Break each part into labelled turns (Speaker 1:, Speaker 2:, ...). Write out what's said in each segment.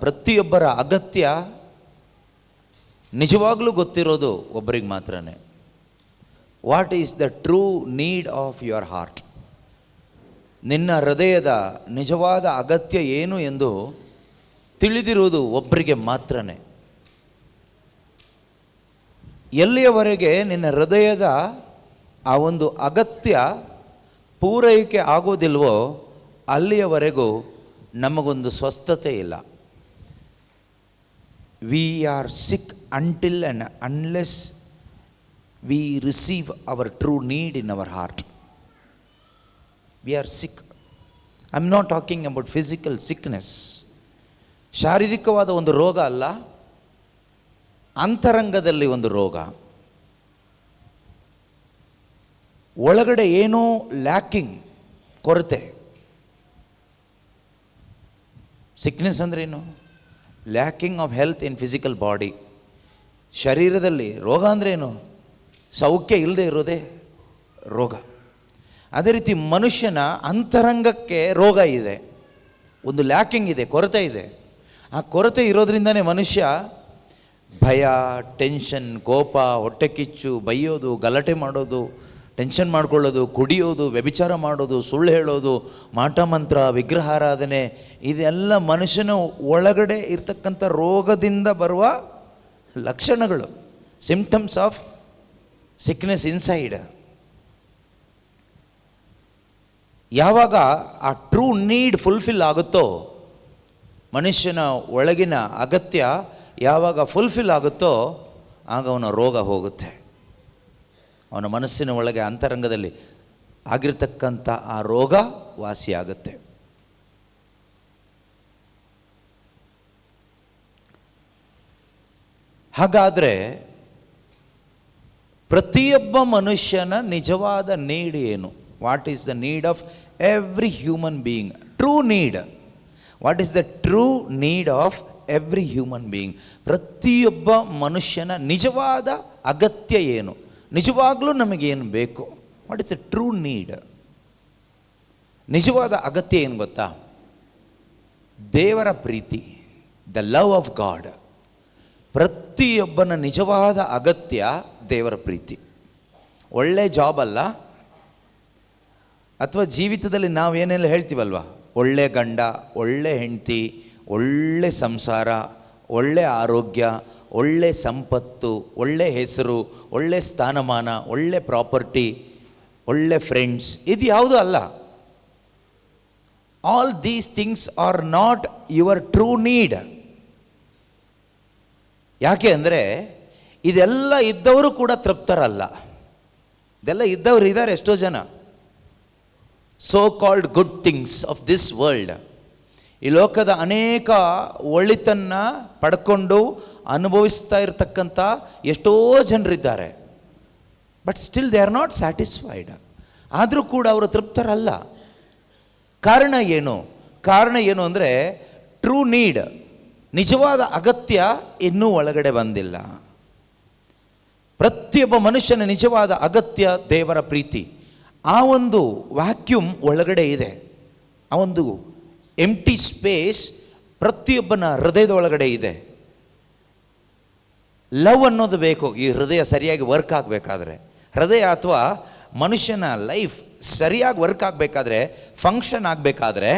Speaker 1: ಪ್ರತಿಯೊಬ್ಬರ ಅಗತ್ಯ ನಿಜವಾಗ್ಲೂ ಗೊತ್ತಿರೋದು ಒಬ್ಬರಿಗೆ ಮಾತ್ರನೇ. What is the true need of your heart? ನಿನ್ನ ಹೃದಯದ ನಿಜವಾದ ಅಗತ್ಯ ಏನು ಎಂದು ತಿಳಿದಿರುವುದು ಒಬ್ಬರಿಗೆ ಮಾತ್ರನೇ. ಎಲ್ಲಿಯವರೆಗೆ ನಿನ್ನ ಹೃದಯದ ಆ ಒಂದು ಅಗತ್ಯ ಪೂರೈಕೆ ಆಗೋದಿಲ್ವೋ ಅಲ್ಲಿಯವರೆಗೂ ನಮಗೊಂದು ಸ್ವಸ್ಥತೆ ಇಲ್ಲ. We are sick until and unless we receive our true need in our heart. We are sick. I am not talking about physical sickness. ಶಾರೀರಿಕವಾದ ಒಂದು ರೋಗ ಅಲ್ಲ, ಅಂತರಂಗದಲ್ಲಿ ಒಂದು ರೋಗ. ಒಳಗಡೆ ಏನೋ ಲ್ಯಾಕಿಂಗ್, ಕೊರತೆ. ಸಿಕ್ನೆಸ್ ಅಂದ್ರೇನು? Lacking of health in physical body. ಶರೀರದಲ್ಲಿ ರೋಗ ಅಂದ್ರೇನು? ಸೌಖ್ಯ ಇಲ್ಲದೆ ಇರೋದೇ ರೋಗ. ಅದೇ ರೀತಿ ಮನುಷ್ಯನ ಅಂತರಂಗಕ್ಕೆ ರೋಗ ಇದೆ, ಒಂದು ಲ್ಯಾಕಿಂಗ್ ಇದೆ, ಕೊರತೆ ಇದೆ. ಆ ಕೊರತೆ ಇರೋದ್ರಿಂದನೇ ಮನುಷ್ಯ ಭಯ, ಟೆನ್ಷನ್, ಕೋಪ, ಹೊಟ್ಟೆ ಕಿಚ್ಚು, ಬೈಯೋದು, ಗಲಾಟೆ ಮಾಡೋದು, ಟೆನ್ಷನ್ ಮಾಡ್ಕೊಳ್ಳೋದು, ಕುಡಿಯೋದು, ವ್ಯಭಿಚಾರ ಮಾಡೋದು, ಸುಳ್ಳು ಹೇಳೋದು, ಮಾಟ ಮಂತ್ರ, ವಿಗ್ರಹಾರಾಧನೆ, ಇದೆಲ್ಲ ಮನುಷ್ಯನ ಒಳಗಡೆ ಇರ್ತಕ್ಕಂಥ ರೋಗದಿಂದ ಬರುವ ಲಕ್ಷಣಗಳು, ಸಿಂಪ್ಟಮ್ಸ್ ಆಫ್ ಸಿಕ್ನೆಸ್ ಇನ್ಸೈಡ್. ಯಾವಾಗ ಆ ಟ್ರೂ ನೀಡ್ ಫುಲ್ಫಿಲ್ ಆಗುತ್ತೋ, ಮನುಷ್ಯನ ಒಳಗಿನ ಅಗತ್ಯ ಯಾವಾಗ ಫುಲ್ಫಿಲ್ ಆಗುತ್ತೋ ಆಗ ಅವನ ರೋಗ ಹೋಗುತ್ತೆ. ಅವನ ಮನಸ್ಸಿನ ಒಳಗೆ ಅಂತರಂಗದಲ್ಲಿ ಆಗಿರ್ತಕ್ಕಂಥ ಆ ರೋಗ ವಾಸಿಯಾಗುತ್ತೆ. ಹಾಗಾದರೆ ಪ್ರತಿಯೊಬ್ಬ ಮನುಷ್ಯನ ನಿಜವಾದ ನೀಡ್ ಏನು? What is the need of every human being? True need. What is the true need of every human being? ಪ್ರತಿಯೊಬ್ಬ ಮನುಷ್ಯನ ನಿಜವಾದ ಅಗತ್ಯ ಏನು? ನಿಜವಾಗ್ಲೂ ನಮಗೇನು ಬೇಕು? What is the true need? ನಿಜವಾದ ಅಗತ್ಯ ಏನು ಗೊತ್ತಾ? ದೇವರ ಪ್ರೀತಿ, ದ ಲವ್ ಆಫ್ ಗಾಡ್. ಪ್ರತಿಯೊಬ್ಬನ ನಿಜವಾದ ಅಗತ್ಯ ದೇವರ ಪ್ರೀತಿ. ಒಳ್ಳೆ ಜಾಬ್ ಅಲ್ಲ, ಅಥವಾ ಜೀವಿತದಲ್ಲಿ ನಾವೇನೆಲ್ಲ ಹೇಳ್ತೀವಲ್ವ, ಒಳ್ಳೆ ಗಂಡ, ಒಳ್ಳೆ ಹೆಂಡತಿ, ಒಳ್ಳೆ ಸಂಸಾರ, ಒಳ್ಳೆ ಆರೋಗ್ಯ, ಒಳ್ಳೆ ಸಂಪತ್ತು, ಒಳ್ಳೆ ಹೆಸರು, ಒಳ್ಳೆ ಸ್ಥಾನಮಾನ, ಒಳ್ಳೆ ಪ್ರಾಪರ್ಟಿ, ಒಳ್ಳೆ ಫ್ರೆಂಡ್ಸ್, ಇದು ಯಾವುದೂ ಅಲ್ಲ. All these things are not your true need. ಯಾಕೆ ಅಂದರೆ ಇದೆಲ್ಲ ಇದ್ದವರು ಕೂಡ ತೃಪ್ತರಲ್ಲ. ಇದೆಲ್ಲ ಇದ್ದವರು ಇದ್ದಾರೆ ಎಷ್ಟೋ ಜನ. So called good things of this world, ಈ ಲೋಕದ ಅನೇಕ ಒಳಿತನ್ನು ಪಡ್ಕೊಂಡು ಅನುಭವಿಸ್ತಾ ಇರತಕ್ಕಂಥ ಎಷ್ಟೋ ಜನರಿದ್ದಾರೆ. But still they are not satisfied. ಆದರೂ ಕೂಡ ಅವರು ತೃಪ್ತರಲ್ಲ. ಕಾರಣ ಏನು? ಕಾರಣ ಏನು ಅಂದರೆ ಟ್ರೂ ನೀಡ್, ನಿಜವಾದ ಅಗತ್ಯ ಇನ್ನೂ ಒಳಗಡೆ ಬಂದಿಲ್ಲ. ಪ್ರತಿಯೊಬ್ಬ ಮನುಷ್ಯನ ನಿಜವಾದ ಅಗತ್ಯ ದೇವರ ಪ್ರೀತಿ. ಆ ಒಂದು ವ್ಯಾಕ್ಯೂಮ್ ಒಳಗಡೆ ಇದೆ. ಆ ಒಂದು ಎಂಟಿ ಸ್ಪೇಸ್ ಪ್ರತಿಯೊಬ್ಬನ ಹೃದಯದ ಒಳಗಡೆ ಇದೆ. ಲವ್ ಅನ್ನೋದು ಬೇಕು ಈ ಹೃದಯ ಸರಿಯಾಗಿ ವರ್ಕ್ ಆಗಬೇಕಾದ್ರೆ. ಹೃದಯ ಅಥವಾ ಮನುಷ್ಯನ ಲೈಫ್ ಸರಿಯಾಗಿ ವರ್ಕ್ ಆಗಬೇಕಾದ್ರೆ, ಫಂಕ್ಷನ್ ಆಗಬೇಕಾದ್ರೆ,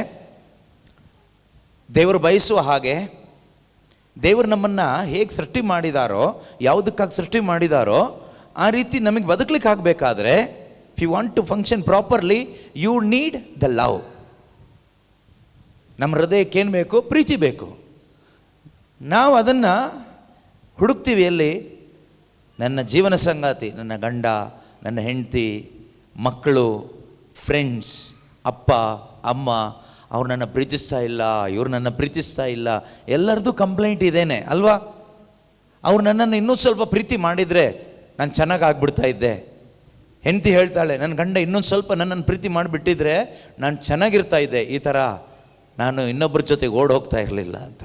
Speaker 1: ದೇವರು ಬಯಸುವ ಹಾಗೆ, ದೇವರು ನಮ್ಮನ್ನು ಹೇಗೆ ಸೃಷ್ಟಿ ಮಾಡಿದಾರೋ, ಯಾವುದಕ್ಕಾಗಿ ಸೃಷ್ಟಿ ಮಾಡಿದಾರೋ ಆ ರೀತಿ ನಮಗೆ ಬದುಕಲಿಕ್ಕೆ ಆಗಬೇಕಾದ್ರೆ, if you want to function properly, you need the love. ನಮ್ಮ ಹೃದಯಕ್ಕೇನು ಬೇಕು? ಪ್ರೀತಿ ಬೇಕು. ನಾವು ಅದನ್ನು ಹುಡುಕ್ತೀವಿ ಎಲ್ಲಿ? ನನ್ನ ಜೀವನ ಸಂಗಾತಿ, ನನ್ನ ಗಂಡ, ನನ್ನ ಹೆಂಡತಿ, ಮಕ್ಕಳು, ಫ್ರೆಂಡ್ಸ್, ಅಪ್ಪ ಅಮ್ಮ, ಅವ್ರು ನನ್ನ ಪ್ರೀತಿಸ್ತಾ ಇಲ್ಲ, ಇವ್ರು ನನ್ನ ಪ್ರೀತಿಸ್ತಾ ಇಲ್ಲ. ಎಲ್ಲರದ್ದು ಕಂಪ್ಲೇಂಟ್ ಇದೇನೆ ಅಲ್ವಾ? ಅವ್ರು ನನ್ನನ್ನು ಇನ್ನೂ ಸ್ವಲ್ಪ ಪ್ರೀತಿ ಮಾಡಿದರೆ ನಾನು ಚೆನ್ನಾಗಿ ಆಗ್ಬಿಡ್ತಾ ಇದ್ದೆ. ಹೆಂಡತಿ ಹೇಳ್ತಾಳೆ, ನನ್ನ ಗಂಡ ಇನ್ನೊಂದು ಸ್ವಲ್ಪ ನನ್ನನ್ನು ಪ್ರೀತಿ ಮಾಡಿಬಿಟ್ಟಿದ್ರೆ ನಾನು ಚೆನ್ನಾಗಿರ್ತಾ ಇದ್ದೆ, ಈ ಥರ ನಾನು ಇನ್ನೊಬ್ಬರ ಜೊತೆಗೆ ಓಡ್ ಹೋಗ್ತಾ ಇರಲಿಲ್ಲ ಅಂತ.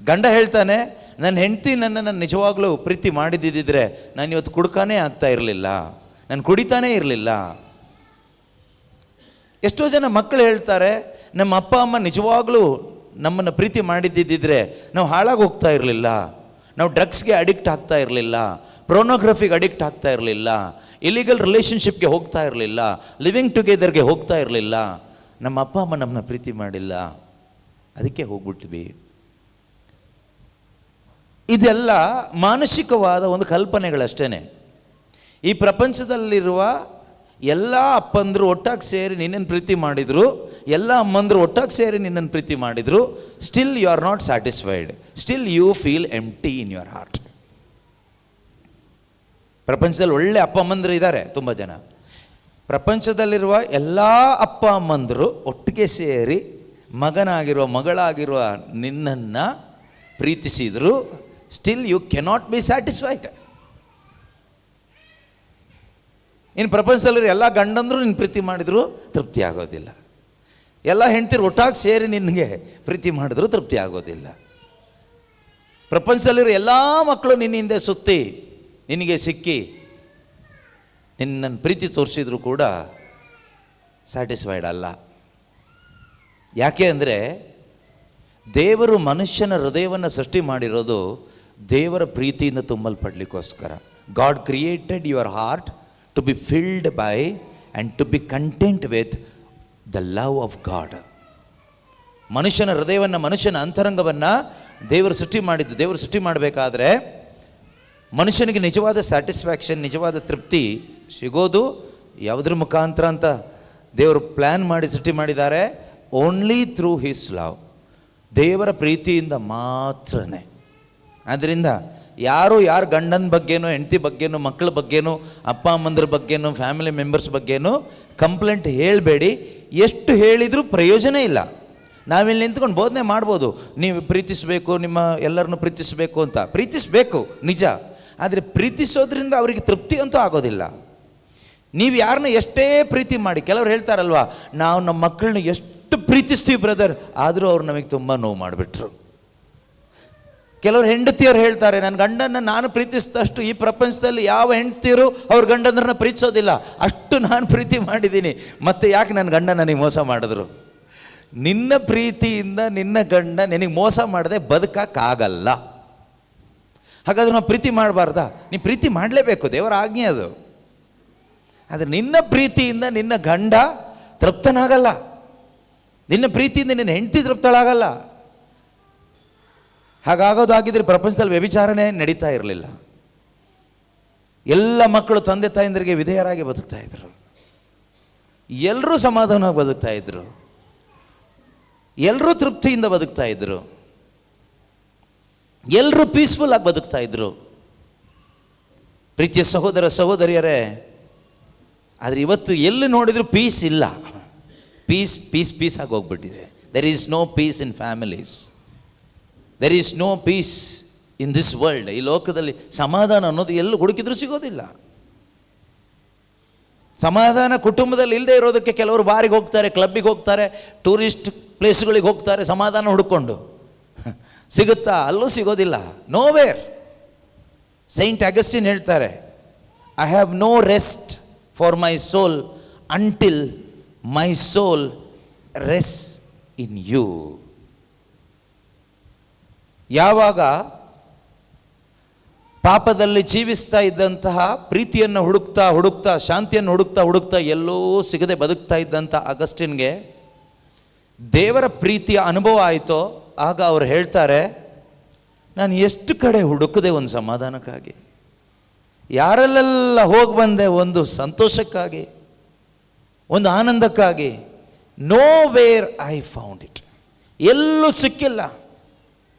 Speaker 1: ಗಂಡ ಹೇಳ್ತಾನೆ, ನನ್ನ ಹೆಂಡತಿ ನನ್ನನ್ನು ನಿಜವಾಗ್ಲೂ ಪ್ರೀತಿ ಮಾಡಿದ್ದಿದ್ದರೆ ನಾನು ಇವತ್ತು ಕುಡ್ಕಾನೇ ಆಗ್ತಾ ಇರಲಿಲ್ಲ, ನಾನು ಕುಡಿತಾನೇ ಇರಲಿಲ್ಲ. ಎಷ್ಟೋ ಜನ ಮಕ್ಕಳು ಹೇಳ್ತಾರೆ, ನಮ್ಮ ಅಪ್ಪ ಅಮ್ಮ ನಿಜವಾಗ್ಲೂ ನಮ್ಮನ್ನು ಪ್ರೀತಿ ಮಾಡಿದ್ದಿದ್ದರೆ ನಾವು ಹಾಳಾಗಿ ಹೋಗ್ತಾ ಇರಲಿಲ್ಲ, ನಾವು ಡ್ರಗ್ಸ್ಗೆ ಅಡಿಕ್ಟ್ ಆಗ್ತಾ ಇರಲಿಲ್ಲ, ಪ್ರೊನೋಗ್ರಫಿಗೆ ಅಡಿಕ್ಟ್ ಆಗ್ತಾ ಇರಲಿಲ್ಲ, ಇಲಿಗಲ್ ರಿಲೇಷನ್ಶಿಪ್ಗೆ ಹೋಗ್ತಾ ಇರಲಿಲ್ಲ, ಲಿವಿಂಗ್ ಟುಗೆದರ್ಗೆ ಹೋಗ್ತಾ ಇರಲಿಲ್ಲ. ನಮ್ಮ ಅಪ್ಪ ಅಮ್ಮ ನಮ್ಮನ್ನ ಪ್ರೀತಿ ಮಾಡಿಲ್ಲ, ಅದಕ್ಕೆ ಹೋಗ್ಬಿಟ್ವಿ. ಇದೆಲ್ಲ ಮಾನಸಿಕವಾದ ಒಂದು ಕಲ್ಪನೆಗಳಷ್ಟೇ. ಈ ಪ್ರಪಂಚದಲ್ಲಿರುವ ಎಲ್ಲ ಅಪ್ಪಂದರು ಒಟ್ಟಾಗಿ ಸೇರಿ ನಿನ್ನನ್ನು ಪ್ರೀತಿ ಮಾಡಿದರು, ಎಲ್ಲ ಅಮ್ಮಂದರು ಒಟ್ಟಾಗಿ ಸೇರಿ ನಿನ್ನನ್ನು ಪ್ರೀತಿ ಮಾಡಿದರು, still you are not satisfied, still you feel empty in your heart. ಪ್ರಪಂಚದಲ್ಲಿ ಒಳ್ಳೆ ಅಪ್ಪ ಅಮ್ಮಂದರು ಇದ್ದಾರೆ ತುಂಬ ಜನ. ಪ್ರಪಂಚದಲ್ಲಿರುವ ಎಲ್ಲ ಅಪ್ಪ ಅಮ್ಮಂದರು ಒಟ್ಟಿಗೆ ಸೇರಿ ಮಗನಾಗಿರುವ ಮಗಳಾಗಿರುವ ನಿನ್ನನ್ನು ಪ್ರೀತಿಸಿದರು, still you cannot be satisfied. ಇನ್ನು ಪ್ರಪಂಚದಲ್ಲಿರೋ ಎಲ್ಲ ಗಂಡಂದರು ನಿನ್ನ ಪ್ರೀತಿ ಮಾಡಿದ್ರು ತೃಪ್ತಿ ಆಗೋದಿಲ್ಲ, ಎಲ್ಲ ಹೆಂಡ್ತಿರು ಒಟ್ಟಾಗಿ ಸೇರಿ ನಿನಗೆ ಪ್ರೀತಿ ಮಾಡಿದ್ರು ತೃಪ್ತಿ ಆಗೋದಿಲ್ಲ. ಪ್ರಪಂಚದಲ್ಲಿರೋ ಎಲ್ಲ ಮಕ್ಕಳು ನಿನ್ನ ಹಿಂದೆ ಸುತ್ತಿ ನಿನಗೆ ಸಿಕ್ಕಿ ನಿನ್ನನ್ನು ಪ್ರೀತಿ ತೋರಿಸಿದ್ರು ಕೂಡ ಸ್ಯಾಟಿಸ್ಫೈಡ್ ಅಲ್ಲ. ಯಾಕೆ ಅಂದರೆ ದೇವರು ಮನುಷ್ಯನ ಹೃದಯವನ್ನು ಸೃಷ್ಟಿ ಮಾಡಿರೋದು ದೇವರ ಪ್ರೀತಿಯಿಂದ ತುಂಬಲ್ಪಡಲಿಕ್ಕೋಸ್ಕರ. God created your heart to be filled by and to be content with the love of God. ಮನುಷ್ಯನ ಹೃದಯವನ್ನು, ಮನುಷ್ಯನ ಅಂತರಂಗವನ್ನು ದೇವರು ಸೃಷ್ಟಿ ಮಾಡಿದ್ದು. ದೇವರು ಸೃಷ್ಟಿ ಮಾಡಬೇಕಾದ್ರೆ ಮನುಷ್ಯನಿಗೆ ನಿಜವಾದ ಸ್ಯಾಟಿಸ್ಫ್ಯಾಕ್ಷನ್, ನಿಜವಾದ ತೃಪ್ತಿ ಸಿಗೋದು ಯಾವುದ್ರ ಮುಖಾಂತರ ಅಂತ ದೇವರು ಪ್ಲ್ಯಾನ್ ಮಾಡಿ ಸೃಷ್ಟಿ ಮಾಡಿದ್ದಾರೆ. ಓನ್ಲಿ ಥ್ರೂ ಹಿಸ್ ಲವ್, ದೇವರ ಪ್ರೀತಿಯಿಂದ ಮಾತ್ರನೇ. ಆದ್ದರಿಂದ ಯಾರು ಗಂಡನ ಬಗ್ಗೆನೋ, ಹೆಂಡತಿ ಬಗ್ಗೆನೋ, ಮಕ್ಕಳ ಬಗ್ಗೆನೋ, ಅಪ್ಪ ಅಮ್ಮಂದ್ರ ಬಗ್ಗೆನೋ, ಫ್ಯಾಮಿಲಿ ಮೆಂಬರ್ಸ್ ಬಗ್ಗೆನೋ ಕಂಪ್ಲೇಂಟ್ ಹೇಳಬೇಡಿ. ಎಷ್ಟು ಹೇಳಿದರೂ ಪ್ರಯೋಜನ ಇಲ್ಲ. ನಾವಿಲ್ಲಿ ನಿಂತ್ಕೊಂಡು ಬೋಧನೆ ಮಾಡ್ಬೋದು, ನೀವು ಪ್ರೀತಿಸಬೇಕು, ನಿಮ್ಮ ಎಲ್ಲರನ್ನೂ ಪ್ರೀತಿಸಬೇಕು ಅಂತ. ಪ್ರೀತಿಸಬೇಕು ನಿಜ, ಆದರೆ ಪ್ರೀತಿಸೋದ್ರಿಂದ ಅವರಿಗೆ ತೃಪ್ತಿ ಅಂತೂ ಆಗೋದಿಲ್ಲ. ನೀವು ಯಾರನ್ನ ಎಷ್ಟೇ ಪ್ರೀತಿ ಮಾಡಿ, ಕೆಲವ್ರು ಹೇಳ್ತಾರಲ್ವ, ನಾವು ನಮ್ಮ ಮಕ್ಕಳನ್ನ ಎಷ್ಟು ಪ್ರೀತಿಸ್ತೀವಿ ಬ್ರದರ್, ಆದರೂ ಅವ್ರು ನಮಗೆ ತುಂಬ ನೋವು ಮಾಡಿಬಿಟ್ರು. ಕೆಲವರು ಹೆಂಡತಿಯರು ಹೇಳ್ತಾರೆ, ನನ್ನ ಗಂಡನ ನಾನು ಪ್ರೀತಿಸಿದಷ್ಟು ಈ ಪ್ರಪಂಚದಲ್ಲಿ ಯಾವ ಹೆಂಡತಿಯರು ಅವ್ರ ಗಂಡಂದ್ರನ್ನ ಪ್ರೀತಿಸೋದಿಲ್ಲ, ಅಷ್ಟು ನಾನು ಪ್ರೀತಿ ಮಾಡಿದ್ದೀನಿ, ಮತ್ತೆ ಯಾಕೆ ನನ್ನ ಗಂಡ ನನಗೆ ಮೋಸ ಮಾಡಿದ್ರು? ನಿನ್ನ ಪ್ರೀತಿಯಿಂದ ನಿನ್ನ ಗಂಡ ನಿನಗೆ ಮೋಸ ಮಾಡದೆ ಬದುಕಕ್ಕಾಗಲ್ಲ. ಹಾಗಾದ್ರೆ ನಾವು ಪ್ರೀತಿ ಮಾಡಬಾರ್ದಾ? ನೀನು ಪ್ರೀತಿ ಮಾಡಲೇಬೇಕು, ದೇವರ ಆಜ್ಞೆ ಅದು. ಆದರೆ ನಿನ್ನ ಪ್ರೀತಿಯಿಂದ ನಿನ್ನ ಗಂಡ ತೃಪ್ತನಾಗಲ್ಲ, ನಿನ್ನ ಪ್ರೀತಿಯಿಂದ ನಿನ್ನ ಹೆಂಡತಿ ತೃಪ್ತಳಾಗಲ್ಲ. ಹಾಗಾಗೋದಾಗಿದ್ರೆ ಪ್ರಪಂಚದಲ್ಲಿ ವ್ಯಭಿಚಾರನೇ ನಡೀತಾ ಇರಲಿಲ್ಲ. ಎಲ್ಲ ಮಕ್ಕಳು ತಂದೆ ತಾಯಂದರಿಗೆ ವಿಧೇಯರಾಗಿ ಬದುಕ್ತಾ ಇದ್ರು, ಎಲ್ಲರೂ ಸಮಾಧಾನವಾಗಿ ಬದುಕ್ತಾ ಇದ್ರು, ಎಲ್ಲರೂ ತೃಪ್ತಿಯಿಂದ ಬದುಕ್ತಾ ಇದ್ರು, ಎಲ್ಲರೂ ಪೀಸ್ಫುಲ್ ಆಗಿ ಬದುಕ್ತಾ ಇದ್ರು. ಪ್ರೀತಿಯ ಸಹೋದರ ಸಹೋದರಿಯರೇ, ಆದರೆ ಇವತ್ತು ಎಲ್ಲಿ ನೋಡಿದ್ರು ಪೀಸ್ ಇಲ್ಲ. ಪೀಸ್ ಪೀಸ್ ಪೀಸ್ ಆಗಿ ಹೋಗ್ಬಿಟ್ಟಿದೆ. There is no peace in families, there is no peace in this world. ಈ ಲೋಕದಲ್ಲಿ ಸಮಾಧಾನ ಅನ್ನೋದು ಎಲ್ಲೂ ಹುಡುಕಿದ್ರೂ ಸಿಗೋದಿಲ್ಲ. ಸಮಾಧಾನ ಕುಟುಂಬದಲ್ಲಿ ಇಲ್ಲದೆ ಇರೋದಕ್ಕೆ ಕೆಲವರು ಬಾರಿಗೆ ಹೋಗ್ತಾರೆ, ಕ್ಲಬ್ಬಿಗೆ ಹೋಗ್ತಾರೆ, ಟೂರಿಸ್ಟ್ ಪ್ಲೇಸ್ಗಳಿಗೆ ಹೋಗ್ತಾರೆ ಸಮಾಧಾನ ಹುಡ್ಕೊಂಡು. ಸಿಗುತ್ತಾ? ಅಲ್ಲೂ ಸಿಗೋದಿಲ್ಲ. ನೋವೇರ್. ಸೈಂಟ್ ಅಗಸ್ಟಿನ್ ಹೇಳ್ತಾರೆ, I have no rest for my soul until my soul rest in you. ಯಾವಾಗ ಪಾಪದಲ್ಲಿ ಜೀವಿಸ್ತಾ ಇದ್ದಂತಹ ಪ್ರೀತಿಯನ್ನು ಹುಡುಕ್ತಾ ಹುಡುಕ್ತಾ, ಶಾಂತಿಯನ್ನು ಹುಡುಕ್ತಾ ಹುಡುಕ್ತಾ ಎಲ್ಲೋ ಸಿಗದೆ ಬದುಕ್ತಾ ಇದ್ದಂಥ ಅಗಸ್ಟಿನ್ಗೆ ದೇವರ ಪ್ರೀತಿಯ ಅನುಭವ ಆಯಿತೋ, ಆಗ ಅವ್ರು ಹೇಳ್ತಾರೆ, ನಾನು ಎಷ್ಟು ಕಡೆ ಹುಡುಕದೆ ಒಂದು ಸಮಾಧಾನಕ್ಕಾಗಿ, ಯಾರಲ್ಲೆಲ್ಲ ಹೋಗಿ ಬಂದೆ ಒಂದು ಸಂತೋಷಕ್ಕಾಗಿ, ಒಂದು ಆನಂದಕ್ಕಾಗಿ. Nowhere I found it. ಎಲ್ಲೂ ಸಿಕ್ಕಿಲ್ಲ.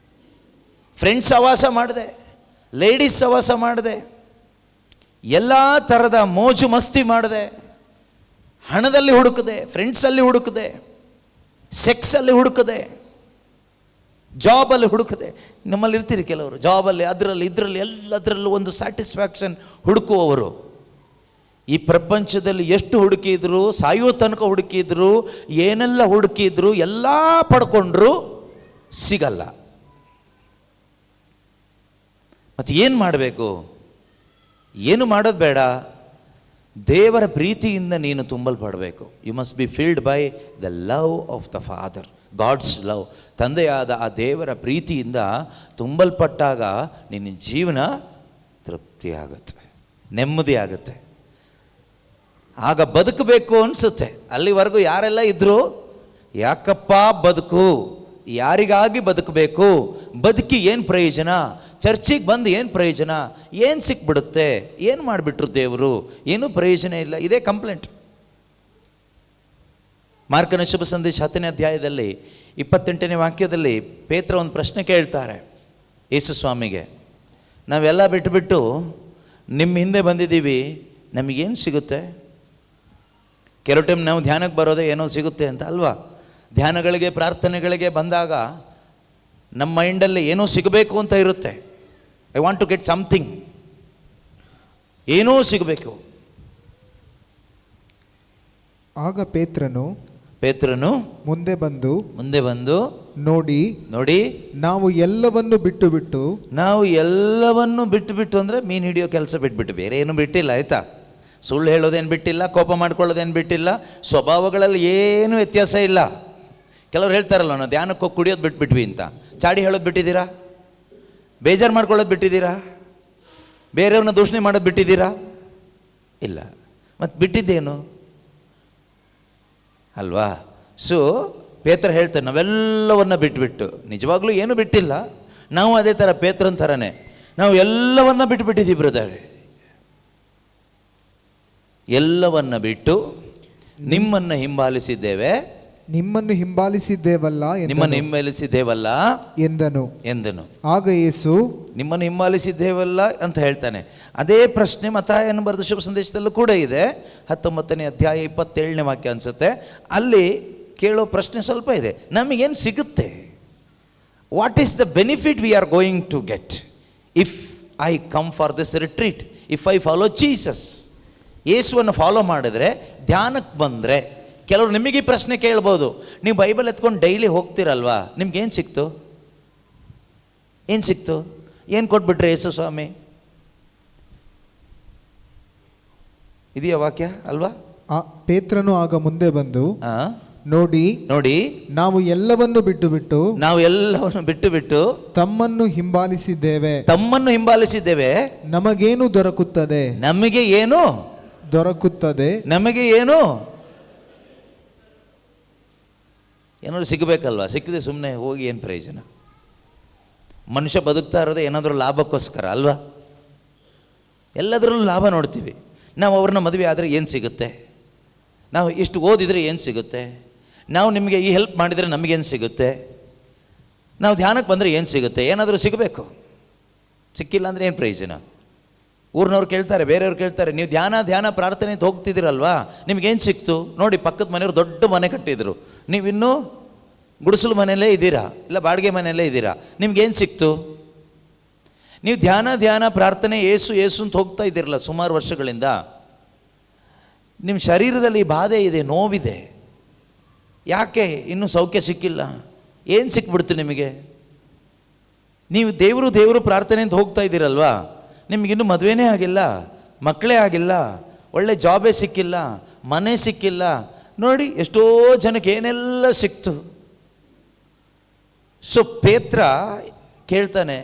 Speaker 1: ಫ್ರೆಂಡ್ಸ್ ಸಹವಾಸ ಮಾಡಿದೆ, ಲೇಡೀಸ್ ಸಹವಾಸ ಮಾಡಿದೆ, ಎಲ್ಲ ಥರದ ಮೋಜು ಮಸ್ತಿ ಮಾಡಿದೆ, ಹಣದಲ್ಲಿ ಹುಡುಕದೆ, ಫ್ರೆಂಡ್ಸಲ್ಲಿ ಹುಡುಕದೆ, ಸೆಕ್ಸಲ್ಲಿ ಹುಡುಕದೆ, ಜಾಬಲ್ಲಿ ಹುಡುಕದೆ. ನಮ್ಮಲ್ಲಿ ಇರ್ತೀರಿ ಕೆಲವರು, ಜಾಬಲ್ಲಿ, ಅದರಲ್ಲಿ ಇದರಲ್ಲಿ ಎಲ್ಲದರಲ್ಲೂ ಒಂದು ಸ್ಯಾಟಿಸ್ಫ್ಯಾಕ್ಷನ್ ಹುಡುಕುವವರು. ಈ ಪ್ರಪಂಚದಲ್ಲಿ ಎಷ್ಟು ಹುಡುಕಿದ್ರು, ಸಾಯೋ ತನಕ ಹುಡುಕಿದ್ರು, ಏನೆಲ್ಲ ಹುಡುಕಿದ್ರು, ಎಲ್ಲ ಪಡ್ಕೊಂಡ್ರು ಸಿಗಲ್ಲ. ಮತ್ತು ಏನು ಮಾಡಬೇಕು? ಏನು ಮಾಡೋದು ಬೇಡ. ದೇವರ ಪ್ರೀತಿಯಿಂದ ನೀನು ತುಂಬಲ್ಪಡಬೇಕು. You must be filled by the love of the father, God's love. ತಂದೆಯಾದ ಆ ದೇವರ ಪ್ರೀತಿಯಿಂದ ತುಂಬಲ್ಪಟ್ಟಾಗ ನಿನ್ನ ಜೀವನ ತೃಪ್ತಿ ಆಗುತ್ತೆ, ನೆಮ್ಮದಿ ಆಗುತ್ತೆ. ಆಗ ಬದುಕಬೇಕು ಅನಿಸುತ್ತೆ. ಅಲ್ಲಿವರೆಗೂ ಯಾರೆಲ್ಲ ಇದ್ದರು, ಯಾಕಪ್ಪ ಬದುಕು, ಯಾರಿಗಾಗಿ ಬದುಕಬೇಕು, ಬದುಕಿ ಏನು ಪ್ರಯೋಜನ, ಚರ್ಚಿಗೆ ಬಂದು ಏನು ಪ್ರಯೋಜನ, ಏನು ಸಿಕ್ಬಿಡುತ್ತೆ, ಏನು ಮಾಡಿಬಿಟ್ರು ದೇವರು, ಏನೂ ಪ್ರಯೋಜನ ಇಲ್ಲ, ಇದೇ ಕಂಪ್ಲೇಂಟ್. ಮಾರ್ಕನ ಶುಭ ಸಂದೇಶ 10ನೇ ಅಧ್ಯಾಯದಲ್ಲಿ 28ನೇ ವಾಕ್ಯದಲ್ಲಿ ಪೇತ್ರ ಒಂದು ಪ್ರಶ್ನೆ ಕೇಳ್ತಾರೆ ಯೇಸು ಸ್ವಾಮಿಗೆ. ನಾವೆಲ್ಲ ಬಿಟ್ಟುಬಿಟ್ಟು ನಿಮ್ಮ ಹಿಂದೆ ಬಂದಿದ್ದೀವಿ, ನಮಗೇನು ಸಿಗುತ್ತೆ? ಕೆಲವು ಟೈಮ್ ನಾವು ಧ್ಯಾನಕ್ಕೆ ಬರೋದೇ ಏನೋ ಸಿಗುತ್ತೆ ಅಂತ ಅಲ್ವಾ? ಧ್ಯಾನಗಳಿಗೆ ಪ್ರಾರ್ಥನೆಗಳಿಗೆ ಬಂದಾಗ ನಮ್ಮ ಮೈಂಡಲ್ಲಿ ಏನೋ ಸಿಗಬೇಕು ಅಂತ ಇರುತ್ತೆ. I want to get something, ಏನೋ ಸಿಗಬೇಕು.
Speaker 2: ಆಗ ಪೇತ್ರನು ಮುಂದೆ ಬಂದು ನೋಡಿ ನಾವು ಎಲ್ಲವನ್ನು ಬಿಟ್ಟು ಅಂದರೆ ಮೀನು ಹಿಡಿಯೋ ಕೆಲಸ ಬಿಟ್ಬಿಟ್ಟು ಬೇರೆ ಏನು ಬಿಟ್ಟಿಲ್ಲ, ಆಯ್ತಾ? ಸುಳ್ಳು ಹೇಳೋದೇನು ಬಿಟ್ಟಿಲ್ಲ, ಕೋಪ ಮಾಡ್ಕೊಳ್ಳೋದೇನು ಬಿಟ್ಟಿಲ್ಲ, ಸ್ವಭಾವಗಳಲ್ಲಿ ಏನೂ ವ್ಯತ್ಯಾಸ ಇಲ್ಲ. ಕೆಲವ್ರು ಹೇಳ್ತಾರಲ್ಲ, ನಾವು ಧ್ಯಾನಕ್ಕೆ ಹೋಗಿ ಕುಡಿಯೋದು ಬಿಟ್ಬಿಟ್ವಿ ಅಂತ. ಚಾಡಿ ಹೇಳೋದು ಬಿಟ್ಟಿದ್ದೀರಾ? ಬೇಜಾರು ಮಾಡ್ಕೊಳ್ಳೋದು ಬಿಟ್ಟಿದ್ದೀರಾ? ಬೇರೆಯವ್ರನ್ನ ದೂಷಣೆ ಮಾಡೋದು ಬಿಟ್ಟಿದ್ದೀರಾ? ಇಲ್ಲ. ಮತ್ತು ಬಿಟ್ಟಿದ್ದೇನು ಅಲ್ವಾ? ಸೊ ಪೇತ್ರ ಹೇಳ್ತಾರೆ, ನಾವೆಲ್ಲವನ್ನ ಬಿಟ್ಬಿಟ್ಟು, ನಿಜವಾಗ್ಲೂ ಏನು ಬಿಟ್ಟಿಲ್ಲ, ನಾವು ಅದೇ ಥರ ಪೇತ್ರನ ಥರನೇ ನಾವು ಎಲ್ಲವನ್ನ ಬಿಟ್ಟುಬಿಟ್ಟಿದ್ದೀವಿ ಬ್ರದರ್. ಎಲ್ಲವನ್ನ ಬಿಟ್ಟು ನಿಮ್ಮನ್ನು ಹಿಂಬಾಲಿಸಿದ್ದೇವೆ ಎಂದನು. ಆಗ ಯೇಸು
Speaker 1: ನಿಮ್ಮನ್ನು ಹಿಂಬಾಲಿಸಿದ್ದೇವಲ್ಲ ಅಂತ ಹೇಳ್ತಾನೆ. ಅದೇ ಪ್ರಶ್ನೆ ಮತ್ತಾಯನ ಬರೆದ ಶುಭ ಸಂದೇಶದಲ್ಲೂ ಕೂಡ ಇದೆ. 19ನೇ ಅಧ್ಯಾಯ 27ನೇ ವಾಕ್ಯ ಅನ್ಸುತ್ತೆ. ಅಲ್ಲಿ ಕೇಳೋ ಪ್ರಶ್ನೆ ಸ್ವಲ್ಪ ಇದೆ, ನಮಗೇನು ಸಿಗುತ್ತೆ? What is the benefit we are going to get if I come for this retreat, if I follow Jesus? ಯೇಸುವನ್ನು ಫಾಲೋ ಮಾಡಿದ್ರೆ, ಧ್ಯಾನಕ್ಕೆ ಬಂದರೆ, ಕೆಲವರು ನಿಮಗೆ ಈ ಪ್ರಶ್ನೆ ಕೇಳ್ಬೋದು, ನೀವು ಬೈಬಲ್ ಎತ್ಕೊಂಡು ಡೈಲಿ ಹೋಗ್ತೀರಲ್ವಾ, ನಿಮ್ಗೇನು ಸಿಕ್ತು? ಏನು ಕೊಟ್ಬಿಟ್ರೆ ಯೇಸು ಸ್ವಾಮಿ? ಇದೆಯಾ ವಾಕ್ಯ ಅಲ್ವಾ?
Speaker 2: ಪೇತ್ರನು ಆಗ ಮುಂದೆ ಬಂದು ನೋಡಿ ನಾವು ಎಲ್ಲವನ್ನು ಬಿಟ್ಟು ತಮ್ಮನ್ನು ಹಿಂಬಾಲಿಸಿದ್ದೇವೆ. ನಮಗೇನು ದೊರಕುತ್ತದೆ?
Speaker 1: ಏನಾದ್ರು ಸಿಗಬೇಕಲ್ವಾ? ಸಿಕ್ಕಿದೆ ಸುಮ್ಮನೆ ಹೋಗಿ ಏನು ಪ್ರಯೋಜನ? ಮನುಷ್ಯ ಬದುಕ್ತಾ ಇರೋದೇ ಏನಾದರೂ ಲಾಭಕ್ಕೋಸ್ಕರ ಅಲ್ವಾ? ಎಲ್ಲದರಲ್ಲೂ ಲಾಭ ನೋಡ್ತೀವಿ. ನಾವು ಅವ್ರನ್ನ ಮದುವೆ ಆದರೆ ಏನು ಸಿಗುತ್ತೆ? ನಾವು ಇಷ್ಟು ಓದಿದರೆ ಏನು ಸಿಗುತ್ತೆ? ನಾವು ನಿಮಗೆ ಈ ಹೆಲ್ಪ್ ಮಾಡಿದರೆ ನಮಗೇನು ಸಿಗುತ್ತೆ? ನಾವು ಧ್ಯಾನಕ್ಕೆ ಬಂದರೆ ಏನು ಸಿಗುತ್ತೆ? ಏನಾದರೂ ಸಿಗಬೇಕು. ಸಿಕ್ಕಿಲ್ಲ ಅಂದರೆ ಏನು ಪ್ರಯೋಜನ? ಊರಿನವ್ರು ಕೇಳ್ತಾರೆ, ಬೇರೆಯವ್ರು ಕೇಳ್ತಾರೆ, ನೀವು ಧ್ಯಾನ ಪ್ರಾರ್ಥನೆ ಅಂತ ಹೋಗ್ತಿದ್ದೀರಲ್ವಾ, ನಿಮ್ಗೇನು ಸಿಕ್ತು? ನೋಡಿ, ಪಕ್ಕದ ಮನೆಯವರು ದೊಡ್ಡ ಮನೆ ಕಟ್ಟಿದ್ರು, ನೀವಿನ್ನೂ ಗುಡಿಸಲು ಮನೆಯಲ್ಲೇ ಇದ್ದೀರಾ, ಇಲ್ಲ ಬಾಡಿಗೆ ಮನೆಯಲ್ಲೇ ಇದ್ದೀರಾ, ನಿಮ್ಗೇನು ಸಿಕ್ತು? ನೀವು ಧ್ಯಾನ ಪ್ರಾರ್ಥನೆ ಏಸು ಅಂತ ಹೋಗ್ತಾ ಇದ್ದೀರಲ್ಲ ಸುಮಾರು ವರ್ಷಗಳಿಂದ, ನಿಮ್ಮ ಶರೀರದಲ್ಲಿ ಬಾಧೆ ಇದೆ, ನೋವಿದೆ, ಯಾಕೆ ಇನ್ನೂ ಸೌಖ್ಯ ಸಿಕ್ಕಿಲ್ಲ? ಏನು ಸಿಕ್ಬಿಡ್ತು ನಿಮಗೆ? ನೀವು ದೇವರು ಪ್ರಾರ್ಥನೆ ಅಂತ ಹೋಗ್ತಾ ಇದ್ದೀರಲ್ವಾ, ನಿಮಗಿನ್ನೂ ಮದುವೆನೇ ಆಗಿಲ್ಲ, ಮಕ್ಕಳೇ ಆಗಿಲ್ಲ, ಒಳ್ಳೆ ಜಾಬೇ ಸಿಕ್ಕಿಲ್ಲ, ಮನೆ ಸಿಕ್ಕಿಲ್ಲ. ನೋಡಿ, ಎಷ್ಟೋ ಜನಕ್ಕೆ ಏನೆಲ್ಲ ಸಿಕ್ತು. ಸೊ ಪೇತ್ರ ಕೇಳ್ತಾನೆ,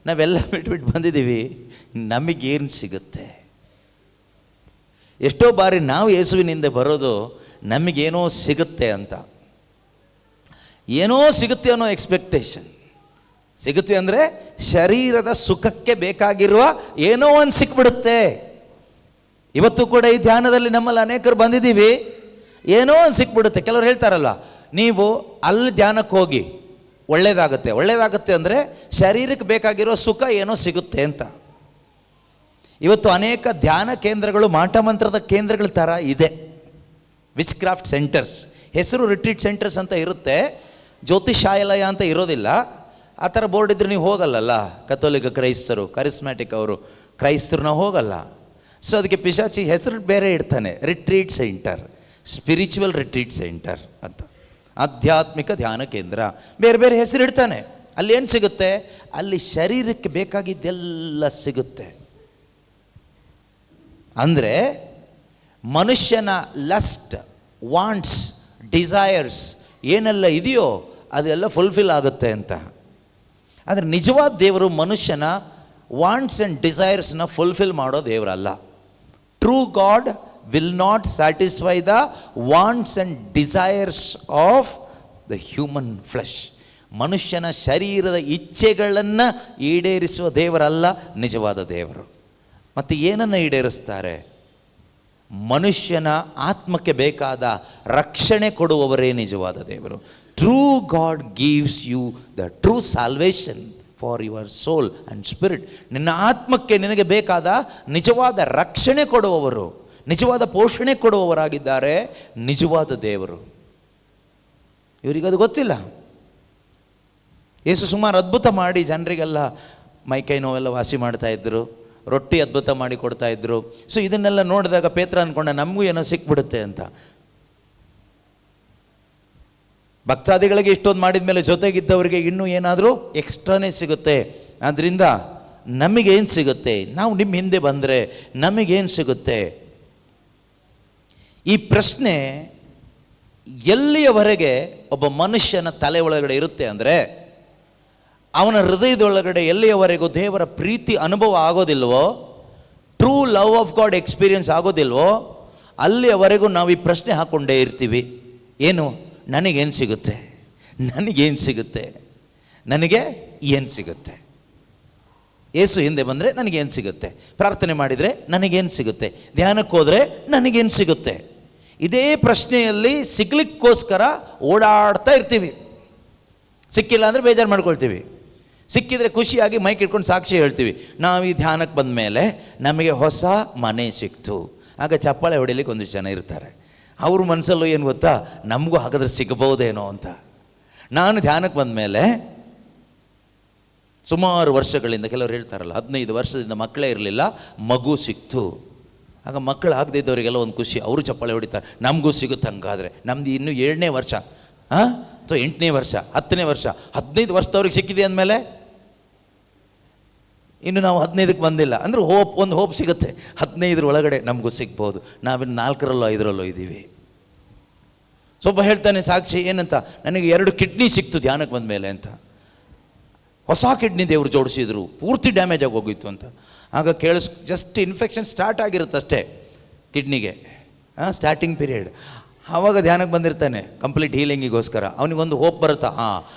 Speaker 1: ನಾವೆಲ್ಲ ಬಿಟ್ಬಿಟ್ಟು ಬಂದಿದ್ದೀವಿ, ನಮಗೇನು ಸಿಗುತ್ತೆ? ಎಷ್ಟೋ ಬಾರಿ ನಾವು ಯೇಸುವಿನಿಂದ ಬರೋದು ನಮಗೇನೋ ಸಿಗುತ್ತೆ ಅಂತ, ಏನೋ ಸಿಗುತ್ತೆ ಅನ್ನೋ ಎಕ್ಸ್ಪೆಕ್ಟೇಷನ್. ಸಿಗುತ್ತೆ ಅಂದರೆ ಶರೀರದ ಸುಖಕ್ಕೆ ಬೇಕಾಗಿರುವ ಏನೋ ಒಂದು ಸಿಕ್ಬಿಡುತ್ತೆ. ಇವತ್ತು ಕೂಡ ಈ ಧ್ಯಾನದಲ್ಲಿ ನಮ್ಮಲ್ಲಿ ಅನೇಕರು ಬಂದಿದ್ದೀವಿ, ಏನೋ ಒಂದು ಸಿಕ್ಬಿಡುತ್ತೆ. ಕೆಲವರು ಹೇಳ್ತಾರಲ್ಲ, ನೀವು ಅಲ್ಲಿ ಧ್ಯಾನಕ್ಕೆ ಹೋಗಿ ಒಳ್ಳೇದಾಗುತ್ತೆ ಅಂದರೆ ಶರೀರಕ್ಕೆ ಬೇಕಾಗಿರೋ ಸುಖ ಏನೋ ಸಿಗುತ್ತೆ ಅಂತ. ಇವತ್ತು ಅನೇಕ ಧ್ಯಾನ ಕೇಂದ್ರಗಳು ಮಾಟ ಮಂತ್ರದ ಕೇಂದ್ರಗಳ ಥರ ಇದೆ, ವಿಚ್ ಕ್ರಾಫ್ಟ್ ಸೆಂಟರ್ಸ್. ಹೆಸರು ರಿಟ್ರೀಟ್ ಸೆಂಟರ್ಸ್ ಅಂತ ಇರುತ್ತೆ, ಜ್ಯೋತಿಷಾಲಯ ಅಂತ ಇರೋದಿಲ್ಲ. ಆ ಥರ ಬೋರ್ಡ್ ಇದ್ರೆ ನೀವು ಹೋಗಲ್ಲಲ್ಲ. ಕಥೋಲಿಕ ಕ್ರೈಸ್ತರು, ಕರಿಸ್ಮ್ಯಾಟಿಕ್ ಅವರು ಕ್ರೈಸ್ತರು ನಾವು ಹೋಗಲ್ಲ. ಸೊ ಅದಕ್ಕೆ ಪಿಶಾಚಿ ಹೆಸರು ಬೇರೆ ಇಡ್ತಾನೆ, retreat centre, spiritual retreat centre ಅಂತ, ಆಧ್ಯಾತ್ಮಿಕ ಧ್ಯಾನ ಕೇಂದ್ರ, ಬೇರೆ ಬೇರೆ ಹೆಸರು ಇಡ್ತಾನೆ. ಅಲ್ಲಿ ಏನು ಸಿಗುತ್ತೆ? ಅಲ್ಲಿ ಶರೀರಕ್ಕೆ ಬೇಕಾಗಿದ್ದೆಲ್ಲ ಸಿಗುತ್ತೆ. ಅಂದರೆ
Speaker 2: ಮನುಷ್ಯನ ಲಸ್ಟ್, ವಾಂಟ್ಸ್, ಡಿಸೈರ್ಸ್ ಏನೆಲ್ಲ ಇದೆಯೋ ಅದೆಲ್ಲ ಫುಲ್ಫಿಲ್ ಆಗುತ್ತೆ ಅಂತ. ಆದರೆ ನಿಜವಾದ ದೇವರು ಮನುಷ್ಯನ ವಾಂಟ್ಸ್ ಆ್ಯಂಡ್ ಡಿಸೈರ್ಸ್ನ ಫುಲ್ಫಿಲ್ ಮಾಡೋ ದೇವರಲ್ಲ. True god will not satisfy the wants and desires of the human flesh. ಮನುಷ್ಯನ ಶರೀರದ ಇಚ್ಛೆಗಳನ್ನು ಈಡೇರಿಸುವ ದೇವರಲ್ಲ ನಿಜವಾದ ದೇವರು. ಮತ್ತು ಏನನ್ನು ಈಡೇರಿಸ್ತಾರೆ? ಮನುಷ್ಯನ ಆತ್ಮಕ್ಕೆ ಬೇಕಾದ ರಕ್ಷಣೆ ಕೊಡುವವರೇ ನಿಜವಾದ ದೇವರು. True God gives you the true salvation for your soul and spirit. ನಿನ್ನ ಆತ್ಮಕ್ಕೆ ನಿನಗೆ ಬೇಕಾದ ನಿಜವಾದ ರಕ್ಷಣೆ ಕೊಡುವವರು, ನಿಜವಾದ ಪೋಷಣೆ ಕೊಡುವವರಾಗಿದ್ದಾರೆ ನಿಜವಾದ ದೇವರು. ಇವರಿಗದು ಗೊತ್ತಿಲ್ಲ. ಯೇಸು ಸುಮಾರು ಅದ್ಭುತ ಮಾಡಿ ಜನರಿಗೆಲ್ಲ ಮೈಕೈ ನೋವೆಲ್ಲ ವಾಸಿ ಮಾಡ್ತಾಯಿದ್ರು, ರೊಟ್ಟಿ ಅದ್ಭುತ ಮಾಡಿ ಕೊಡ್ತಾಯಿದ್ರು. ಸೊ ಇದನ್ನೆಲ್ಲ ನೋಡಿದಾಗ ಪೇತ್ರ ಅಂದ್ಕೊಂಡ ನಮಗೂ ಏನೋ ಸಿಕ್ಬಿಡುತ್ತೆ ಅಂತ. ಭಕ್ತಾದಿಗಳಿಗೆ ಇಷ್ಟೊಂದು ಮಾಡಿದ ಮೇಲೆ ಜೊತೆಗಿದ್ದವರಿಗೆ ಇನ್ನೂ ಏನಾದರೂ ಎಕ್ಸ್ಟ್ರಾನೇ ಸಿಗುತ್ತೆ. ಆದ್ದರಿಂದ ನಮಗೇನು ಸಿಗುತ್ತೆ? ನಾವು ನಿಮ್ಮ ಹಿಂದೆ ಬಂದರೆ ನಮಗೇನು ಸಿಗುತ್ತೆ? ಈ ಪ್ರಶ್ನೆ ಎಲ್ಲಿಯವರೆಗೆ ಒಬ್ಬ ಮನುಷ್ಯನ ತಲೆ ಒಳಗಡೆ ಇರುತ್ತೆ ಅಂದರೆ, ಅವನ ಹೃದಯದೊಳಗಡೆ ಎಲ್ಲಿಯವರೆಗೂ ದೇವರ ಪ್ರೀತಿ ಅನುಭವ ಆಗೋದಿಲ್ವೋ, true love of God experience ಆಗೋದಿಲ್ವೋ, ಅಲ್ಲಿಯವರೆಗೂ ನಾವು ಈ ಪ್ರಶ್ನೆ ಹಾಕ್ಕೊಂಡೇ ಇರ್ತೀವಿ. ಏನು? ನನಗೇನು ಸಿಗುತ್ತೆ? ನನಗೇನು ಸಿಗುತ್ತೆ? ನನಗೆ ಏನು ಸಿಗುತ್ತೆ? ಏಸು ಹಿಂದೆ ಬಂದರೆ ನನಗೇನು ಸಿಗುತ್ತೆ? ಪ್ರಾರ್ಥನೆ ಮಾಡಿದರೆ ನನಗೇನು ಸಿಗುತ್ತೆ? ಧ್ಯಾನಕ್ಕೆ ಹೋದರೆ ನನಗೇನು ಸಿಗುತ್ತೆ? ಇದೇ ಪ್ರಶ್ನೆಯಲ್ಲಿ ಸಿಗ್ಲಿಕ್ಕೋಸ್ಕರ ಓಡಾಡ್ತಾ ಇರ್ತೀವಿ. ಸಿಕ್ಕಿಲ್ಲ ಅಂದರೆ ಬೇಜಾರು ಮಾಡ್ಕೊಳ್ತೀವಿ, ಸಿಕ್ಕಿದರೆ ಖುಷಿಯಾಗಿ ಮೈಕ್ ಇಟ್ಕೊಂಡು ಸಾಕ್ಷಿ ಹೇಳ್ತೀವಿ. ನಾವು ಈ ಧ್ಯಾನಕ್ಕೆ ಬಂದ ಮೇಲೆ ನಮಗೆ ಹೊಸ ಮನೆ ಸಿಕ್ತು. ಆಗ ಚಪ್ಪಾಳೆ ಹೊಡಿಲಿಕ್ಕೆ ಒಂದಿಷ್ಟು ಜನ ಇರ್ತಾರೆ. ಅವ್ರ ಮನಸ್ಸಲ್ಲೂ ಏನು ಗೊತ್ತಾ, ನಮಗೂ ಹಾಗಾದ್ರೆ ಸಿಗಬಹುದೇನೋ ಅಂತ. ನಾನು ಧ್ಯಾನಕ್ಕೆ ಬಂದ ಮೇಲೆ ಸುಮಾರು ವರ್ಷಗಳಿಂದ, ಕೆಲವರು ಹೇಳ್ತಾರಲ್ಲ 15 ವರ್ಷದಿಂದ ಮಕ್ಕಳೇ ಇರಲಿಲ್ಲ, ಮಗು ಸಿಕ್ತು. ಆಗ ಮಕ್ಕಳು ಆಗದಿದ್ದವರಿಗೆಲ್ಲ ಒಂದು ಖುಷಿ, ಅವರು ಚಪ್ಪಾಳೆ ಹೊಡಿತಾರೆ, ನಮಗೂ ಸಿಗುತ್ತೆ. ಹಂಗಾದರೆ ನಮ್ದು ಇನ್ನೂ 7ನೇ ವರ್ಷ ಅಥವಾ 8ನೇ ವರ್ಷ, 10ನೇ ವರ್ಷ, 15 ವರ್ಷದವ್ರಿಗೆ ಸಿಕ್ಕಿದೆ ಅಂದಮೇಲೆ ಇನ್ನು ನಾವು 15ಕ್ಕೆ ಬಂದಿಲ್ಲ ಅಂದರೆ ಒಂದು ಹೋಪ್ ಸಿಗುತ್ತೆ. 15 ಒಳಗಡೆ ನಮಗೂ ಸಿಗ್ಬೋದು. ನಾವಿನ್ನು 4ರಲ್ಲೋ 5ರಲ್ಲೋ ಇದ್ದೀವಿ. ಸ್ವಲ್ಪ ಹೇಳ್ತಾನೆ ಸಾಕ್ಷಿ ಏನಂತ, ನನಗೆ 2 ಕಿಡ್ನಿ ಸಿಕ್ತು ಧ್ಯಾನಕ್ಕೆ ಬಂದ ಮೇಲೆ ಅಂತ. ಹೊಸ ಕಿಡ್ನಿ ದೇವರು ಜೋಡಿಸಿದ್ರು, ಪೂರ್ತಿ ಡ್ಯಾಮೇಜ್ ಆಗಿ ಹೋಗಿತ್ತು ಅಂತ. ಆಗ ಜಸ್ಟ್ ಇನ್ಫೆಕ್ಷನ್ ಸ್ಟಾರ್ಟ್ ಆಗಿರುತ್ತಷ್ಟೇ ಕಿಡ್ನಿಗೆ, ಸ್ಟಾರ್ಟಿಂಗ್ ಪೀರಿಯಡ್. ಆವಾಗ ಧ್ಯಾನಕ್ಕೆ ಬಂದಿರ್ತಾನೆ ಕಂಪ್ಲೀಟ್ ಹೀಲಿಂಗಿಗೋಸ್ಕರ. ಅವನಿಗೊಂದು ಹೋಪ್ ಬರುತ್ತಾ,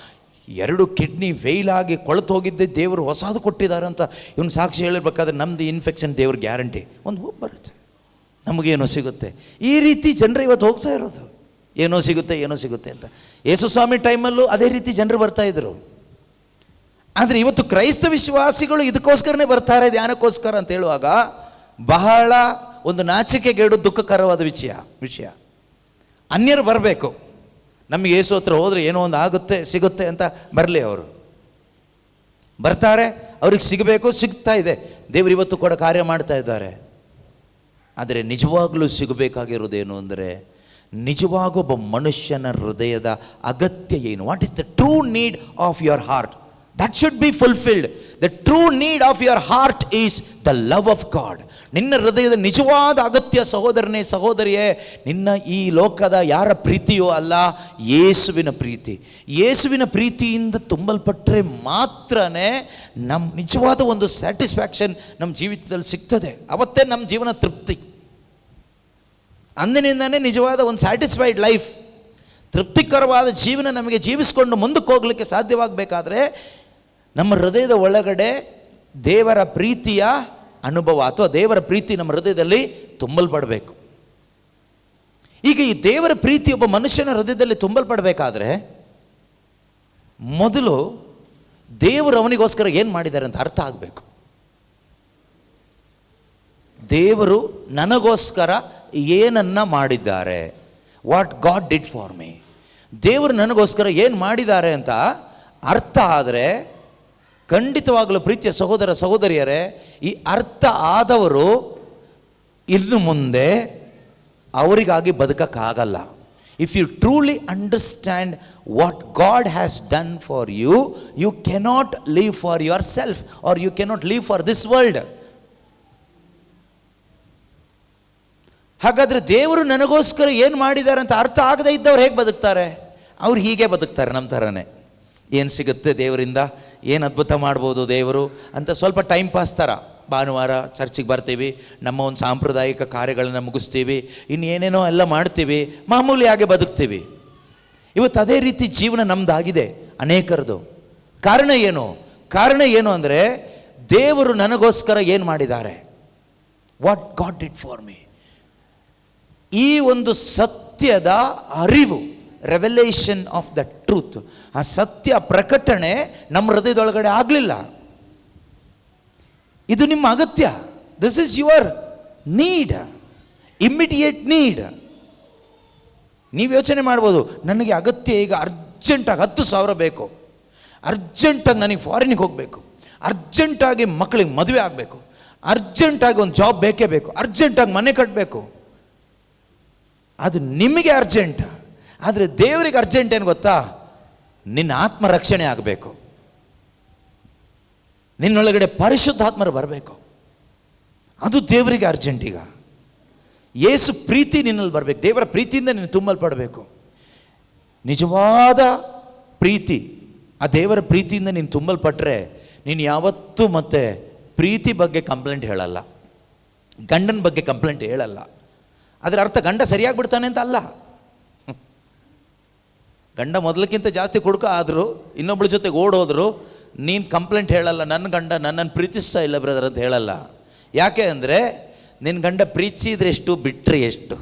Speaker 2: 2 ಕಿಡ್ನಿ ಫೇಲ್ ಆಗಿ ಕೊಳತು ಹೋಗಿದ್ದೆ, ದೇವರು ಹೊಸದು ಕೊಟ್ಟಿದ್ದಾರೆ ಅಂತ ಇವನು ಸಾಕ್ಷಿ ಹೇಳಿರ್ಬೇಕಾದ್ರೆ ನಮ್ಮದು ಇನ್ಫೆಕ್ಷನ್ ದೇವ್ರ ಗ್ಯಾರಂಟಿ, ಒಂದು ಹೋಪ್ ಬರುತ್ತೆ, ನಮಗೇನೋ ಸಿಗುತ್ತೆ. ಈ ರೀತಿ ಜನರು ಇವತ್ತು ಹೋಗ್ತಾ ಇರೋದು, ಏನೋ ಸಿಗುತ್ತೆ ಏನೋ ಸಿಗುತ್ತೆ ಅಂತ. ಯೇಸು ಸ್ವಾಮಿ ಟೈಮಲ್ಲೂ ಅದೇ ರೀತಿ ಜನರು ಬರ್ತಾಯಿದ್ರು. ಆದರೆ ಇವತ್ತು ಕ್ರೈಸ್ತ ವಿಶ್ವಾಸಿಗಳು ಇದಕ್ಕೋಸ್ಕರನೇ ಬರ್ತಾರೆ, ಧ್ಯಾನಕ್ಕೋಸ್ಕರ ಅಂತ ಹೇಳುವಾಗ ಬಹಳ ಒಂದು ನಾಚಿಕೆಗೇಡು, ದುಃಖಕರವಾದ ವಿಷಯ. ಅನ್ಯರು ಬರಬೇಕು, ನಮಗೆ ಯೇಸು ಹತ್ರ ಹೋದರೆ ಏನೋ ಒಂದು ಆಗುತ್ತೆ ಸಿಗುತ್ತೆ ಅಂತ ಬರಲಿ. ಅವರು ಬರ್ತಾರೆ, ಅವ್ರಿಗೆ ಸಿಗಬೇಕು, ಸಿಗ್ತಾ ಇದೆ. ದೇವರು ಇವತ್ತು ಕೂಡ ಕಾರ್ಯ ಮಾಡ್ತಾ ಇದ್ದಾರೆ. ಆದರೆ ನಿಜವಾಗಲೂ ಸಿಗಬೇಕಾಗಿರೋದೇನು ಅಂದರೆ, ನಿಜವಾಗೊಬ್ಬ ಮನುಷ್ಯನ ಹೃದಯದ ಅಗತ್ಯ ಏನು? What is the true need of your heart? That should be fulfilled. The true need of your heart is the love of God. ನಿನ್ನ ಹೃದಯದ ನಿಜವಾದ ಅಗತ್ಯ ಸಹೋದರನೇ ಸಹೋದರಿಯೇ, ನಿನ್ನ ಈ ಲೋಕದ ಯಾರ ಪ್ರೀತಿಯೋ ಅಲ್ಲ, ಯೇಸುವಿನ ಪ್ರೀತಿ. ಯೇಸುವಿನ ಪ್ರೀತಿಯಿಂದ ತುಂಬಲ್ಪಟ್ಟರೆ ಮಾತ್ರನೇ ನಮ್ಮ ನಿಜವಾದ ಒಂದು ಸ್ಯಾಟಿಸ್ಫ್ಯಾಕ್ಷನ್ ನಮ್ಮ ಜೀವಿತದಲ್ಲಿ ಸಿಗ್ತದೆ. ಅವತ್ತೇ ನಮ್ಮ ಜೀವನ ತೃಪ್ತಿ. ಅಂದಿನಿಂದನೇ ನಿಜವಾದ ಒಂದು ಸ್ಯಾಟಿಸ್ಫೈಡ್ ಲೈಫ್, ತೃಪ್ತಿಕರವಾದ ಜೀವನ ನಮಗೆ ಜೀವಿಸ್ಕೊಂಡು ಮುಂದಕ್ಕೆ ಹೋಗಲಿಕ್ಕೆ ಸಾಧ್ಯವಾಗಬೇಕಾದ್ರೆ ನಮ್ಮ ಹೃದಯದ ಒಳಗಡೆ ದೇವರ ಪ್ರೀತಿಯ ಅನುಭವ ಅಥವಾ ದೇವರ ಪ್ರೀತಿ ನಮ್ಮ ಹೃದಯದಲ್ಲಿ ತುಂಬಲ್ಪಡಬೇಕು. ಈಗ ಈ ದೇವರ ಪ್ರೀತಿ ಒಬ್ಬ ಮನುಷ್ಯನ ಹೃದಯದಲ್ಲಿ ತುಂಬಲ್ಪಡಬೇಕಾದ್ರೆ ಮೊದಲು ದೇವರು ಅವನಿಗೋಸ್ಕರ ಏನು ಮಾಡಿದ್ದಾರೆ ಅಂತ ಅರ್ಥ ಆಗಬೇಕು. ದೇವರು ನನಗೋಸ್ಕರ ಏನನ್ನ ಮಾಡಿದ್ದಾರೆ, what god did for me. ದೇವರು ನನಗೋಸ್ಕರ ಏನು ಮಾಡಿದ್ದಾರೆ ಅಂತ ಅರ್ಥ ಆದರೆ ಖಂಡಿತವಾಗಲೂ ಪ್ರೀತಿಯ ಸಹೋದರ ಸಹೋದರಿಯರೇ, ಈ ಅರ್ಥ ಆದವರು ಇನ್ನು ಮುಂದೆ ಅವರಿಗಾಗಿ ಬದುಕಕ್ಕಾಗಲ್ಲ. If you truly understand what God has done for you, you cannot live for yourself or you cannot live for this world. ಹಾಗಾದರೆ ದೇವರು ನನಗೋಸ್ಕರ ಏನು ಮಾಡಿದ್ದಾರೆ ಅಂತ ಅರ್ಥ ಆಗದೇ ಇದ್ದವ್ರು ಹೇಗೆ ಬದುಕ್ತಾರೆ? ಅವ್ರು ಹೀಗೆ ಬದುಕ್ತಾರೆ ನಮ್ಮ ಥರನೇ. ಏನು ಸಿಗುತ್ತೆ ದೇವರಿಂದ, ಏನು ಅದ್ಭುತ ಮಾಡ್ಬೋದು ದೇವರು ಅಂತ ಸ್ವಲ್ಪ ಟೈಮ್ ಪಾಸ್ ಥರ. ಭಾನುವಾರ ಚರ್ಚಿಗೆ ಬರ್ತೀವಿ, ನಮ್ಮ ಒಂದು ಸಾಂಪ್ರದಾಯಿಕ ಕಾರ್ಯಗಳನ್ನು ಮುಗಿಸ್ತೀವಿ, ಇನ್ನೇನೇನೋ ಎಲ್ಲ ಮಾಡ್ತೀವಿ, ಮಾಮೂಲಿಯಾಗಿ ಬದುಕ್ತೀವಿ. ಇವತ್ತು ಅದೇ ರೀತಿ ಜೀವನ ನಮ್ಮದಾಗಿದೆ ಅನೇಕರದು. ಕಾರಣ ಏನು ಅಂದರೆ ದೇವರು ನನಗೋಸ್ಕರ ಏನು ಮಾಡಿದ್ದಾರೆ, what god did for me. ಈ ಒಂದು ಸತ್ಯದ ಅರಿವು, ರೆವೆಲೇಷನ್ ಆಫ್ ದ ಟ್ರೂತ್, ಆ ಸತ್ಯ ಪ್ರಕಟಣೆ ನಮ್ಮ ಹೃದಯದೊಳಗಡೆ ಆಗಲಿಲ್ಲ. ಇದು ನಿಮ್ಮ ಅಗತ್ಯ. This is your need, immediate need. ನೀವು ಯೋಚನೆ ಮಾಡ್ಬೋದು, ನನಗೆ ಅಗತ್ಯ ಈಗ ಅರ್ಜೆಂಟಾಗಿ 10,000 ಬೇಕು, ಅರ್ಜೆಂಟಾಗಿ ನನಗೆ ಫಾರಿನಿಗೆ ಹೋಗಬೇಕು, ಅರ್ಜೆಂಟಾಗಿ ಮಕ್ಕಳಿಗೆ ಮದುವೆ ಆಗಬೇಕು, ಅರ್ಜೆಂಟಾಗಿ ಒಂದು ಜಾಬ್ ಬೇಕೇ ಬೇಕು, ಅರ್ಜೆಂಟಾಗಿ ಮನೆ ಕಟ್ಟಬೇಕು. ಅದು ನಿಮಗೆ ಅರ್ಜೆಂಟ್. ಆದರೆ ದೇವರಿಗೆ ಅರ್ಜೆಂಟ್ ಏನು ಗೊತ್ತಾ? ನಿನ್ನ ಆತ್ಮ ರಕ್ಷಣೆ ಆಗಬೇಕು, ನಿನ್ನೊಳಗಡೆ ಪರಿಶುದ್ಧಾತ್ಮರು ಬರಬೇಕು. ಅದು ದೇವರಿಗೆ ಅರ್ಜೆಂಟ್. ಈಗ ಯೇಸು ಪ್ರೀತಿ ನಿನ್ನಲ್ಲಿ ಬರಬೇಕು, ದೇವರ ಪ್ರೀತಿಯಿಂದ ನೀನು ತುಂಬಲ್ಪಡಬೇಕು. ನಿಜವಾದ ಪ್ರೀತಿ, ಆ ದೇವರ ಪ್ರೀತಿಯಿಂದ ನೀನು ತುಂಬಲ್ಪಟ್ಟರೆ ನೀನು ಯಾವತ್ತೂ ಮತ್ತೆ ಪ್ರೀತಿ ಬಗ್ಗೆ ಕಂಪ್ಲೇಂಟ್ ಹೇಳಲ್ಲ, ಗಂಡನ ಬಗ್ಗೆ ಕಂಪ್ಲೇಂಟ್ ಹೇಳಲ್ಲ. ಅದರ ಅರ್ಥ ಗಂಡ ಸರಿಯಾಗಿ ಬಿಡ್ತಾನೆ ಅಂತ ಅಲ್ಲ. ಗಂಡ ಮೊದಲಕ್ಕಿಂತ ಜಾಸ್ತಿ ಕುಡುಕ ಆದರೂ, ಇನ್ನೊಬ್ಳ ಜೊತೆಗೆ ಓಡೋದ್ರು, ನೀನು ಕಂಪ್ಲೇಂಟ್ ಹೇಳಲ್ಲ, ನನ್ನ ಗಂಡ ನನ್ನನ್ನು ಪ್ರೀತಿಸ್ತಾ ಇಲ್ಲ ಬ್ರದರ್ ಅಂತ ಹೇಳಲ್ಲ. ಯಾಕೆ ಅಂದರೆ ನಿನ್ನ ಗಂಡ ಪ್ರೀತಿಸಿದ್ರೆ ಎಷ್ಟು, ಬಿಟ್ಟರೆ ಎಷ್ಟು.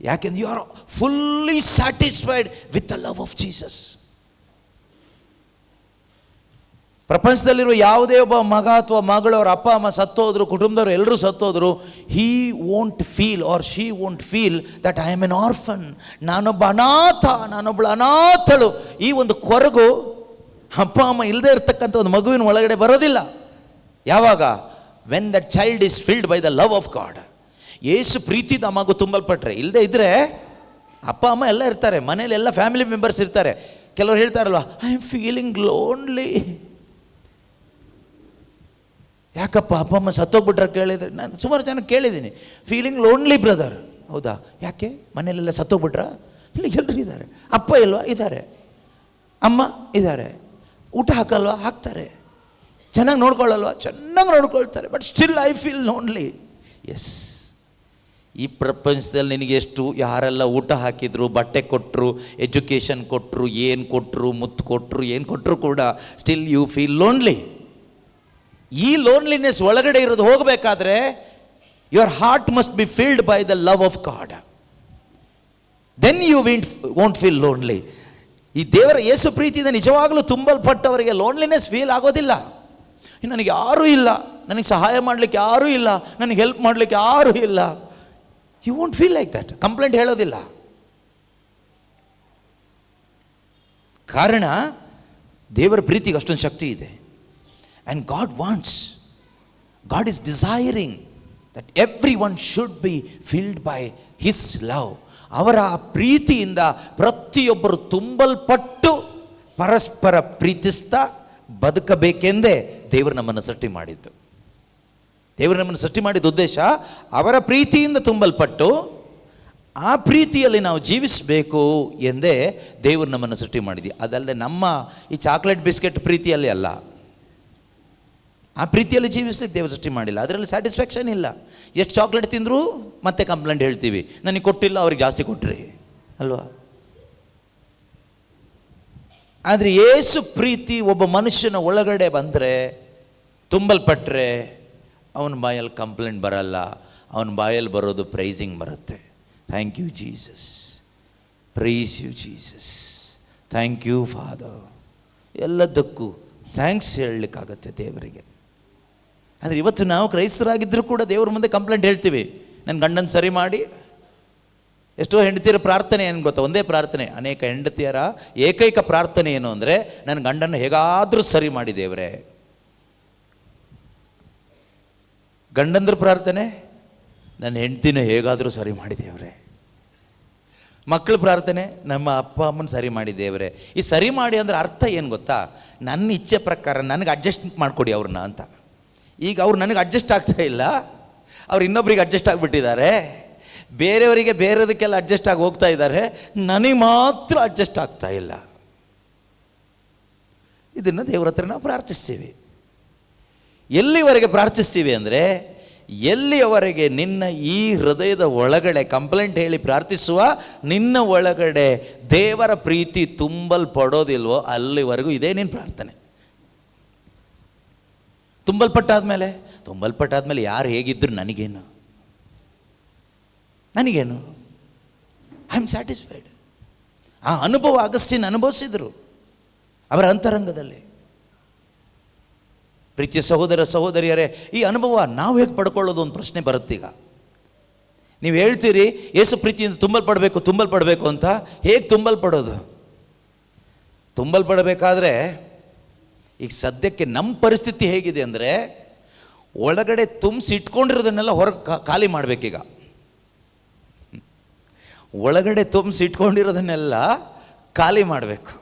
Speaker 2: ಯಾಕೆಂದ್ರೆ you are fully satisfied with the love of Jesus. ಪ್ರಪಂಚದಲ್ಲಿರುವ ಯಾವುದೇ ಒಬ್ಬ ಮಗ ಅಥವಾ ಮಗಳು, ಅವ್ರ ಅಪ್ಪ ಅಮ್ಮ ಸತ್ತೋದ್ರು, ಕುಟುಂಬದವರು ಎಲ್ಲರೂ ಸತ್ತೋದ್ರು, he won't feel or she won't feel that I am an orphan, ನಾನೊಬ್ಬ ಅನಾಥ, ನಾನೊಬ್ಬಳು ಅನಾಥಳು. ಈ ಒಂದು ಕೊರಗು ಅಪ್ಪ ಅಮ್ಮ ಇಲ್ಲದೆ ಇರ್ತಕ್ಕಂಥ ಒಂದು ಮಗುವಿನ ಒಳಗಡೆ ಬರೋದಿಲ್ಲ. ಯಾವಾಗ? When that child is filled by the love of God. Yesu ಪ್ರೀತಿದ ಮಗು ತುಂಬಲ್ಪಟ್ರೆ. ಇಲ್ಲದೆ ಇದ್ದರೆ ಅಪ್ಪ ಅಮ್ಮ ಎಲ್ಲ ಇರ್ತಾರೆ, ಮನೇಲಿ ಎಲ್ಲ ಫ್ಯಾಮಿಲಿ ಮೆಂಬರ್ಸ್ ಇರ್ತಾರೆ. ಕೆಲವರು ಹೇಳ್ತಾರಲ್ವ, ಐ ಆಮ್ ಫೀಲಿಂಗ್ ಲೋನ್ಲಿ. ಯಾಕಪ್ಪ ಅಪ್ಪ ಅಮ್ಮ ಸತ್ತೋಗ್ಬಿಟ್ರೆ ಕೇಳಿದರೆ, ನಾನು ಸುಮಾರು ಜನ ಕೇಳಿದ್ದೀನಿ, ಫೀಲಿಂಗ್ ಲೋನ್ಲಿ ಬ್ರದರ್. ಹೌದಾ? ಯಾಕೆ? ಮನೇಲೆಲ್ಲ ಸತ್ತೋಗ್ಬಿಟ್ರ? ಇಲ್ಲ, ಎಲ್ಲರೂ ಇದ್ದಾರೆ. ಅಪ್ಪ ಇಲ್ವಾ? ಇದ್ದಾರೆ. ಅಮ್ಮ ಇದ್ದಾರೆ. ಊಟ ಹಾಕಲ್ವಾ? ಹಾಕ್ತಾರೆ. ಚೆನ್ನಾಗಿ ನೋಡ್ಕೊಳ್ಳಲ್ವಾ? ಚೆನ್ನಾಗಿ ನೋಡ್ಕೊಳ್ತಾರೆ. But still I feel lonely. Yes, ಈ ಪ್ರಪಂಚದಲ್ಲಿ ನಿನಗೆ ಎಷ್ಟು ಯಾರೆಲ್ಲ ಊಟ ಹಾಕಿದ್ರು, ಬಟ್ಟೆ ಕೊಟ್ಟರು, ಎಜುಕೇಷನ್ ಕೊಟ್ಟರು, ಏನು ಕೊಟ್ಟರು, ಮುತ್ತು ಕೊಟ್ಟರು, ಏನು ಕೊಟ್ಟರು ಕೂಡ ಸ್ಟಿಲ್ ಯು ಫೀಲ್ ಲೋನ್ಲಿ. ಈ ಲೋನ್ಲಿನೆಸ್ ಒಳಗಡೆ ಇರೋದು ಹೋಗಬೇಕಾದ್ರೆ your heart must be filled by the love of God. Then you won't feel lonely. ಈ ದೇವರ ಯೇಸು ಪ್ರೀತಿಯಿಂದ ನಿಜವಾಗಲೂ ತುಂಬಲ್ಪಟ್ಟವರಿಗೆ ಲೋನ್ಲಿನೆಸ್ ಫೀಲ್ ಆಗೋದಿಲ್ಲ. ನನಗೆ ಯಾರೂ ಇಲ್ಲ, ನನಗೆ ಸಹಾಯ ಮಾಡಲಿಕ್ಕೆ ಯಾರೂ ಇಲ್ಲ, ನನಗೆ ಹೆಲ್ಪ್ ಮಾಡಲಿಕ್ಕೆ ಯಾರೂ ಇಲ್ಲ. You won't feel like that. Complaint ಹೇಳೋದಿಲ್ಲ. ಕಾರಣ ದೇವರ ಪ್ರೀತಿಗೆ ಅಷ್ಟೊಂದು ಶಕ್ತಿ ಇದೆ. And God wants, God is desiring that everyone should be filled by His love. ಅವರ ಪ್ರೀತಿಯಿಂದ ಪ್ರತಿಯೊಬ್ಬರು ತುಂಬಲ್ಪಟ್ಟು ಪರಸ್ಪರ ಪ್ರೀತಿಸ್ತಾ ಬದುಕಬೇಕೆಂದೇ ದೇವರು ನಮ್ಮನ್ನು ಸೃಷ್ಟಿ ಮಾಡಿದ್ದು. ದೇವರು ನಮ್ಮನ್ನು ಸೃಷ್ಟಿ ಮಾಡಿದ ಉದ್ದೇಶ ಅವರ ಪ್ರೀತಿಯಿಂದ ತುಂಬಲ್ಪಟ್ಟು ಆ ಪ್ರೀತಿಯಲ್ಲಿ ನಾವು ಜೀವಿಸಬೇಕು ಎಂದೇ ದೇವರು ನಮ್ಮನ್ನು ಸೃಷ್ಟಿ ಮಾಡಿದ್ವಿ. ಅದಲ್ಲದೆ ನಮ್ಮ ಈ ಚಾಕ್ಲೇಟ್ ಬಿಸ್ಕೆಟ್ ಪ್ರೀತಿಯಲ್ಲಿ ಅಲ್ಲ. ಆ ಪ್ರೀತಿಯಲ್ಲಿ ಜೀವಿಸ್ಲಿಕ್ಕೆ ದೇವರು ಸೃಷ್ಟಿ ಮಾಡಿಲ್ಲ. ಅದರಲ್ಲಿ ಸ್ಯಾಟಿಸ್ಫ್ಯಾಕ್ಷನ್ ಇಲ್ಲ. ಎಷ್ಟು ಚಾಕ್ಲೇಟ್ ತಿಂದರೂ ಮತ್ತೆ ಕಂಪ್ಲೇಂಟ್ ಹೇಳ್ತೀವಿ, ನನಗೆ ಕೊಟ್ಟಿಲ್ಲ, ಅವ್ರಿಗೆ ಜಾಸ್ತಿ ಕೊಟ್ರಿ ಅಲ್ವಾ? ಆದರೆ ಯೇಸು ಪ್ರೀತಿ ಒಬ್ಬ ಮನುಷ್ಯನ ಒಳಗಡೆ ಬಂದರೆ, ತುಂಬಲ್ಪಟ್ಟರೆ, ಅವನ ಬಾಯಲ್ಲಿ ಕಂಪ್ಲೇಂಟ್ ಬರಲ್ಲ, ಅವನ ಬಾಯಲ್ಲಿ ಬರೋದು ಪ್ರೈಸಿಂಗ್ ಬರುತ್ತೆ. Thank you Jesus, praise you Jesus, thank you father. ಎಲ್ಲದಕ್ಕೂ ಥ್ಯಾಂಕ್ಸ್ ಹೇಳಲಿಕ್ಕಾಗತ್ತೆ ದೇವರಿಗೆ. ಆದರೆ ಇವತ್ತು ನಾವು ಕ್ರೈಸ್ತರಾಗಿದ್ದರೂ ಕೂಡ ದೇವ್ರ ಮುಂದೆ ಕಂಪ್ಲೇಂಟ್ ಹೇಳ್ತೀವಿ, ನನ್ನ ಗಂಡನ ಸರಿ ಮಾಡಿ. ಎಷ್ಟೋ ಹೆಂಡತಿಯರ ಪ್ರಾರ್ಥನೆ ಏನು ಗೊತ್ತಾ? ಒಂದೇ ಪ್ರಾರ್ಥನೆ. ಅನೇಕ ಹೆಂಡತಿಯರ ಏಕೈಕ ಪ್ರಾರ್ಥನೆ ಏನು ಅಂದರೆ, ನನ್ನ ಗಂಡನ ಹೇಗಾದರೂ ಸರಿ ಮಾಡಿ ದೇವರೇ. ಗಂಡಂದ್ರ ಪ್ರಾರ್ಥನೆ, ನನ್ನ ಹೆಂಡತಿನ ಹೇಗಾದರೂ ಸರಿ ಮಾಡಿ ದೇವರೇ. ಮಕ್ಕಳ ಪ್ರಾರ್ಥನೆ, ನಮ್ಮ ಅಪ್ಪ ಅಮ್ಮನ ಸರಿ ಮಾಡಿ ದೇವರೇ. ಈ ಸರಿ ಮಾಡಿ ಅಂದರೆ ಅರ್ಥ ಏನು ಗೊತ್ತಾ? ನನ್ನ ಇಚ್ಛೆ ಪ್ರಕಾರ ನನಗೆ ಅಡ್ಜಸ್ಟ್ ಮಾಡಿಕೊಡಿ ಅವ್ರನ್ನ ಅಂತ. ಈಗ ಅವ್ರು ನನಗೆ ಅಡ್ಜಸ್ಟ್ ಆಗ್ತಾ ಇಲ್ಲ, ಅವ್ರು ಇನ್ನೊಬ್ರಿಗೆ ಅಡ್ಜಸ್ಟ್ ಆಗಿಬಿಟ್ಟಿದ್ದಾರೆ, ಬೇರೆಯವರಿಗೆ ಬೇರೆದಕ್ಕೆಲ್ಲ ಅಡ್ಜಸ್ಟ್ ಆಗಿ ಹೋಗ್ತಾ ಇದ್ದಾರೆ, ನನಗೆ ಮಾತ್ರ ಅಡ್ಜಸ್ಟ್ ಆಗ್ತಾ ಇಲ್ಲ. ಇದನ್ನು ದೇವ್ರ ಹತ್ರ ನಾವು ಪ್ರಾರ್ಥಿಸ್ತೀವಿ. ಎಲ್ಲಿವರೆಗೆ ಪ್ರಾರ್ಥಿಸ್ತೀವಿ ಅಂದರೆ, ಎಲ್ಲಿಯವರೆಗೆ ನಿನ್ನ ಈ ಹೃದಯದ ಒಳಗಡೆ ಕಂಪ್ಲೇಂಟ್ ಹೇಳಿ ಪ್ರಾರ್ಥಿಸುವ ನಿನ್ನ ಒಳಗಡೆ ದೇವರ ಪ್ರೀತಿ ತುಂಬಲ್ಪಡೋದಿಲ್ವೋ ಅಲ್ಲಿವರೆಗೂ ಇದೇ ನಿನ್ನ ಪ್ರಾರ್ಥನೆ. ತುಂಬಲ್ಪಟ್ಟಾದ್ಮೇಲೆ ಯಾರು ಹೇಗಿದ್ರು ನನಗೇನು ಐ ಆಮ್ ಸ್ಯಾಟಿಸ್ಫೈಡ್. ಆ ಅನುಭವ ಅಗಸ್ಟಿನ್ ಅನುಭವಿಸಿದ್ರು ಅವರ ಅಂತರಂಗದಲ್ಲಿ. ಪ್ರೀತಿಯ ಸಹೋದರ ಸಹೋದರಿಯರೇ, ಈ ಅನುಭವ ನಾವು ಹೇಗೆ ಪಡ್ಕೊಳ್ಳೋದು ಒಂದು ಪ್ರಶ್ನೆ ಬರುತ್ತೀಗ. ನೀವು ಹೇಳ್ತೀರಿ ಯೇಸು ಪ್ರೀತಿಯಿಂದ ತುಂಬಲ್ಪಡಬೇಕು ಅಂತ. ಹೇಗೆ ತುಂಬಲ್ಪಡಬೇಕಾದ್ರೆ ಈಗ ಸದ್ಯಕ್ಕೆ ನಮ್ಮ ಪರಿಸ್ಥಿತಿ ಹೇಗಿದೆ ಅಂದರೆ, ಒಳಗಡೆ ತುಂಬಿಸಿಟ್ಕೊಂಡಿರೋದನ್ನೆಲ್ಲ ಹೊರಗೆ ಖಾಲಿ ಮಾಡಬೇಕೀಗ. ಒಳಗಡೆ ತುಂಬಿಸಿಟ್ಕೊಂಡಿರೋದನ್ನೆಲ್ಲ ಖಾಲಿ ಮಾಡಬೇಕು.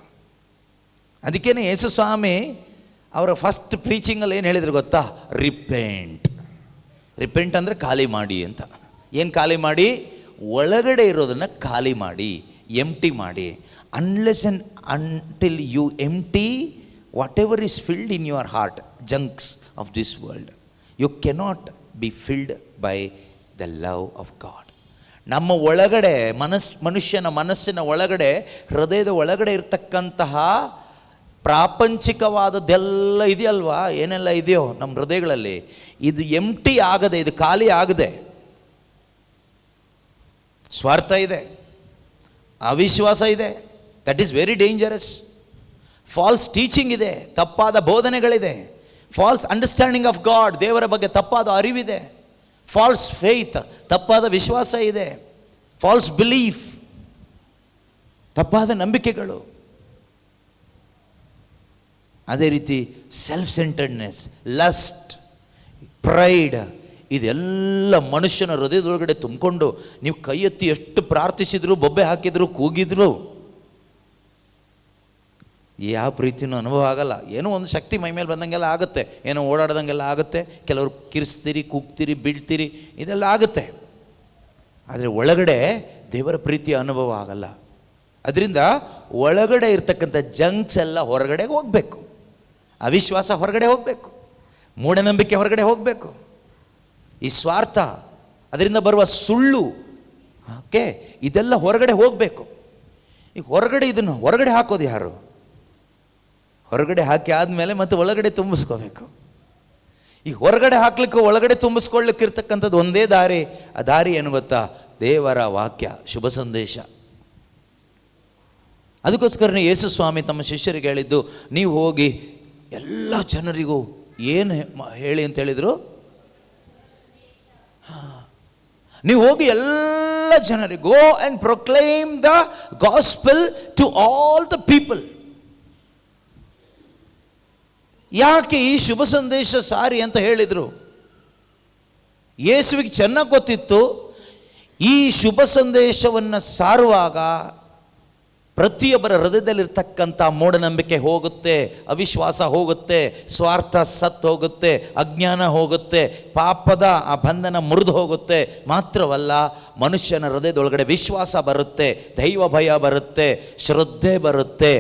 Speaker 2: ಅದಕ್ಕೇನೆ ಯೇಸು ಸ್ವಾಮಿ ಅವರ ಫಸ್ಟ್ ಪ್ರೀಚಿಂಗಲ್ಲಿ ಏನು ಹೇಳಿದ್ರು ಗೊತ್ತಾ? ರಿಪೆಂಟ್ ಅಂದರೆ ಖಾಲಿ ಮಾಡಿ ಅಂತ. ಏನು ಖಾಲಿ ಮಾಡಿ? ಒಳಗಡೆ ಇರೋದನ್ನು ಖಾಲಿ ಮಾಡಿ, ಎಂಟಿ ಮಾಡಿ. Unless and until you empty whatever is filled in your heart, junks of this world, you cannot be filled by the love of God. ನಮ್ಮ ಒಳಗಡೆ ಮನುಷ್ಯನ ಮನಸ್ಸಿನ ಒಳಗಡೆ, ಹೃದಯದ ಒಳಗಡೆ ಇರ್ತಕ್ಕಂತಹ ಪ್ರಾಪಂಚಿಕವಾದದ್ದೆಲ್ಲ ಇದೆಯಲ್ವಾ, ಏನೆಲ್ಲ ಇದೆಯೋ ನಮ್ಮ ಹೃದಯಗಳಲ್ಲಿ, ಇದು ಎಂಟಿ ಆಗದೆ, ಇದು ಖಾಲಿ ಆಗದೆ, ಸ್ವಾರ್ಥ ಇದೆ, ಅವಿಶ್ವಾಸ ಇದೆ, that is very dangerous. False teaching ಇದೆ, ತಪ್ಪಾದ ಬೋಧನೆಗಳಿದೆ, ಫಾಲ್ಸ್ ಅಂಡರ್ಸ್ಟ್ಯಾಂಡಿಂಗ್ ಆಫ್ ಗಾಡ್, ದೇವರ ಬಗ್ಗೆ ತಪ್ಪಾದ ಅರಿವಿದೆ, ಫಾಲ್ಸ್ ಫೇತ್, ತಪ್ಪಾದ ವಿಶ್ವಾಸ ಇದೆ, ಫಾಲ್ಸ್ ಬಿಲೀಫ್, ತಪ್ಪಾದ ನಂಬಿಕೆಗಳು. ಅದೇ ರೀತಿ ಸೆಲ್ಫ್ ಸೆಂಟರ್ಡ್ನೆಸ್, ಲಸ್ಟ್, ಪ್ರೈಡ್, ಇದೆಲ್ಲ ಮನುಷ್ಯನ ಹೃದಯದೊಳಗಡೆ ತುಂಬಿಕೊಂಡು ನೀವು ಕೈ ಎತ್ತಿ ಎಷ್ಟು ಪ್ರಾರ್ಥಿಸಿದ್ರು, ಬೊಬ್ಬೆ ಹಾಕಿದ್ರು, ಕೂಗಿದ್ರು, ಯಾವ ಪ್ರೀತಿನೂ ಅನುಭವ ಆಗಲ್ಲ. ಏನೋ ಒಂದು ಶಕ್ತಿ ಮೈ ಮೇಲೆ ಬಂದಂಗೆಲ್ಲ ಆಗುತ್ತೆ, ಏನೋ ಓಡಾಡ್ದಂಗೆಲ್ಲ ಆಗುತ್ತೆ, ಕೆಲವರು ಕಿರಿಸ್ತೀರಿ, ಕೂಗ್ತೀರಿ, ಬೀಳ್ತೀರಿ, ಇದೆಲ್ಲ ಆಗುತ್ತೆ. ಆದರೆ ಒಳಗಡೆ ದೇವರ ಪ್ರೀತಿಯ ಅನುಭವ ಆಗಲ್ಲ. ಅದರಿಂದ ಒಳಗಡೆ ಇರ್ತಕ್ಕಂಥ ಜಂಕ್ಸ್ ಎಲ್ಲ ಹೊರಗಡೆ ಹೋಗಬೇಕು. ಅವಿಶ್ವಾಸ ಹೊರಗಡೆ ಹೋಗಬೇಕು, ಮೂಢನಂಬಿಕೆ ಹೊರಗಡೆ ಹೋಗಬೇಕು, ಈ ಸ್ವಾರ್ಥ, ಅದರಿಂದ ಬರುವ ಸುಳ್ಳು, ಓಕೆ, ಇದೆಲ್ಲ ಹೊರಗಡೆ ಹೋಗಬೇಕು. ಈಗ ಇದನ್ನು ಹೊರಗಡೆ ಹಾಕೋದು ಯಾರು? ಹೊರಗಡೆ ಹಾಕಿ ಆದಮೇಲೆ ಮತ್ತೆ ಒಳಗಡೆ ತುಂಬಿಸ್ಕೋಬೇಕು. ಈ ಹೊರಗಡೆ ಹಾಕ್ಲಿಕ್ಕೆ ಒಳಗಡೆ ತುಂಬಿಸ್ಕೊಳ್ಳಿಕ್ಕೆ ಇರ್ತಕ್ಕಂಥದ್ದು ಒಂದೇ ದಾರಿ. ಆ ದಾರಿ ಏನು ಗೊತ್ತಾ? ದೇವರ ವಾಕ್ಯ, ಶುಭ ಸಂದೇಶ. ಅದಕ್ಕೋಸ್ಕರನೇ ಯೇಸು ಸ್ವಾಮಿ ತಮ್ಮ ಶಿಷ್ಯರಿಗೆ ಹೇಳಿದ್ದು, ನೀವು ಹೋಗಿ ಎಲ್ಲ ಜನರಿಗೂ ಏನು ಹೇಳಿ ಅಂತ ಹೇಳಿದರು? ನೀವು ಹೋಗಿ ಎಲ್ಲ ಜನರಿಗೂ go and proclaim the gospel to all the people. ಯಾಕೆ ಈ ಶುಭ ಸಂದೇಶ ಸಾರಿ ಅಂತ ಹೇಳಿದರು? ಯೇಸುವಿಗೆ ಚೆನ್ನಾಗಿ ಗೊತ್ತಿತ್ತು, ಈ ಶುಭ ಸಂದೇಶವನ್ನು ಸಾರುವಾಗ ಪ್ರತಿಯೊಬ್ಬರ ಹೃದಯದಲ್ಲಿರ್ತಕ್ಕಂಥ ಮೂಢನಂಬಿಕೆ ಹೋಗುತ್ತೆ, ಅವಿಶ್ವಾಸ ಹೋಗುತ್ತೆ, ಸ್ವಾರ್ಥ ಸತ್ತು ಹೋಗುತ್ತೆ, ಅಜ್ಞಾನ ಹೋಗುತ್ತೆ, ಪಾಪದ ಆ ಬಂಧನ ಮುರಿದು ಹೋಗುತ್ತೆ. ಮಾತ್ರವಲ್ಲ, ಮನುಷ್ಯನ ಹೃದಯದೊಳಗಡೆ ವಿಶ್ವಾಸ ಬರುತ್ತೆ, ದೈವ ಭಯ ಬರುತ್ತೆ, ಶ್ರದ್ಧೆ ಬರುತ್ತೆ,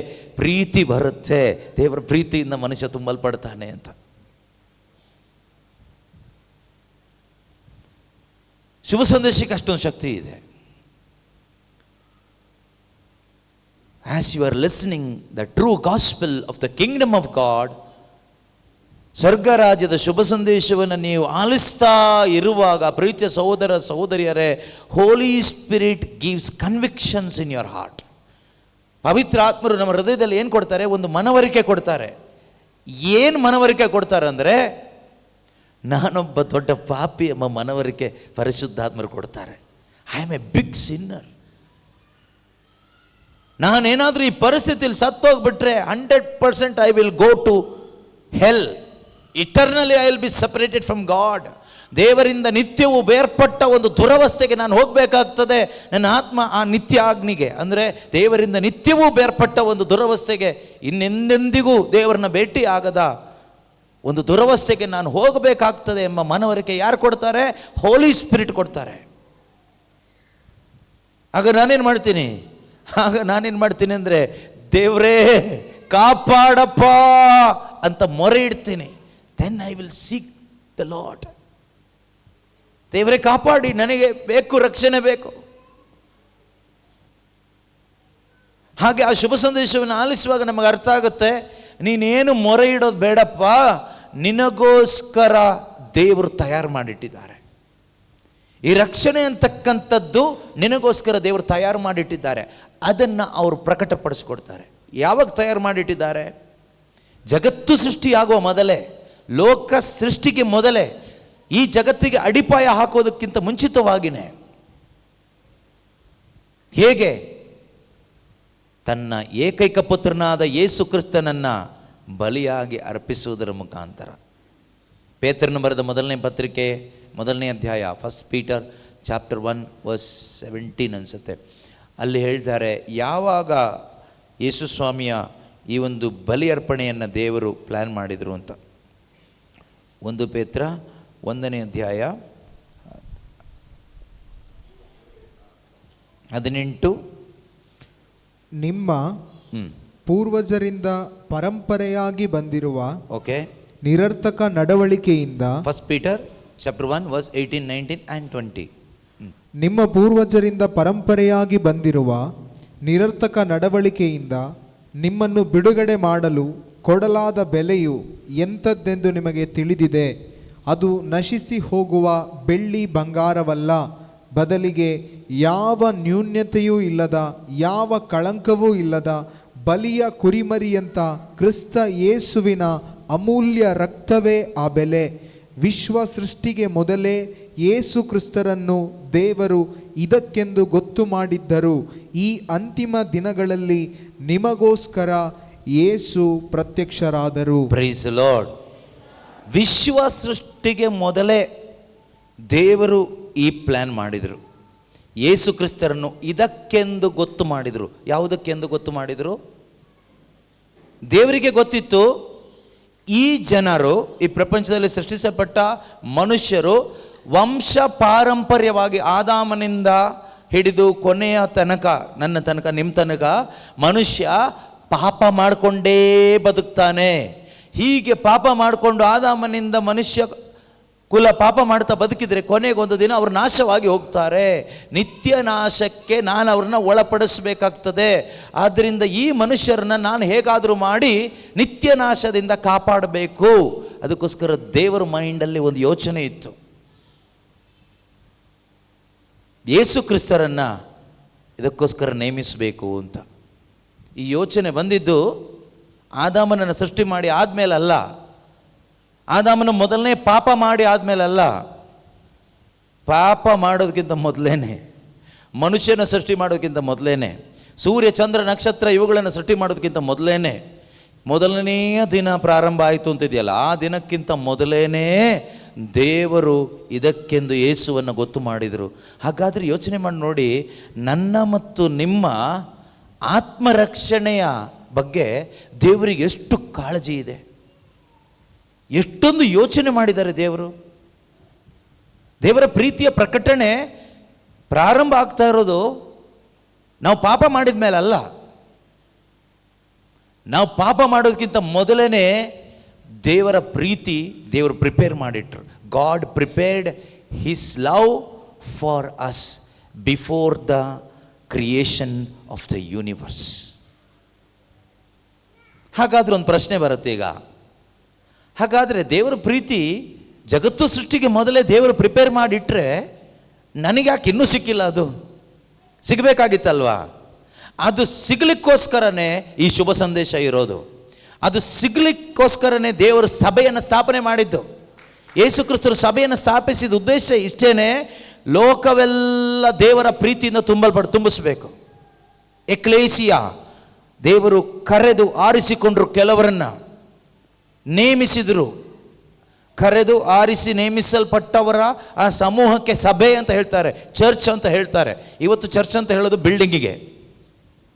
Speaker 2: ಪ್ರೀತಿ ಬರುತ್ತೆ. ದೇವರ ಪ್ರೀತಿಯಿಂದ ಮನುಷ್ಯ ತುಂಬಲ್ಪಡ್ತಾನೆ ಅಂತ. ಶುಭ ಸಂದೇಶಕ್ಕೆ ಅಷ್ಟೊಂದು ಶಕ್ತಿ ಇದೆ. As you are listening the true gospel of the kingdom of God, ಸ್ವರ್ಗ ರಾಜ್ಯದ ಶುಭ ಸಂದೇಶವನ್ನು ನೀವು ಆಲಿಸ್ತಾ ಇರುವಾಗ, ಪ್ರೀತಿಯ ಸಹೋದರ ಸಹೋದರಿಯರೇ, Holy Spirit gives convictions in your heart. ಪವಿತ್ರ ಆತ್ಮರು ನಮ್ಮ ಹೃದಯದಲ್ಲಿ ಏನು ಕೊಡ್ತಾರೆ? ಒಂದು ಮನವರಿಕೆ ಕೊಡ್ತಾರೆ. ಏನು ಮನವರಿಕೆ ಕೊಡ್ತಾರೆ ಅಂದರೆ, ನಾನೊಬ್ಬ ದೊಡ್ಡ ಪಾಪಿ ಎಂಬ ಮನವರಿಕೆ ಪರಿಶುದ್ಧಾತ್ಮರು ಕೊಡ್ತಾರೆ. I am a big sinner. ನಾನೇನಾದರೂ ಈ ಪರಿಸ್ಥಿತಿಯಲ್ಲಿ ಸತ್ತೋಗ್ಬಿಟ್ರೆ 100% I will go to hell. Eternally I will be separated from God. ದೇವರಿಂದ ನಿತ್ಯವೂ ಬೇರ್ಪಟ್ಟ ಒಂದು ದುರವಸ್ಥೆಗೆ ನಾನು ಹೋಗಬೇಕಾಗ್ತದೆ. ನನ್ನ ಆತ್ಮ ಆ ನಿತ್ಯ ಅಗ್ನಿಗೆ, ಅಂದರೆ ದೇವರಿಂದ ನಿತ್ಯವೂ ಬೇರ್ಪಟ್ಟ ಒಂದು ದುರವಸ್ಥೆಗೆ, ಇನ್ನೆಂದೆಂದಿಗೂ ದೇವರನ್ನ ಭೇಟಿ ಆಗದ ಒಂದು ದುರವಸ್ಥೆಗೆ ನಾನು ಹೋಗಬೇಕಾಗ್ತದೆ ಎಂಬ ಮನವರಿಕೆ ಯಾರು ಕೊಡ್ತಾರೆ? ಹೋಲಿ ಸ್ಪಿರಿಟ್ ಕೊಡ್ತಾರೆ. ಆಗ ನಾನೇನು ಮಾಡ್ತೀನಿ ಅಂದರೆ, ದೇವರೇ ಕಾಪಾಡಪ್ಪ ಅಂತ ಮೊರೆ ಇಡ್ತೀನಿ. Then I will seek the Lord. ದೇವರೇ ಕಾಪಾಡಿ, ನನಗೆ ಬೇಕು, ರಕ್ಷಣೆ ಬೇಕು. ಹಾಗೆ ಆ ಶುಭ ಸಂದೇಶವನ್ನು ಆಲಿಸುವಾಗ ನಮಗೆ ಅರ್ಥ ಆಗುತ್ತೆ, ನೀನೇನು ಮೊರೆ ಇಡೋದು ಬೇಡಪ್ಪ, ನಿನಗೋಸ್ಕರ ದೇವರು ತಯಾರು ಮಾಡಿಟ್ಟಿದ್ದಾರೆ. ಈ ರಕ್ಷಣೆ ಅಂತಕ್ಕಂಥದ್ದು ನಿನಗೋಸ್ಕರ ದೇವರು ತಯಾರು ಮಾಡಿಟ್ಟಿದ್ದಾರೆ. ಅದನ್ನು ಅವರು ಪ್ರಕಟಪಡಿಸ್ಕೊಡ್ತಾರೆ. ಯಾವಾಗ ತಯಾರು ಮಾಡಿಟ್ಟಿದ್ದಾರೆ? ಜಗತ್ತು ಸೃಷ್ಟಿಯಾಗುವ ಮೊದಲೇ, ಲೋಕ ಸೃಷ್ಟಿಗೆ ಮೊದಲೇ, ಈ ಜಗತ್ತಿಗೆ ಅಡಿಪಾಯ ಹಾಕೋದಕ್ಕಿಂತ ಮುಂಚಿತವಾಗಿಯೇ. ಹೇಗೆ? ತನ್ನ ಏಕೈಕ ಪುತ್ರನಾದ ಯೇಸು ಕ್ರಿಸ್ತನನ್ನು ಬಲಿಯಾಗಿ ಅರ್ಪಿಸುವುದರ ಮುಖಾಂತರ. ಪೇತ್ರನು ಬರೆದ ಮೊದಲನೇ ಪತ್ರಿಕೆ 1ನೇ ಅಧ್ಯಾಯ, 1 Peter chapter 1 verse 17 ಅನಿಸುತ್ತೆ. ಅಲ್ಲಿ ಹೇಳ್ತಾರೆ, ಯಾವಾಗ ಯೇಸು ಸ್ವಾಮಿಯ ಈ ಒಂದು ಬಲಿ ಅರ್ಪಣೆಯನ್ನು ದೇವರು ಪ್ಲ್ಯಾನ್ ಮಾಡಿದರು ಅಂತ. 1 ಪೇತ್ರ 1ನೇ ಅಧ್ಯಾಯ 18.
Speaker 3: ನಿಮ್ಮ ಪೂರ್ವಜರಿಂದ ಪರಂಪರೆಯಾಗಿ ಬಂದಿರುವ ನಿರರ್ಥಕ ನಡವಳಿಕೆಯಿಂದ.
Speaker 2: 1 Peter chapter 1 verse 18, 19 and 20.
Speaker 3: ನಿಮ್ಮ ಪೂರ್ವಜರಿಂದ ಪರಂಪರೆಯಾಗಿ ಬಂದಿರುವ ನಿರರ್ಥಕ ನಡವಳಿಕೆಯಿಂದ ನಿಮ್ಮನ್ನು ಬಿಡುಗಡೆ ಮಾಡಲು ಕೊಡಲಾದ ಬೆಲೆಯು ಎಂಥದ್ದೆಂದು ನಿಮಗೆ ತಿಳಿದಿದೆ. ಅದು ನಶಿಸಿ ಹೋಗುವ ಬೆಳ್ಳಿ ಬಂಗಾರವಲ್ಲ, ಬದಲಿಗೆ ಯಾವ ನ್ಯೂನ್ಯತೆಯೂ ಇಲ್ಲದ, ಯಾವ ಕಳಂಕವೂ ಇಲ್ಲದ ಬಲಿಯ ಕುರಿಮರಿಯಂಥ ಕ್ರಿಸ್ತ ಯೇಸುವಿನ ಅಮೂಲ್ಯ ರಕ್ತವೇ ಆ ಬೆಲೆ. ವಿಶ್ವ ಸೃಷ್ಟಿಗೆ ಮೊದಲೇ ಯೇಸು ಕ್ರಿಸ್ತರನ್ನು ದೇವರು ಇದಕ್ಕೆಂದು ಗೊತ್ತು ಮಾಡಿದ್ದರು. ಈ ಅಂತಿಮ ದಿನಗಳಲ್ಲಿ ನಿಮಗೋಸ್ಕರ ಯೇಸು ಪ್ರತ್ಯಕ್ಷರಾದರು.
Speaker 2: Praise the Lord. ವಿಶ್ವ ಸೃಷ್ಟಿಗೆ ಮೊದಲೇ ದೇವರು ಈ ಪ್ಲ್ಯಾನ್ ಮಾಡಿದರು. ಯೇಸು ಕ್ರಿಸ್ತರನ್ನು ಇದಕ್ಕೆಂದು ಗೊತ್ತು ಮಾಡಿದರು. ಯಾವುದಕ್ಕೆಂದು ಗೊತ್ತು ಮಾಡಿದರು? ದೇವರಿಗೆ ಗೊತ್ತಿತ್ತು, ಈ ಜನರು, ಈ ಪ್ರಪಂಚದಲ್ಲಿ ಸೃಷ್ಟಿಸಲ್ಪಟ್ಟ ಮನುಷ್ಯರು ವಂಶ ಪಾರಂಪರ್ಯವಾಗಿ ಆದಾಮನಿಂದ ಹಿಡಿದು ಕೊನೆಯ ತನಕ, ನನ್ನ ತನಕ, ನಿಮ್ಮ ತನಕ ಮನುಷ್ಯ ಪಾಪ ಮಾಡಿಕೊಂಡೇ ಬದುಕ್ತಾನೆ. ಹೀಗೆ ಪಾಪ ಮಾಡಿಕೊಂಡು ಆದಾಮನಿಂದ ಮನುಷ್ಯ ಕುಲ ಪಾಪ ಮಾಡ್ತಾ ಬದುಕಿದರೆ ಕೊನೆಗೊಂದು ದಿನ ಅವರು ನಾಶವಾಗಿ ಹೋಗ್ತಾರೆ. ನಿತ್ಯ ನಾಶಕ್ಕೆ ನಾನು ಅವ್ರನ್ನ ಒಳಪಡಿಸಬೇಕಾಗ್ತದೆ. ಆದ್ದರಿಂದ ಈ ಮನುಷ್ಯರನ್ನ ನಾನು ಹೇಗಾದರೂ ಮಾಡಿ ನಿತ್ಯ ನಾಶದಿಂದ ಕಾಪಾಡಬೇಕು. ಅದಕ್ಕೋಸ್ಕರ ದೇವರ ಮೈಂಡಲ್ಲಿ ಒಂದು ಯೋಚನೆ ಇತ್ತು, ಯೇಸು ಕ್ರಿಸ್ತರನ್ನು ಇದಕ್ಕೋಸ್ಕರ ನೇಮಿಸಬೇಕು ಅಂತ. ಈ ಯೋಚನೆ ಬಂದಿದ್ದು ಆದಾಮನನ್ನು ಸೃಷ್ಟಿ ಮಾಡಿ ಆದಮೇಲಲ್ಲ, ಆದಾಮನ ಮೊದಲನೇ ಪಾಪ ಮಾಡಿ ಆದಮೇಲಲ್ಲ, ಪಾಪ ಮಾಡೋದಕ್ಕಿಂತ ಮೊದಲೇನೆ, ಮನುಷ್ಯನ ಸೃಷ್ಟಿ ಮಾಡೋದಕ್ಕಿಂತ ಮೊದಲೇನೆ, ಸೂರ್ಯ ಚಂದ್ರ ನಕ್ಷತ್ರ ಇವುಗಳನ್ನು ಸೃಷ್ಟಿ ಮಾಡೋದಕ್ಕಿಂತ ಮೊದಲೇನೆ, ಮೊದಲನೆಯ ದಿನ ಪ್ರಾರಂಭ ಆಯಿತು ಅಂತಿದೆಯಲ್ಲ, ಆ ದಿನಕ್ಕಿಂತ ಮೊದಲೇನೆ ದೇವರು ಇದಕ್ಕೆಂದು ಯೇಸುವನ್ನು ಗೊತ್ತು ಮಾಡಿದರು. ಹಾಗಾದರೆ ಯೋಚನೆ ಮಾಡಿ ನೋಡಿ, ನನ್ನ ಮತ್ತು ನಿಮ್ಮ ಆತ್ಮರಕ್ಷಣೆಯ ಬಗ್ಗೆ ದೇವರಿಗೆ ಎಷ್ಟು ಕಾಳಜಿ ಇದೆ, ಎಷ್ಟೊಂದು ಯೋಚನೆ ಮಾಡಿದ್ದಾರೆ ದೇವರು. ದೇವರ ಪ್ರೀತಿಯ ಪ್ರಕಟಣೆ ಪ್ರಾರಂಭ ಆಗ್ತಾ ಇರೋದು ನಾವು ಪಾಪ ಮಾಡಿದ ಮೇಲೆ ಅಲ್ಲ, ನಾವು ಪಾಪ ಮಾಡೋದಕ್ಕಿಂತ ಮೊದಲೇ ದೇವರ ಪ್ರೀತಿ ದೇವರು ಪ್ರಿಪೇರ್ ಮಾಡಿಟ್ರು. God prepared his love for us before the creation of the universe. ಹಾಗಾದ್ರೆ ಒಂದು ಪ್ರಶ್ನೆ ಬರುತ್ತೆ ಈಗ, ಹಾಗಾದರೆ ದೇವರ ಪ್ರೀತಿ ಜಗತ್ತು ಸೃಷ್ಟಿಗೆ ಮೊದಲೇ ದೇವರು ಪ್ರಿಪೇರ್ ಮಾಡಿಟ್ರೆ ನನಗೆ ಯಾಕೆ ಇನ್ನೂ ಸಿಕ್ಕಿಲ್ಲ? ಅದು ಸಿಗಬೇಕಾಗಿತ್ತಲ್ವಾ? ಅದು ಸಿಗಲಿಕ್ಕೋಸ್ಕರನೇ ಈ ಶುಭ ಸಂದೇಶ ಇರೋದು. ಅದು ಸಿಗಲಿಕ್ಕೋಸ್ಕರನೇ ದೇವರು ಸಭೆಯನ್ನು ಸ್ಥಾಪನೆ ಮಾಡಿದ್ದು. ಯೇಸು ಕ್ರಿಸ್ತರು ಸಭೆಯನ್ನು ಸ್ಥಾಪಿಸಿದ ಉದ್ದೇಶ ಇಷ್ಟೇನೆ, ಲೋಕವೆಲ್ಲ ದೇವರ ಪ್ರೀತಿಯಿಂದ ತುಂಬಿಸಬೇಕು. ಎಕ್ಲೇಸಿಯಾ, ದೇವರು ಕರೆದು ಆರಿಸಿಕೊಂಡ್ರು, ಕೆಲವರನ್ನು ನೇಮಿಸಿದರು. ಕರೆದು ಆರಿಸಿ ನೇಮಿಸಲ್ಪಟ್ಟವರ ಆ ಸಮೂಹಕ್ಕೆ ಸಭೆ ಅಂತ ಹೇಳ್ತಾರೆ, ಚರ್ಚ್ ಅಂತ ಹೇಳ್ತಾರೆ. ಇವತ್ತು ಚರ್ಚ್ ಅಂತ ಹೇಳೋದು ಬಿಲ್ಡಿಂಗಿಗೆ.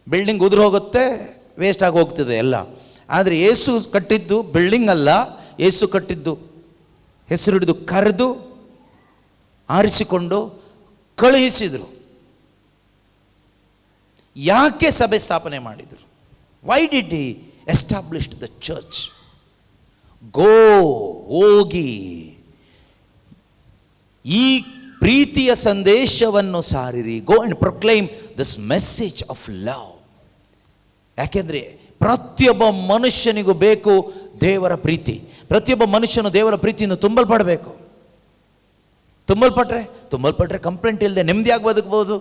Speaker 2: ಬಿಲ್ಡಿಂಗ್ ಉದುರು ಹೋಗುತ್ತೆ, ವೇಸ್ಟ್ ಆಗಿ ಹೋಗ್ತದೆ ಎಲ್ಲ. ಆದರೆ ಯೇಸು ಕಟ್ಟಿದ್ದು ಬಿಲ್ಡಿಂಗ್ ಅಲ್ಲ, ಯೇಸು ಕಟ್ಟಿದ್ದು ಹೆಸರು ಹಿಡಿದು ಕರೆದು ಆರಿಸಿಕೊಂಡು ಕಳುಹಿಸಿದರು. ಯಾಕೆ ಸಭೆ ಸ್ಥಾಪನೆ ಮಾಡಿದರು? Why did he established the church? ಹೋಗಿ ಈ ಪ್ರೀತಿಯ ಸಂದೇಶವನ್ನು ಸಾರಿರಿ. Go and proclaim this message of love. ಯಾಕೆಂದರೆ ಪ್ರತಿಯೊಬ್ಬ ಮನುಷ್ಯನಿಗೂ ಬೇಕು ದೇವರ ಪ್ರೀತಿ. ಪ್ರತಿಯೊಬ್ಬ ಮನುಷ್ಯನು ದೇವರ ಪ್ರೀತಿಯಿಂದ ತುಂಬಲ್ಪಡಬೇಕು. ತುಂಬಲ್ಪಟ್ರೆ ಕಂಪ್ಲೇಂಟ್ ಇಲ್ಲದೆ ನೆಮ್ಮದಿಯಾಗಿ ಬದುಕ್ಬೋದು.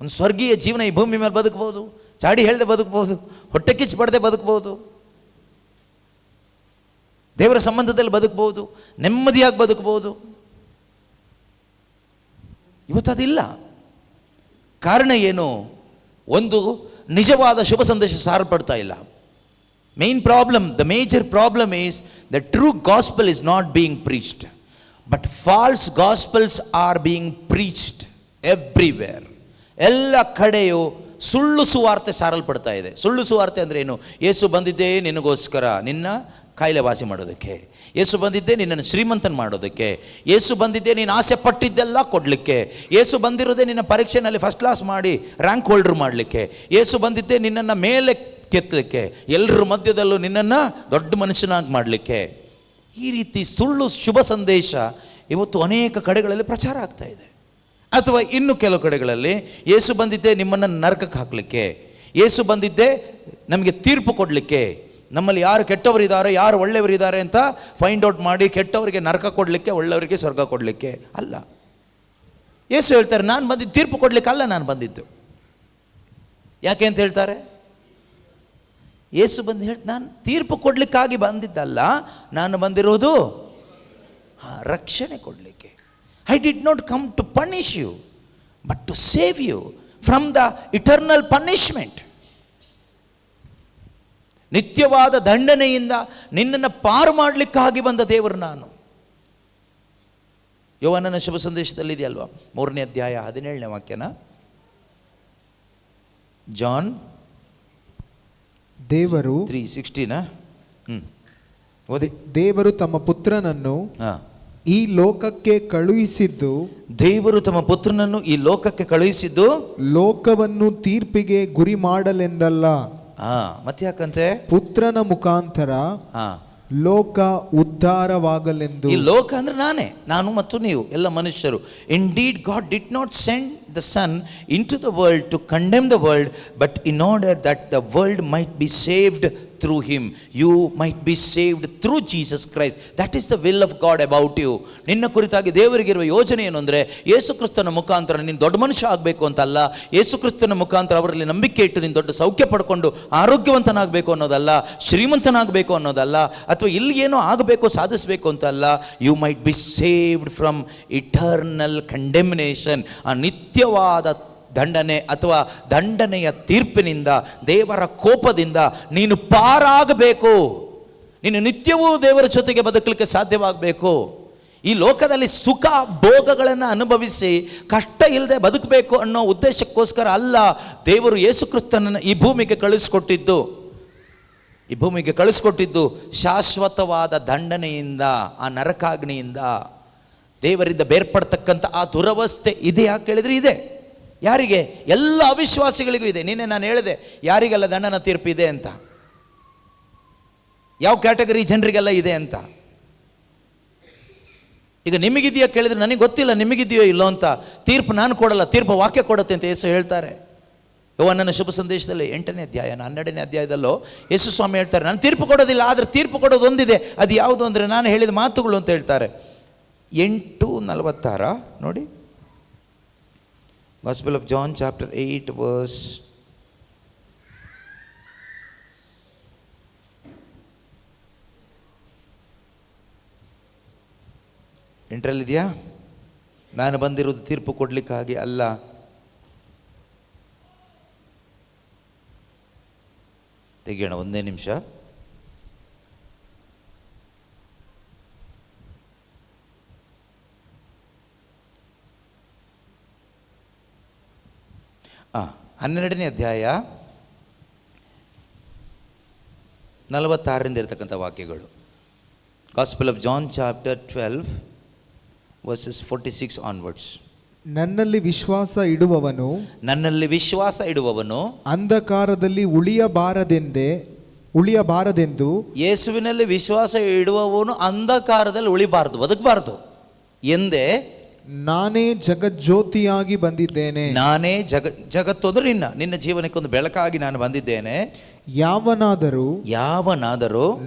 Speaker 2: ಒಂದು ಸ್ವರ್ಗೀಯ ಜೀವನ ಈ ಭೂಮಿ ಮೇಲೆ ಬದುಕ್ಬೋದು. ಚಾಡಿ ಹೇಳದೆ ಬದುಕ್ಬೋದು. ಹೊಟ್ಟೆ ಕಿಚ್ಚು ಪಡದೆ ಬದುಕ್ಬೋದು. ದೇವರ ಸಂಬಂಧದಲ್ಲಿ ಬದುಕ್ಬೋದು. ನೆಮ್ಮದಿಯಾಗಿ ಬದುಕ್ಬೋದು. ಇವತ್ತದಿಲ್ಲ. ಕಾರಣ ಏನು? ಒಂದು ನಿಜವಾದ ಶುಭ ಸಂದೇಶ ಸಾರಲ್ಪಡ್ತಾ ಇಲ್ಲ. the major problem is the true gospel is not being preached, but false gospels are being preached everywhere. ಎಲ್ಲ ಕಡೆಯೂ ಸುಳ್ಳು ಸುವಾರ್ತೆ ಸಾರಲ್ಪಡ್ತಾ ಇದೆ. ಸುಳ್ಳು ಸುವಾರ್ತೆ ಅಂದರೆ ಏನು? ಯೇಸು ಬಂದಿದ್ದೇ ನಿನಗೋಸ್ಕರ, ನಿನ್ನ ಕಾಯಿಲೆ ವಾಸಿ ಮಾಡೋದಕ್ಕೆ. ಯೇಸು ಬಂದಿದ್ದೇ ನಿನ್ನನ್ನು ಶ್ರೀಮಂತನ ಮಾಡೋದಕ್ಕೆ. ಯೇಸು ಬಂದಿದ್ದೇ ನೀನು ಆಸೆ ಪಟ್ಟಿದ್ದೆಲ್ಲ ಕೊಡಲಿಕ್ಕೆ. ಯೇಸು ಬಂದಿರೋದೇ ನಿನ್ನ ಪರೀಕ್ಷೆಯಲ್ಲಿ ಫಸ್ಟ್ ಕ್ಲಾಸ್ ಮಾಡಿ ರ್ಯಾಂಕ್ ಹೋಲ್ಡರ್ ಮಾಡಲಿಕ್ಕೆ. ಯೇಸು ಬಂದಿದ್ದೇ ನಿನ್ನನ್ನು ಮೇಲೆ ಕೆತ್ತಲಿಕ್ಕೆ, ಎಲ್ಲರ ಮಧ್ಯದಲ್ಲೂ ನಿನ್ನನ್ನು ದೊಡ್ಡ ಮನುಷ್ಯನಾಗಿ ಮಾಡಲಿಕ್ಕೆ. ಈ ರೀತಿ ಸುಳ್ಳು ಶುಭ ಸಂದೇಶ ಇವತ್ತು ಅನೇಕ ಕಡೆಗಳಲ್ಲಿ ಪ್ರಚಾರ ಆಗ್ತಾ ಇದೆ. ಅಥವಾ ಇನ್ನು ಕೆಲವು ಕಡೆಗಳಲ್ಲಿ ಯೇಸು ಬಂದಿದ್ದೇ ನಿಮ್ಮನ್ನು ನರಕಕ್ಕೆ ಹಾಕಲಿಕ್ಕೆ, ಯೇಸು ಬಂದಿದ್ದೇ ನಮಗೆ ತೀರ್ಪು ಕೊಡಲಿಕ್ಕೆ, ನಮ್ಮಲ್ಲಿ ಯಾರು ಕೆಟ್ಟವರಿದ್ದಾರೆ ಯಾರು ಒಳ್ಳೆಯವರಿದ್ದಾರೆ ಅಂತ ಫೈಂಡ್ ಔಟ್ ಮಾಡಿ ಕೆಟ್ಟವರಿಗೆ ನರಕ ಕೊಡಲಿಕ್ಕೆ, ಒಳ್ಳೆಯವರಿಗೆ ಸ್ವರ್ಗ ಕೊಡಲಿಕ್ಕೆ ಅಲ್ಲ. ಯೇಸು ಹೇಳ್ತಾರೆ, ನಾನು ಬಂದಿದ್ದು ತೀರ್ಪು ಕೊಡಲಿಕ್ಕೆ ಅಲ್ಲ, ನಾನು ಬಂದಿದ್ದು. ಯಾಕೆ ಅಂತ ಹೇಳ್ತಾರೆ? ಯೇಸು ಬಂದು ನಾನು ತೀರ್ಪು ಕೊಡಲಿಕ್ಕಾಗಿ ಬಂದಿದ್ದಲ್ಲ, ನಾನು ಬಂದಿರೋದು ರಕ್ಷಣೆ ಕೊಡಲಿಕ್ಕೆ. I did not come to punish you but to save you from the eternal punishment. ನಿತ್ಯವಾದ ದಂಡನೆಯಿಂದ ನಿನ್ನನ್ನು ಪಾರು ಮಾಡಲಿಕ್ಕಾಗಿ ಬಂದ ದೇವರು ನಾನು. ಯೋಹಾನನ ಶುಭ ಸಂದೇಶದಲ್ಲಿ ಇದೆಯಲ್ವಾ, 3ನೇ ಅಧ್ಯಾಯ 17ನೇ ವಾಕ್ಯನ. ಜಾನ್
Speaker 3: ದೇವರು
Speaker 2: 3:16 ಓದಿ.
Speaker 3: ದೇವರು ತಮ್ಮ ಪುತ್ರನನ್ನು ಈ ಲೋಕಕ್ಕೆ ಕಳುಹಿಸಿದ್ದು,
Speaker 2: ದೇವರು ತಮ್ಮ ಪುತ್ರನನ್ನು ಈ ಲೋಕಕ್ಕೆ ಕಳುಹಿಸಿದ್ದು
Speaker 3: ಲೋಕವನ್ನು ತೀರ್ಪಿಗೆ ಗುರಿ ಮಾಡಲೆಂದಲ್ಲ,
Speaker 2: ಮತ್ತೆ ಯಾಕಂತೆ?
Speaker 3: ಪುತ್ರನ ಮುಖಾಂತರ ಲೋಕ ಉದ್ಧಾರವಾಗಲೆಂದು.
Speaker 2: ಈ ಲೋಕ ಅಂದ್ರೆ ನಾನು ಮತ್ತು ನೀವು ಎಲ್ಲ ಮನುಷ್ಯರು. Indeed God did not send the son into the world to condemn the world, but in order that the world might be saved through him. You might be saved through Jesus Christ. That is the will of God about you. ನಿನ್ನ ಕುರಿತಾಗಿ ದೇವರಿಗಿರುವ ಯೋಜನೆ ಏನು ಅಂದರೆ, ಯೇಸು ಕ್ರಿಸ್ತನ ಮುಖಾಂತರ ನೀನು ದೊಡ್ಡ ಮನುಷ್ಯ ಆಗಬೇಕು ಅಂತಲ್ಲ, ಯೇಸು ಕ್ರಿಸ್ತನ ಮುಖಾಂತರ ಅವರಲ್ಲಿ ನಂಬಿಕೆ ಇಟ್ಟು ನೀನು ದೊಡ್ಡ ಸೌಖ್ಯ ಪಡ್ಕೊಂಡು ಆರೋಗ್ಯವಂತನಾಗಬೇಕು ಅನ್ನೋದಲ್ಲ, ಶ್ರೀಮಂತನಾಗಬೇಕು ಅನ್ನೋದಲ್ಲ, ಅಥವಾ ಇಲ್ಲಿ ಏನೋ ಆಗಬೇಕು ಸಾಧಿಸಬೇಕು ಅಂತಲ್ಲ. You might be saved from eternal condemnation. ಆ ನಿತ್ಯವಾದ ದಂಡನೆ ಅಥವಾ ದಂಡನೆಯ ತೀರ್ಪಿನಿಂದ, ದೇವರ ಕೋಪದಿಂದ ನೀನು ಪಾರಾಗಬೇಕು. ನೀನು ನಿತ್ಯವೂ ದೇವರ ಜೊತೆಗೆ ಬದುಕಲಿಕ್ಕೆ ಸಾಧ್ಯವಾಗಬೇಕು. ಈ ಲೋಕದಲ್ಲಿ ಸುಖ ಭೋಗಗಳನ್ನು ಅನುಭವಿಸಿ ಕಷ್ಟ ಇಲ್ಲದೆ ಬದುಕಬೇಕು ಅನ್ನೋ ಉದ್ದೇಶಕ್ಕೋಸ್ಕರ ಅಲ್ಲ ದೇವರು ಯೇಸು ಕ್ರಿಸ್ತನನ್ನು ಈ ಭೂಮಿಗೆ ಕಳಿಸ್ಕೊಟ್ಟಿದ್ದು ಶಾಶ್ವತವಾದ ದಂಡನೆಯಿಂದ, ಆ ನರಕಾಗ್ನಿಯಿಂದ, ದೇವರಿಂದ ಬೇರ್ಪಡ್ತಕ್ಕಂಥ ಆ ದುರವಸ್ಥೆ ಇದೆ. ಯಾಕೆ ಕೇಳಿದ್ರೆ ಇದೆ. ಯಾರಿಗೆ? ಎಲ್ಲ ಅವಿಶ್ವಾಸಿಗಳಿಗೂ ಇದೆ. ನಿನ್ನೆ ನಾನು ಹೇಳಿದೆ ಯಾರಿಗೆಲ್ಲ ದಂಡನ ತೀರ್ಪು ಇದೆ ಅಂತ, ಯಾವ ಕ್ಯಾಟಗರಿ ಜನರಿಗೆಲ್ಲ ಇದೆ ಅಂತ. ಈಗ ನಿಮಗಿದೆಯಾ ಕೇಳಿದ್ರೆ ನನಗೆ ಗೊತ್ತಿಲ್ಲ ನಿಮಗಿದೆಯೋ ಇಲ್ಲೋ ಅಂತ. ತೀರ್ಪು ನಾನು ಕೊಡಲ್ಲ, ತೀರ್ಪು ವಾಕ್ಯ ಕೊಡುತ್ತೆ ಅಂತ ಯೇಸು ಹೇಳ್ತಾರೆ. ಯೋಹಾನನ ಶುಭ ಸಂದೇಶದಲ್ಲಿ 8ನೇ ಅಧ್ಯಾಯ 12ನೇ ಅಧ್ಯಾಯದಲ್ಲೋ ಯೇಸು ಸ್ವಾಮಿ ಹೇಳ್ತಾರೆ, ನಾನು ತೀರ್ಪು ಕೊಡೋದಿಲ್ಲ, ಆದರೆ ತೀರ್ಪು ಕೊಡೋದು ಒಂದಿದೆ. ಅದು ಯಾವುದು ಅಂದರೆ ನಾನು ಹೇಳಿದ ಮಾತುಗಳು ಅಂತ ಹೇಳ್ತಾರೆ. 8:46 ನೋಡಿ. Gospel of John chapter 8 verse 8 ನಾನು ಬಂದಿರೋದು ತೀರ್ಪು ಕೊಡಲಿಕ್ಕಾಗಿ ಅಲ್ಲ, ತೆಗೆಯೋಣ ಒಂದೇ ನಿಮಿಷ. ಆ 12ನೇ ಅಧ್ಯಾಯ 46ರಿಂದ ಇರತಕ್ಕಂಥ ವಾಕ್ಯಗಳು.
Speaker 1: Gospel of John chapter 12 verses 46 onwards.
Speaker 3: ನನ್ನಲ್ಲಿ ವಿಶ್ವಾಸ ಇಡುವವನು
Speaker 1: ನನ್ನಲ್ಲಿ ವಿಶ್ವಾಸ ಇಡುವವನು
Speaker 3: ಅಂಧಕಾರದಲ್ಲಿ ಉಳಿಯಬಾರದೆಂದು
Speaker 1: ಯೇಸುವಿನಲ್ಲಿ ವಿಶ್ವಾಸ ಇಡುವವನು ಅಂಧಕಾರದಲ್ಲಿ ಉಳಿಬಾರದು, ಬದುಕಬಾರದು ಎಂದೇ
Speaker 3: ನಾನೇ ಜಗಜ್ಯೋತಿಯಾಗಿ ಬಂದಿದ್ದೇನೆ.
Speaker 1: ನಾನೇ ಜಗತ್ತು ಅಂದ್ರೆ ನಿನ್ನ ಜೀವನಕ್ಕೊಂದು ಬೆಳಕಾಗಿ ನಾನು ಬಂದಿದ್ದೇನೆ.
Speaker 3: ಯಾವನಾದರೂ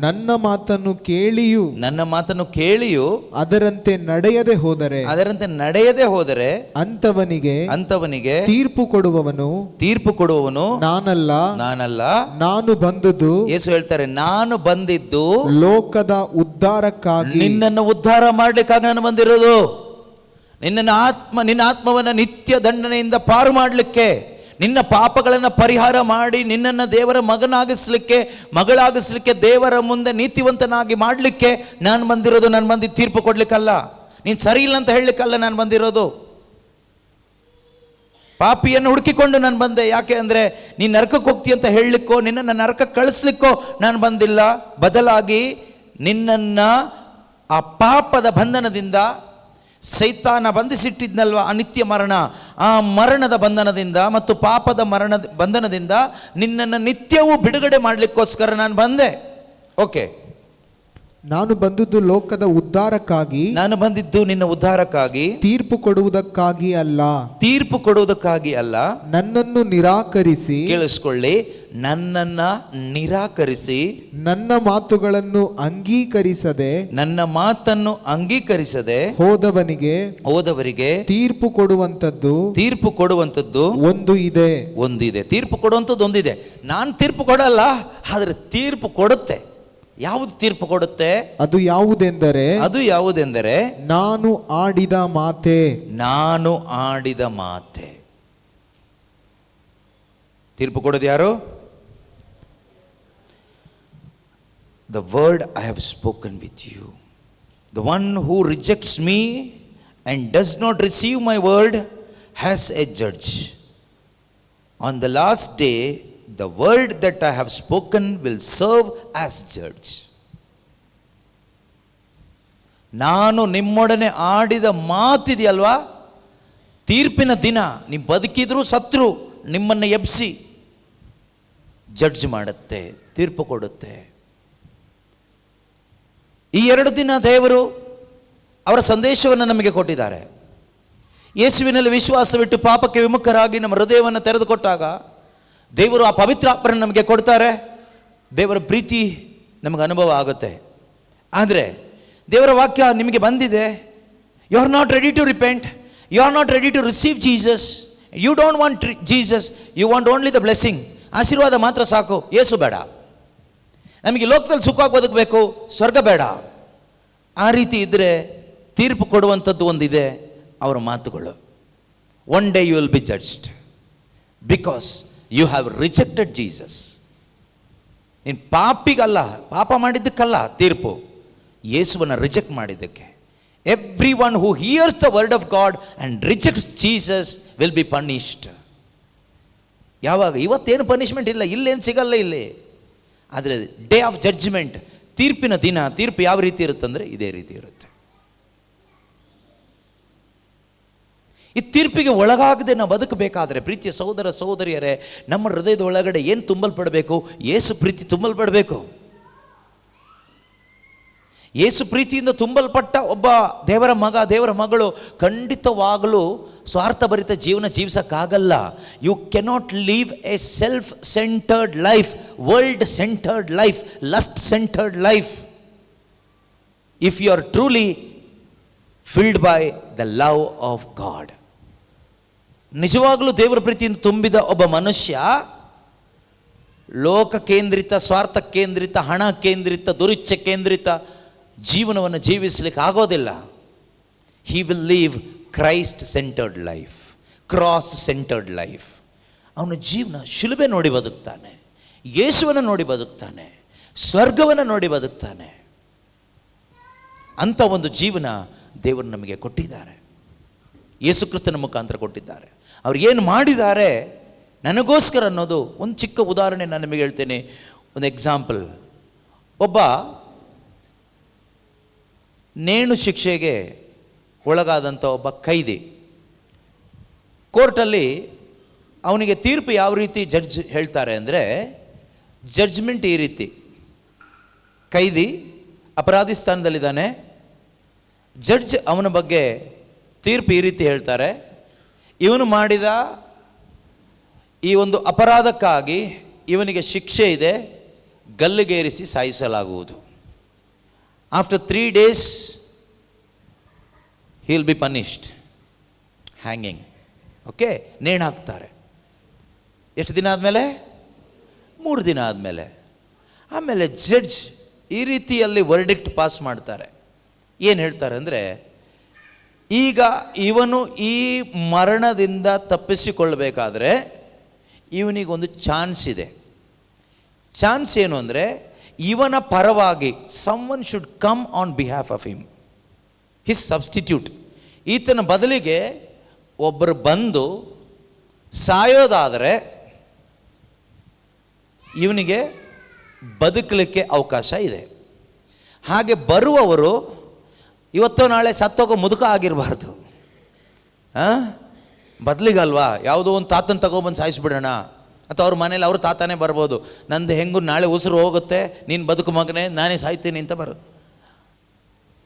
Speaker 3: ನನ್ನ ಮಾತನ್ನು ಕೇಳಿಯೂ ಅದರಂತೆ ನಡೆಯದೆ ಹೋದರೆ ಅಂಥವನಿಗೆ ತೀರ್ಪು ಕೊಡುವವನು ನಾನಲ್ಲ ನಾನು ಬಂದದ್ದು.
Speaker 1: ಯೇಸು ಹೇಳ್ತಾರೆ, ನಾನು ಬಂದಿದ್ದು
Speaker 3: ಲೋಕದ ಉದ್ಧಾರಕ್ಕಾಗಿ,
Speaker 1: ನಿನ್ನನ್ನು ಉದ್ಧಾರ ಮಾಡ್ಲಿಕ್ಕಾಗಿ ನಾನು ಬಂದಿರೋದು. ನಿನ್ನ ಆತ್ಮವನ್ನ ನಿತ್ಯ ದಂಡನೆಯಿಂದ ಪಾರು ಮಾಡಲಿಕ್ಕೆ, ನಿನ್ನ ಪಾಪಗಳನ್ನು ಪರಿಹಾರ ಮಾಡಿ ನಿನ್ನನ್ನು ದೇವರ ಮಗಳಾಗಿಸ್ಲಿಕ್ಕೆ, ದೇವರ ಮುಂದೆ ನೀತಿವಂತನಾಗಿ ಮಾಡಲಿಕ್ಕೆ ನಾನು ಬಂದಿರೋದು. ನಾನು ಬಂದಿದ್ದು ತೀರ್ಪು ಕೊಡ್ಲಿಕ್ಕಲ್ಲ, ನೀನು ಸರಿ ಇಲ್ಲ ಅಂತ ಹೇಳಲಿಕ್ಕಲ್ಲ ನಾನು ಬಂದಿರೋದು. ಪಾಪಿಯನ್ನು ಹುಡುಕಿಕೊಂಡು ನಾನು ಬಂದೆ. ಯಾಕೆ ಅಂದರೆ ನೀನು ನರಕಕ್ಕೆ ಹೋಗ್ತೀಯ ಅಂತ ಹೇಳಲಿಕ್ಕೋ ನಿನ್ನನ್ನು ನರಕಕ್ಕೆ ಕಳಿಸ್ಲಿಕ್ಕೋ ನಾನು ಬಂದಿಲ್ಲ. ಬದಲಾಗಿ ನಿನ್ನನ್ನು ಆ ಪಾಪದ ಬಂಧನದಿಂದ, ಸೈತಾನ ಬಂಧಿಸಿಟ್ಟಿದ್ನಲ್ವ ಅನಿತ್ಯ ಮರಣ, ಆ ಮರಣದ ಬಂಧನದಿಂದ ಮತ್ತು ಪಾಪದ ಬಂಧನದಿಂದ ನಿನ್ನನ್ನು ನಿತ್ಯವೂ ಬಿಡುಗಡೆ ಮಾಡಲಿಕ್ಕೋಸ್ಕರ ನಾನು ಬಂದೆ. ಓಕೆ,
Speaker 3: ನಾನು ಬಂದದ್ದು ಲೋಕದ ಉದ್ಧಾರಕ್ಕಾಗಿ,
Speaker 1: ನಾನು ಬಂದಿದ್ದು ನಿನ್ನ ಉದ್ಧಾರಕ್ಕಾಗಿ,
Speaker 3: ತೀರ್ಪು ಕೊಡುವುದಕ್ಕಾಗಿ ಅಲ್ಲ. ನನ್ನನ್ನು ನಿರಾಕರಿಸಿ,
Speaker 1: ಕೇಳಿಸ್ಕೊಳ್ಳಿ, ನನ್ನನ್ನ ನಿರಾಕರಿಸಿ, ನನ್ನ ಮಾತನ್ನು ಅಂಗೀಕರಿಸದೆ ಹೋದವರಿಗೆ ತೀರ್ಪು ಕೊಡುವಂಥದ್ದು ಒಂದು ಇದೆ. ತೀರ್ಪು ಕೊಡುವಂಥದ್ದು ಒಂದಿದೆ. ನಾನು ತೀರ್ಪು ಕೊಡಲ್ಲ, ಆದ್ರೆ ತೀರ್ಪು ಕೊಡುತ್ತೆ. ಯಾವುದು ತೀರ್ಪು ಕೊಡುತ್ತೆ? ಅದು ಯಾವುದೆಂದರೆ
Speaker 3: ನಾನು ಆಡಿದ
Speaker 1: ಮಾತೆ. ತೀರ್ಪು ಕೊಡೋದು ಯಾರು? The word I have spoken with you. The one who rejects me and does not receive my word has a judge. On the last day, the word that I have spoken will serve as judge. ನಾನು ನಿಮ್ಮೊಡನೆ ಆಡಿದ ಮಾತಿದೆಯಲ್ವಾ, ತೀರ್ಪಿನ ದಿನ ನೀವು ಬದುಕಿದ್ರು ಸತ್ರು ನಿಮ್ಮನ್ನು ಎಬ್ಸಿ judge ಮಾಡುತ್ತೆ, ತೀರ್ಪು ಕೊಡುತ್ತೆ. ಈ 2 ದಿನ ದೇವರು ಅವರ ಸಂದೇಶವನ್ನು ನಮಗೆ ಕೊಟ್ಟಿದ್ದಾರೆ. ಯೇಸುವಿನಲ್ಲಿ ವಿಶ್ವಾಸವಿಟ್ಟು ಪಾಪಕ್ಕೆ ವಿಮುಖರಾಗಿ ನಮ್ಮ ಹೃದಯವನ್ನು ತೆರೆದುಕೊಟ್ಟಾಗ ದೇವರು ಆ ಪವಿತ್ರಾತ್ಮರನ್ನು ನಮಗೆ ಕೊಡ್ತಾರೆ. ದೇವರ ಪ್ರೀತಿ ನಮಗೆ ಅನುಭವ ಆಗುತ್ತೆ. ಆದರೆ ದೇವರ ವಾಕ್ಯ ನಿಮಗೆ ಬಂದಿದೆ, you are not ready to repent, you are not ready to receive Jesus, you don't want Jesus, you want only the blessing. ಆಶೀರ್ವಾದ ಮಾತ್ರ ಸಾಕು, ಯೇಸು ಬೇಡ. ನಮಗೆ ಲೋಕದಲ್ಲಿ ಸುಖವಾಗಿ ಬದುಕಬೇಕು, ಸ್ವರ್ಗ ಬೇಡ. ಆ ರೀತಿ ಇದ್ದರೆ ತೀರ್ಪು ಕೊಡುವಂಥದ್ದು ಒಂದಿದೆ, ಅವರ ಮಾತುಗಳು. One day you will be judged because you have rejected Jesus. ನೀನು ಪಾಪಿಗಲ್ಲ, ಪಾಪ ಮಾಡಿದ್ದಕ್ಕಲ್ಲ ತೀರ್ಪು, ಯೇಸುವನ್ನು ರಿಜೆಕ್ಟ್ ಮಾಡಿದ್ದಕ್ಕೆ. Everyone who hears the word of God and rejects Jesus will be punished. ಯಾವಾಗ? ಇವತ್ತೇನು ಪನಿಷ್ಮೆಂಟ್ ಇಲ್ಲ, ಇಲ್ಲೇನು ಸಿಗಲ್ಲ ಇಲ್ಲಿ. ಆದರೆ ಡೇ ಆಫ್ ಜಡ್ಜ್ಮೆಂಟ್, ತೀರ್ಪಿನ ದಿನ, ತೀರ್ಪು ಯಾವ ರೀತಿ ಇರುತ್ತಂದರೆ ಇದೇ ರೀತಿ ಇರುತ್ತೆ. ಈ ತೀರ್ಪಿಗೆ ಒಳಗಾಗದೆ ನಾವು ಬದುಕಬೇಕಾದ್ರೆ ಪ್ರೀತಿಯ ಸಹೋದರ ಸಹೋದರಿಯರೇ, ನಮ್ಮ ಹೃದಯದ ಒಳಗಡೆ ಏನು ತುಂಬಲ್ಪಡಬೇಕು? ಯೇಸು ಪ್ರೀತಿ ತುಂಬಲ್ಪಡಬೇಕು. ಯೇಸು ಪ್ರೀತಿಯಿಂದ ತುಂಬಲ್ಪಟ್ಟ ಒಬ್ಬ ದೇವರ ಮಗ, ದೇವರ ಮಗಳು ಖಂಡಿತವಾಗಲೂ ಸ್ವಾರ್ಥಭರಿತ ಜೀವನ ಜೀವಿಸಕ್ಕಾಗಲ್ಲ. You cannot live a self centred life, world centred life, lust centred life if you are truly filled by the love of God. ನಿಜವಾಗಲೂ ದೇವರ ಪ್ರೀತಿಯಿಂದ ತುಂಬಿದ ಒಬ್ಬ ಮನುಷ್ಯ ಲೋಕ ಕೇಂದ್ರಿತ, ಸ್ವಾರ್ಥ ಕೇಂದ್ರಿತ, ಹಣ ಕೇಂದ್ರಿತ, ದುರಿಚ್ಛೆ ಕೇಂದ್ರಿತ ಜೀವನವನ್ನು ಜೀವಿಸಲಿಕ್ಕೆ ಆಗೋದಿಲ್ಲ. He will live Christ centred life, cross centred life. ಅವನ ಜೀವನ ಶಿಲುಬೆ ನೋಡಿ ಬದುಕ್ತಾನೆ, ಯೇಸುವನ್ನು ನೋಡಿ ಬದುಕ್ತಾನೆ, ಸ್ವರ್ಗವನ್ನು ನೋಡಿ ಬದುಕ್ತಾನೆ. ಅಂಥ ಒಂದು ಜೀವನ ದೇವರು ನಮಗೆ ಕೊಟ್ಟಿದ್ದಾರೆ, ಯೇಸು ಕ್ರಿಸ್ತನ ಮುಖಾಂತರ ಕೊಟ್ಟಿದ್ದಾರೆ. ಅವ್ರು ಏನು ಮಾಡಿದ್ದಾರೆ ನನಗೋಸ್ಕರ ಅನ್ನೋದು ಒಂದು ಚಿಕ್ಕ ಉದಾಹರಣೆ ನಾನು ನಿಮಗೆ ಹೇಳ್ತೇನೆ. ಒಂದು ಎಕ್ಸಾಂಪಲ್. ಒಬ್ಬ
Speaker 2: ನೇಣು ಶಿಕ್ಷೆಗೆ ಒಳಗಾದಂಥ ಒಬ್ಬ ಕೈದಿ. ಕೋರ್ಟಲ್ಲಿ ಅವನಿಗೆ ತೀರ್ಪು ಯಾವ ರೀತಿ ಜಡ್ಜ್ ಹೇಳ್ತಾರೆ ಅಂದರೆ, ಜಡ್ಜ್ಮೆಂಟ್ ಈ ರೀತಿ: ಕೈದಿ ಅಪರಾಧಿ ಸ್ಥಾನದಲ್ಲಿದ್ದಾನೆ, ಜಡ್ಜ್ ಅವನ ಬಗ್ಗೆ ತೀರ್ಪು ಈ ರೀತಿ ಹೇಳ್ತಾರೆ: ಇವನು ಮಾಡಿದ ಈ ಒಂದು ಅಪರಾಧಕ್ಕಾಗಿ ಇವನಿಗೆ ಶಿಕ್ಷೆ ಇದೆ, ಗಲ್ಲಿಗೇರಿಸಿ ಸಾಯಿಸಲಾಗುವುದು. After 3 days he will be punished, hanging. Okay, ನೇಣು ಹಾಕ್ತಾರೆ. ಎಷ್ಟು ದಿನ ಆದಮೇಲೆ? 3 ದಿನ ಆದಮೇಲೆ. ಆಮೇಲೆ ಜಡ್ಜ್ ಈ ರೀತಿಯಲ್ಲಿ ವರ್ಡಿಕ್ಟ್ ಪಾಸ್ ಮಾಡ್ತಾರೆ. ಏನು ಹೇಳ್ತಾರೆ ಅಂದರೆ, ಈಗ ಇವನು ಈ ಮರಣದಿಂದ ತಪ್ಪಿಸಿಕೊಳ್ಳಬೇಕಾದ್ರೆ ಇವನಿಗೊಂದು ಚಾನ್ಸ್ ಇದೆ. ಚಾನ್ಸ್ ಏನು ಅಂದರೆ, ಇವನ ಪರವಾಗಿ someone should come on behalf of him, his substitute. ಈತನ ಬದಲಿಗೆ ಒಬ್ಬರು ಬಂದು ಸಾಯೋದಾದರೆ ಇವನಿಗೆ ಬದುಕಲಿಕ್ಕೆ ಅವಕಾಶ ಇದೆ. ಹಾಗೆ ಬರುವವರು ಇವತ್ತೋ ನಾಳೆ ಸತ್ತೋಗೋ ಮುದುಕ ಆಗಿರಬಾರ್ದು. ಬದಲಿಗಲ್ವಾ, ಯಾವುದೋ ಒಂದು ತಾತನ ತಗೊಬಂದು ಸಾಯಿಸ್ಬಿಡೋಣ, ಅಥವಾ ಅವ್ರ ಮನೇಲಿ ಅವ್ರ ತಾತನೇ ಬರ್ಬೋದು. ನಂದು ಹೆಂಗೂ ನಾಳೆ ಉಸಿರು ಹೋಗುತ್ತೆ, ನೀನು ಬದುಕು ಮಗನೇ, ನಾನೇ ಸಾಯ್ತೀನಿ ಅಂತ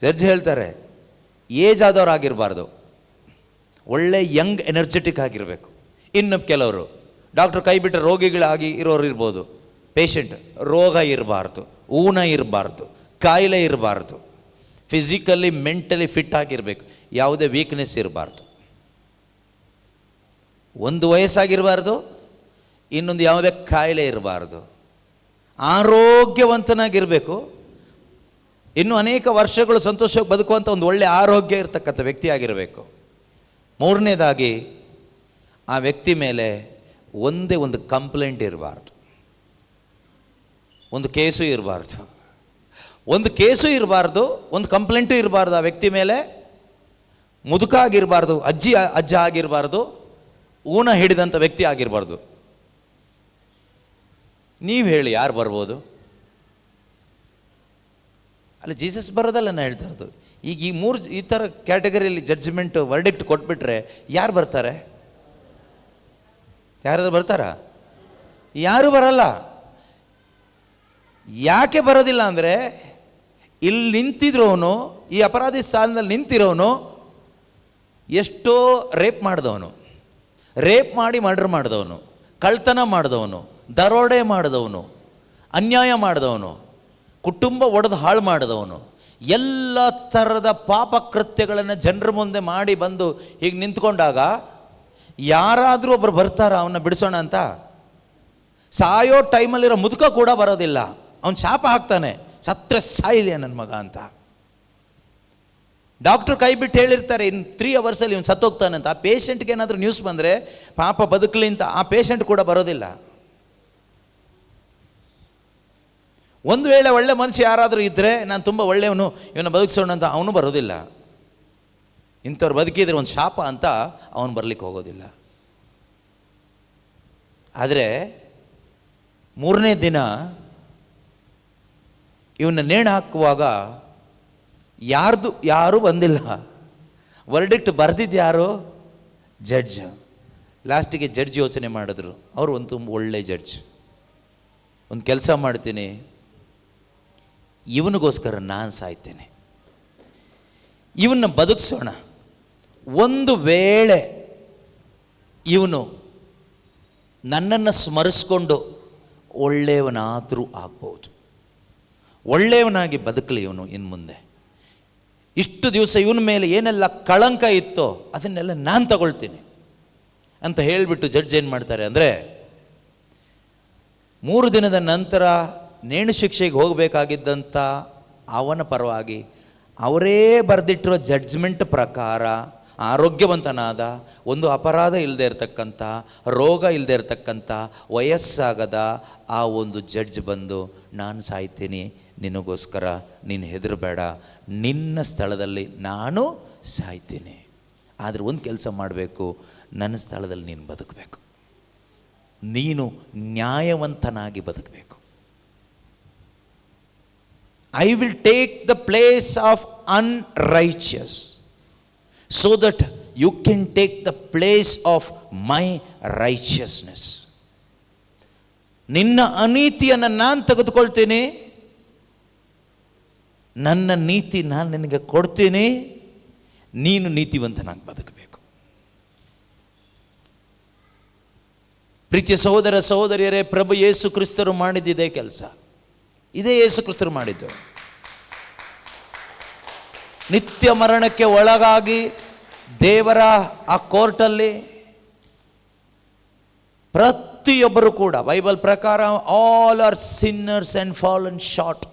Speaker 2: ಜಡ್ಜ್ ಹೇಳ್ತಾರೆ. ಏಜ್ ಆದವ್ರು ಆಗಿರಬಾರ್ದು, ಒಳ್ಳೆ ಯಂಗ್ ಎನರ್ಜೆಟಿಕ್ ಆಗಿರಬೇಕು. ಇನ್ನು ಕೆಲವರು ಡಾಕ್ಟ್ರ್ ಕೈ ಬಿಟ್ಟರೆ ರೋಗಿಗಳಾಗಿ ಇರೋರು ಇರ್ಬೋದು. ಪೇಷಂಟ್ ರೋಗ ಇರಬಾರ್ದು, ಊನ ಇರಬಾರ್ದು, ಕಾಯಿಲೆ ಇರಬಾರ್ದು, ಫಿಸಿಕಲಿ ಮೆಂಟಲಿ ಫಿಟ್ ಆಗಿರಬೇಕು, ಯಾವುದೇ ವೀಕ್ನೆಸ್ ಇರಬಾರ್ದು. ಒಂದು ವಯಸ್ಸಾಗಿರಬಾರ್ದು, ಇನ್ನೊಂದು ಯಾವುದೇ ಕಾಯಿಲೆ ಇರಬಾರ್ದು, ಆರೋಗ್ಯವಂತನಾಗಿರಬೇಕು. ಇನ್ನು ಅನೇಕ ವರ್ಷಗಳು ಸಂತೋಷವಾಗಿ ಬದುಕುವಂಥ ಒಂದು ಒಳ್ಳೆಯ ಆರೋಗ್ಯ ಇರತಕ್ಕಂಥ ವ್ಯಕ್ತಿ ಆಗಿರಬೇಕು. 3ನೇದಾಗಿ, ಆ ವ್ಯಕ್ತಿ ಮೇಲೆ ಒಂದೇ ಒಂದು ಕಂಪ್ಲೇಂಟ್ ಇರಬಾರ್ದು, ಒಂದು ಕೇಸು ಇರಬಾರ್ದು. ಒಂದು ಕೇಸು ಇರಬಾರ್ದು, ಒಂದು ಕಂಪ್ಲೇಂಟು ಇರಬಾರ್ದು. ಆ ವ್ಯಕ್ತಿ ಮೇಲೆ ಮುದುಕ ಆಗಿರಬಾರ್ದು, ಅಜ್ಜ ಆಗಿರಬಾರ್ದು, ಊನ ಹಿಡಿದಂಥ ವ್ಯಕ್ತಿ ಆಗಿರಬಾರ್ದು. ನೀವು ಹೇಳಿ, ಯಾರು ಬರ್ಬೋದು? ಅಲ್ಲಿ ಜೀಸಸ್ ಬರೋದಲ್ಲ ನಾನು ಹೇಳ್ತಾ ಇರೋದು. ಈಗ ಈ ಥರ ಕ್ಯಾಟಗರಿಯಲ್ಲಿ ಜಡ್ಜ್ಮೆಂಟ್ ವರ್ಡಿಕ್ಟ್ ಕೊಟ್ಬಿಟ್ರೆ ಯಾರು ಬರ್ತಾರೆ? ಯಾರಾದ್ರೂ ಬರ್ತಾರಾ? ಯಾರು ಬರಲ್ಲ. ಯಾಕೆ ಬರೋದಿಲ್ಲ ಅಂದರೆ, ಇಲ್ಲಿ ನಿಂತಿದ್ರೋನು, ಈ ಅಪರಾಧಿ ಸ್ಥಾನದಲ್ಲಿ ನಿಂತಿರೋನು ಎಷ್ಟೋ ರೇಪ್ ಮಾಡಿದವನು, ರೇಪ್ ಮಾಡಿ ಮರ್ಡರ್ ಮಾಡಿದವನು, ಕಳ್ತನ ಮಾಡಿದವನು, ದರೋಡೆ ಮಾಡಿದವನು, ಅನ್ಯಾಯ ಮಾಡಿದವನು, ಕುಟುಂಬ ಒಡೆದು ಹಾಳು ಮಾಡಿದವನು, ಎಲ್ಲ ಥರದ ಪಾಪ ಕೃತ್ಯಗಳನ್ನು ಜನರ ಮುಂದೆ ಮಾಡಿ ಬಂದು ಹೀಗೆ ನಿಂತ್ಕೊಂಡಾಗ ಯಾರಾದರೂ ಒಬ್ಬರು ಬರ್ತಾರ ಅವನ್ನ ಬಿಡಿಸೋಣ ಅಂತ? ಸಾಯೋ ಟೈಮಲ್ಲಿರೋ ಮುದುಕ ಕೂಡ ಬರೋದಿಲ್ಲ. ಅವನು ಶಾಪ ಹಾಕ್ತಾನೆ, ಸತ್ರ ಸಾಯಿಲಿ ನನ್ನ ಮಗ ಅಂತ. ಡಾಕ್ಟ್ರು ಕೈ ಬಿಟ್ಟು ಹೇಳಿರ್ತಾರೆ, ಇನ್ನು 3 hours ಇವನು ಸತ್ತೋಗ್ತಾನೆ ಅಂತ. ಆ ಪೇಷಂಟ್ಗೆ ಏನಾದರೂ ನ್ಯೂಸ್ ಬಂದರೆ ಪಾಪ ಬದುಕಲಿ ಅಂತ ಆ ಪೇಷಂಟ್ ಕೂಡ ಬರೋದಿಲ್ಲ. ಒಂದು ವೇಳೆ ಒಳ್ಳೆ ಮನುಷ್ಯ ಯಾರಾದರೂ ಇದ್ದರೆ, ನಾನು ತುಂಬ ಒಳ್ಳೆಯವನು, ಇವನ್ನ ಬದುಕಿಸೋಣ ಅಂತ ಅವನು ಬರೋದಿಲ್ಲ. ಇಂಥವ್ರು ಬದುಕಿದ್ರೆ ಒಂದು ಶಾಪ ಅಂತ ಅವನು ಬರಲಿಕ್ಕೆ ಹೋಗೋದಿಲ್ಲ. ಆದರೆ 3ನೇ ದಿನ ಇವನ್ನ ನೇಣು ಹಾಕುವಾಗ ಯಾರೂ ಬಂದಿಲ್ಲ. ವರ್ಡಿಕ್ಟ್ ಬರೆದಿದ್ದು ಯಾರು? ಜಡ್ಜ್. ಲಾಸ್ಟಿಗೆ ಜಡ್ಜ್ ಯೋಚನೆ ಮಾಡಿದ್ರು. ಅವರು ಒಂದು ತುಂಬ ಒಳ್ಳೆ ಜಡ್ಜ್. ಒಂದು ಕೆಲಸ ಮಾಡ್ತೀನಿ, ಇವನಿಗೋಸ್ಕರ ನಾನು ಸಾಯ್ತೇನೆ, ಇವನ್ನ ಬದುಕಿಸೋಣ. ಒಂದು ವೇಳೆ ಇವನು ನನ್ನನ್ನು ಸ್ಮರಿಸ್ಕೊಂಡು ಒಳ್ಳೆಯವನಾದರೂ ಆಗ್ಬೋದು, ಒಳ್ಳೆಯವನಾಗಿ ಬದುಕಲಿ ಇವನು ಇನ್ನು ಮುಂದೆ. ಇಷ್ಟು ದಿವಸ ಇವನ ಮೇಲೆ ಏನೆಲ್ಲ ಕಳಂಕ ಇತ್ತೋ ಅದನ್ನೆಲ್ಲ ನಾನು ತಗೊಳ್ತೀನಿ ಅಂತ ಹೇಳಿಬಿಟ್ಟು ಜಡ್ಜ್ ಏನು ಮಾಡ್ತಾರೆ ಅಂದರೆ, 3 ದಿನದ ನಂತರ ನೇಣು ಶಿಕ್ಷೆಗೆ ಹೋಗಬೇಕಾಗಿದ್ದಂಥ ಅವನ ಪರವಾಗಿ ಅವರೇ ಬರೆದಿಟ್ಟಿರೋ ಜಡ್ಜ್ಮೆಂಟ್ ಪ್ರಕಾರ ಆರೋಗ್ಯವಂತನಾದ, ಒಂದು ಅಪರಾಧ ಇಲ್ಲದೆ ಇರತಕ್ಕಂಥ, ರೋಗ ಇಲ್ಲದೆ ಇರತಕ್ಕಂಥ, ವಯಸ್ಸಾಗದ ಆ ಒಂದು ಜಡ್ಜ್ ಬಂದು, ನಾನು ಸಾಯ್ತೀನಿ ನಿನಗೋಸ್ಕರ, ನೀನು ಹೆದರಬೇಡ, ನಿನ್ನ ಸ್ಥಳದಲ್ಲಿ ನಾನು ಸಾಯ್ತೀನಿ, ಆದರೆ ಒಂದು ಕೆಲಸ ಮಾಡಬೇಕು, ನನ್ನ ಸ್ಥಳದಲ್ಲಿ ನೀನು ಬದುಕಬೇಕು, ನೀನು ನ್ಯಾಯವಂತನಾಗಿ ಬದುಕಬೇಕು. I will take the place of unrighteous, so that you can take the place of my righteousness. ನಿನ್ನ ಅನೀತಿಯನ್ನು ನಾನು ತೆಗೆದುಕೊಳ್ತೀನಿ, ನನ್ನ ನೀತಿ ನಾನು ನಿನಗೆ ಕೊಡ್ತೀನಿ, ನೀನು ನೀತಿವಂತನಾಗಿ ಬದುಕಬೇಕು. ಪ್ರೀತಿಯ ಸಹೋದರ ಸಹೋದರಿಯರೇ, ಪ್ರಭು ಯೇಸು ಕ್ರಿಸ್ತರು ಮಾಡಿದ್ದಿದೆ ಕೆಲಸ. ಇದೇ ಯೇಸು ಕ್ರಿಸ್ತರು ಮಾಡಿದ್ದು. ನಿತ್ಯ ಮರಣಕ್ಕೆ ಒಳಗಾಗಿ ದೇವರ ಆ ಕೋರ್ಟಲ್ಲಿ ಪ್ರತಿಯೊಬ್ಬರು ಕೂಡ ಬೈಬಲ್ ಪ್ರಕಾರ all are sinners and fallen short,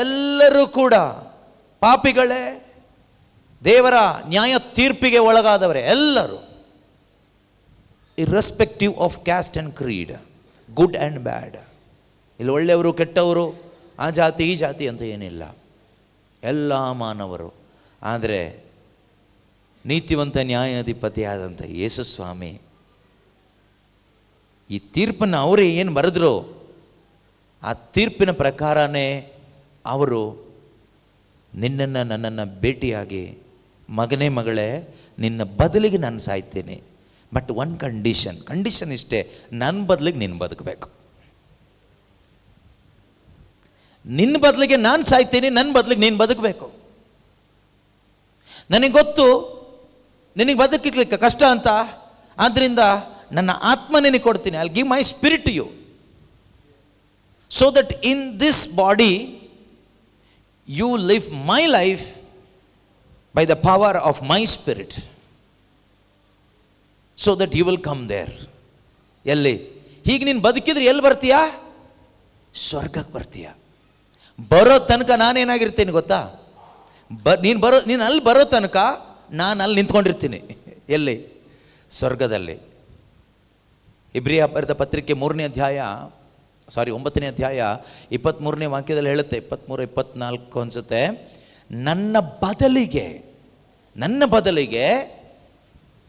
Speaker 2: ಎಲ್ಲರೂ ಕೂಡ ಪಾಪಿಗಳೇ, ದೇವರ ನ್ಯಾಯ ತೀರ್ಪಿಗೆ ಒಳಗಾದವರೇ ಎಲ್ಲರೂ, irrespective of caste and Creed, good and bad. ಇಲ್ಲಿ ಒಳ್ಳೆಯವರು ಕೆಟ್ಟವರು, ಆ ಜಾತಿ ಈ ಜಾತಿ ಅಂತ ಏನಿಲ್ಲ, ಎಲ್ಲ ಮಾನವರು. ಆದರೆ ನೀತಿವಂತ ನ್ಯಾಯಾಧಿಪತಿಯಾದಂಥ ಯೇಸು ಸ್ವಾಮಿ ಈ ತೀರ್ಪನ್ನು ಅವರೇ ಏನು ಬರೆದ್ರು ಆ ತೀರ್ಪಿನ ಪ್ರಕಾರನೇ ಅವರು ನಿನ್ನನ್ನು ನನ್ನನ್ನು ಭೇಟಿಯಾಗಿ, ಮಗನೇ ಮಗಳೇ ನಿನ್ನ ಬದಲಿಗೆ ನಾನು ಸಾಯ್ತೇನೆ, ಬಟ್ ಒನ್ ಕಂಡೀಷನ್ ಇಷ್ಟೇ, ನನ್ನ ಬದಲಿಗೆ ನೀನು ಬದುಕಬೇಕು. ನಿನ್ನ ಬದಲಿಗೆ ನಾನು ಸಾಯ್ತೀನಿ, ನನ್ನ ಬದಲಿಗೆ ನೀನು ಬದುಕಬೇಕು. ನನಗೆ ಗೊತ್ತು ನಿನಗೆ ಬದುಕಲಿಕ್ಕೆ ಕಷ್ಟ ಅಂತ, ಆದ್ದರಿಂದ ನನ್ನ ಆತ್ಮ ನಿನಗೆ ಕೊಡ್ತೀನಿ. I give my spirit to you, so that in this body you live my life by the power of my spirit, so that you will come there. ಎಲ್ಲಿ? ಹೀಗೆ ನೀನು ಬದುಕಿದ್ರೆ ಎಲ್ಲಿ ಬರ್ತೀಯಾ? ಸ್ವರ್ಗಕ್ಕೆ ಬರ್ತೀಯ. ಬರೋ ತನಕ ನಾನೇನಾಗಿರ್ತೀನಿ ಗೊತ್ತಾ? ನೀನು ಅಲ್ಲಿ ಬರೋ ತನಕ ನಾನು ಅಲ್ಲಿ ನಿಂತ್ಕೊಂಡಿರ್ತೀನಿ. ಎಲ್ಲಿ? ಸ್ವರ್ಗದಲ್ಲಿ. ಇಬ್ರಿಯ ಬರೆದ ಪತ್ರಿಕೆ 9ನೇ ಅಧ್ಯಾಯ 23ನೇ ವಾಕ್ಯದಲ್ಲಿ ಹೇಳುತ್ತೆ, 23, 24 ಅನಿಸುತ್ತೆ, ನನ್ನ ಬದಲಿಗೆ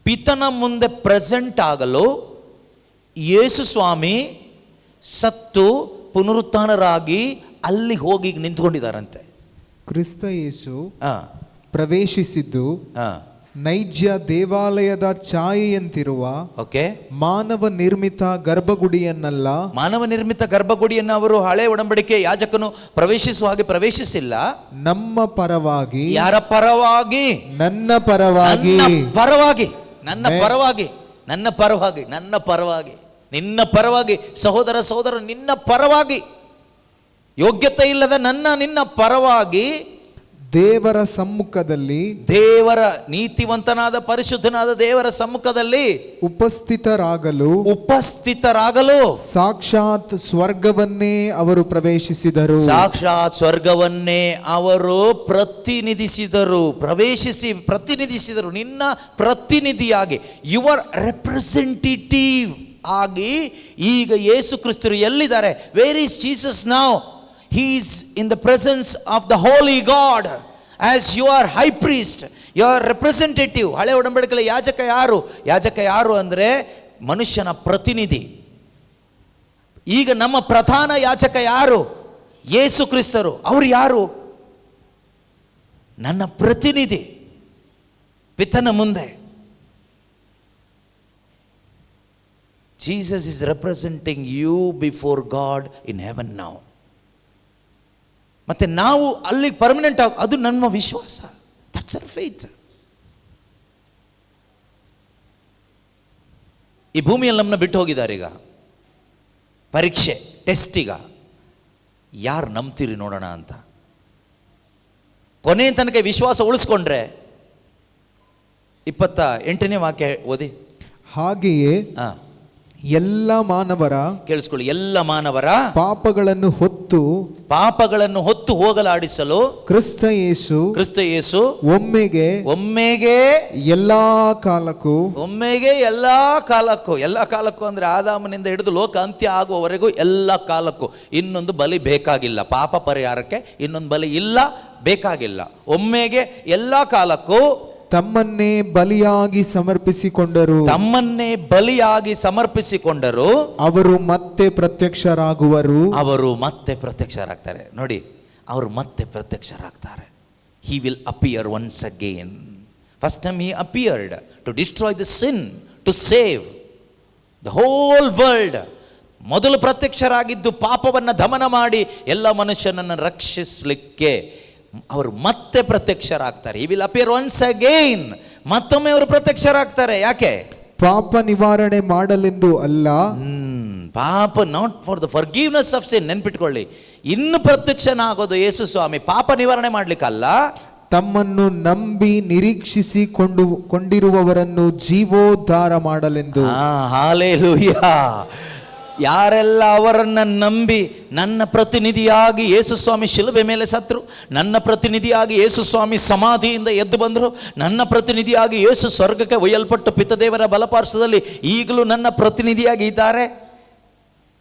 Speaker 2: ಪಿತನ ಮುಂದೆ ಪ್ರೆಸೆಂಟ್ ಆಗಲು ಯೇಸು ಸ್ವಾಮಿ ಸತ್ತು ಪುನರುತ್ಥಾನರಾಗಿ ಅಲ್ಲಿ ಹೋಗಿ ನಿಂತ್ಕೊಂಡಿದ್ದಾರಂತೆ.
Speaker 3: ಕ್ರಿಸ್ತ ಯೇಸು ಪ್ರವೇಶಿಸಿದ್ದು ನೈಜ ದೇವಾಲಯದ ಛಾಯೆಯಂತಿರುವ ಮಾನವ ನಿರ್ಮಿತ ಗರ್ಭಗುಡಿಯನ್ನಲ್ಲ. ಮಾನವ ನಿರ್ಮಿತ ಗರ್ಭಗುಡಿಯನ್ನು ಅವರು ಹಳೆ ಒಡಂಬಡಿಕೆ ಯಾಜಕನು ಪ್ರವೇಶಿಸುವ ಹಾಗೆ ಪ್ರವೇಶಿಸಿಲ್ಲ. ನಮ್ಮ ಪರವಾಗಿ. ಯಾರ ಪರವಾಗಿ? ನನ್ನ ಪರವಾಗಿ. ನನ್ನ ಪರವಾಗಿ, ನಿನ್ನ ಪರವಾಗಿ, ಸಹೋದರ ನಿನ್ನ ಪರವಾಗಿ, ಯೋಗ್ಯತೆ ಇಲ್ಲದ ನಿನ್ನ ಪರವಾಗಿ ದೇವರ ಸಮ್ಮುಖದಲ್ಲಿ, ದೇವರ ನೀತಿವಂತನಾದ ಪರಿಶುದ್ಧನಾದ ದೇವರ ಸಮ್ಮುಖದಲ್ಲಿ ಉಪಸ್ಥಿತರಾಗಲು ಸಾಕ್ಷಾತ್ ಸ್ವರ್ಗವನ್ನೇ ಅವರು ಪ್ರವೇಶಿಸಿದರು. ಪ್ರತಿನಿಧಿಸಿದರು. ನಿನ್ನ ಪ್ರತಿನಿಧಿಯಾಗಿ, ಯುವರ್ ರೆಪ್ರೆಸೆಂಟೇಟಿವ್ ಆಗಿ ಈಗ ಯೇಸು ಕ್ರಿಸ್ತರು ಎಲ್ಲಿದ್ದಾರೆ? Where is Jesus now? He is in the presence of the holy God as your high priest, your representative. ಹಳೆ ಒಡಂಬಡಿಕೆಯಲ್ಲಿ ಯಾಜಕ ಯಾರು ಅಂದರೆ ಮನುಷ್ಯನ ಪ್ರತಿನಿಧಿ. ಈಗ ನಮ್ಮ ಪ್ರಧಾನ ಯಾಜಕ ಯಾರು? ಯೇಸು ಕ್ರಿಸ್ತರು. ಅವರು ಯಾರು? ನನ್ನ ಪ್ರತಿನಿಧಿ ಪಿತನ ಮುಂದೆ. Jesus is representing you before God in heaven now. ಮತ್ತೆ ನಾವು ಅಲ್ಲಿ ಪರ್ಮನೆಂಟ್ ಆಗಿ, ಅದು ನಮ್ಮ ವಿಶ್ವಾಸ. That's hour faith. ಈ ಭೂಮಿಯಲ್ಲಿ ನಮ್ಮನ್ನ ಬಿಟ್ಟು ಹೋಗಿದ್ದಾರೆ. ಈಗ ಪರೀಕ್ಷೆ, ಟೆಸ್ಟ್. ಈಗ ಯಾರು ನಂಬ್ತೀರಿ ನೋಡೋಣ ಅಂತ. ಕೊನೆ ತನಕ ವಿಶ್ವಾಸ ಉಳಿಸ್ಕೊಂಡ್ರೆ 28ನೇ ವಾಕ್ಯ ಓದಿ. ಹಾಗೆಯೇ ಎಲ್ಲ ಮಾನವರ, ಕೇಳಿಸ್ಕೊಳ್ಳಿ, ಎಲ್ಲ ಮಾನವರ ಪಾಪಗಳನ್ನು ಹೊತ್ತು ಹೋಗಲಾಡಿಸಲು ಕ್ರಿಸ್ತ ಯೇಸು ಒಮ್ಮೆಗೆ ಎಲ್ಲಾ ಕಾಲಕ್ಕೂ ಅಂದ್ರೆ ಆದಾಮನಿಂದ ಹಿಡಿದು ಲೋಕ ಅಂತ್ಯ ಆಗುವವರೆಗೂ ಎಲ್ಲ ಕಾಲಕ್ಕೂ ಇನ್ನೊಂದು ಬಲಿ ಬೇಕಾಗಿಲ್ಲ. ಪಾಪ ಪರಿಹಾರಕ್ಕೆ ಇನ್ನೊಂದು ಬಲಿ ಇಲ್ಲ, ಬೇಕಾಗಿಲ್ಲ. ಒಮ್ಮೆಗೆ ಎಲ್ಲ ಕಾಲಕ್ಕೂ ತಮ್ಮನ್ನೇ ಬಲಿಯಾಗಿ ಸಮರ್ಪಿಸಿಕೊಂಡರು ಅವರು ಮತ್ತೆ ಪ್ರತ್ಯಕ್ಷರಾಗ್ತಾರೆ. ನೋಡಿ, ಅವರು ಮತ್ತೆ ಪ್ರತ್ಯಕ್ಷರಾಗ್ತಾರೆ. He will appear once again. First time he appeared to destroy the sin, to save the whole world. ಮೊದಲು ಪ್ರತ್ಯಕ್ಷರಾಗಿದ್ದು ಪಾಪವನ್ನು ದಮನ ಮಾಡಿ ಎಲ್ಲ ಮನುಷ್ಯನನ್ನು ರಕ್ಷಿಸಲಿಕ್ಕೆ. ಅವರು ಮತ್ತೆ ಪ್ರತ್ಯಕ್ಷರಾಗ್ತಾರೆ. He will appear once again. ಮತ್ತೊಮ್ಮೆ ಅವರು ಪ್ರತ್ಯಕ್ಷರಾಗ್ತಾರೆ. ಯಾಕೆ?
Speaker 4: ಪಾಪ ನಿವಾರಣೆ ಮಾಡಲೆಂದು ಅಲ್ಲ.
Speaker 3: ಪಾಪ, not for the forgiveness of sin. ನೆನ್ಪಿಟ್ಕೊಳ್ಳಿ, ಇನ್ನು ಪ್ರತ್ಯಕ್ಷನಾಗೋದು ಯೇಸು ಸ್ವಾಮಿ ಪಾಪ ನಿವಾರಣೆ ಮಾಡ್ಲಿಕ್ಕಲ್ಲ,
Speaker 4: ತಮ್ಮನ್ನು ನಂಬಿ ನಿರೀಕ್ಷಿಸಿ ಕೊಂಡಿರುವವರನ್ನು ಜೀವೋದ್ಧಾರ ಮಾಡಲೆಂದು.
Speaker 3: ಹಾಲೆಲೂಯಾ. ಯಾರೆಲ್ಲ ಅವರನ್ನು ನಂಬಿ ನನ್ನ ಪ್ರತಿನಿಧಿಯಾಗಿ ಯೇಸು ಸ್ವಾಮಿ ಶಿಲುಬೆ ಮೇಲೆ ಸತ್ತರು, ನನ್ನ ಪ್ರತಿನಿಧಿಯಾಗಿ ಯೇಸು ಸ್ವಾಮಿ ಸಮಾಧಿಯಿಂದ ಎದ್ದು ಬಂದರು, ನನ್ನ ಪ್ರತಿನಿಧಿಯಾಗಿ ಯೇಸು ಸ್ವರ್ಗಕ್ಕೆ ಒಯ್ಯಲ್ಪಟ್ಟು ಪಿತದೇವರ ಬಲಪಾರ್ಶ್ವದಲ್ಲಿ ಈಗಲೂ ನನ್ನ ಪ್ರತಿನಿಧಿಯಾಗಿ ಇದ್ದಾರೆ.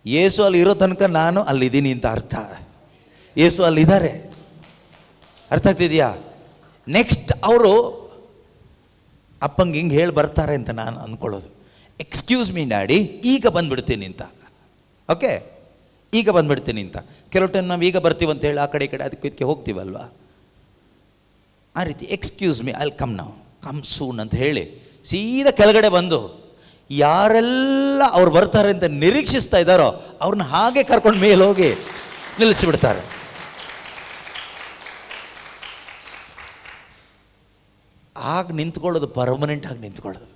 Speaker 3: ಯೇಸು ಅಲ್ಲಿ ಇರೋ ತನಕ ನಾನು ಅಲ್ಲಿದ್ದೀನಿ ಅಂತ ಅರ್ಥ. ಯೇಸು ಅಲ್ಲಿದ್ದಾರೆ. ಅರ್ಥ ಆಗ್ತಿದೆಯಾ? ನೆಕ್ಸ್ಟ್ ಅವರು ಅಪ್ಪಂಗೆ ಹಿಂಗೆ ಹೇಳಿ ಬರ್ತಾರೆ ಅಂತ ನಾನು ಅಂದ್ಕೊಳ್ಳೋದು, ಎಕ್ಸ್ಕ್ಯೂಸ್ ಮೀ ಡ್ಯಾಡಿ, ಈಗ ಬಂದುಬಿಡ್ತೀನಿ ಅಂತ. ಓಕೆ, ಈಗ ಬಂದುಬಿಡ್ತೀನಿ ಅಂತ. ಕೆಲವು ಟೈಮ್ ನಾವು ಈಗ ಬರ್ತೀವಂತ ಹೇಳಿ ಆ ಕಡೆ ಈ ಕಡೆ ಅದಕ್ಕೆ ಇದಕ್ಕೆ ಹೋಗ್ತೀವಲ್ವ, ಆ ರೀತಿ excuse me, I come now, come soon ಅಂತ ಹೇಳಿ ಸೀದಾ ಕೆಳಗಡೆ ಬಂದು ಯಾರೆಲ್ಲ ಅವ್ರು ಬರ್ತಾರೆ ಅಂತ ನಿರೀಕ್ಷಿಸ್ತಾ ಇದ್ದಾರೋ ಅವ್ರನ್ನ ಹಾಗೆ ಕರ್ಕೊಂಡು ಮೇಲೆ ಹೋಗಿ ನಿಲ್ಲಿಸಿಬಿಡ್ತಾರೆ. ಆಗ ನಿಂತ್ಕೊಳ್ಳೋದು ಪರ್ಮನೆಂಟ್ ಆಗಿ ನಿಂತ್ಕೊಳ್ಳೋದು.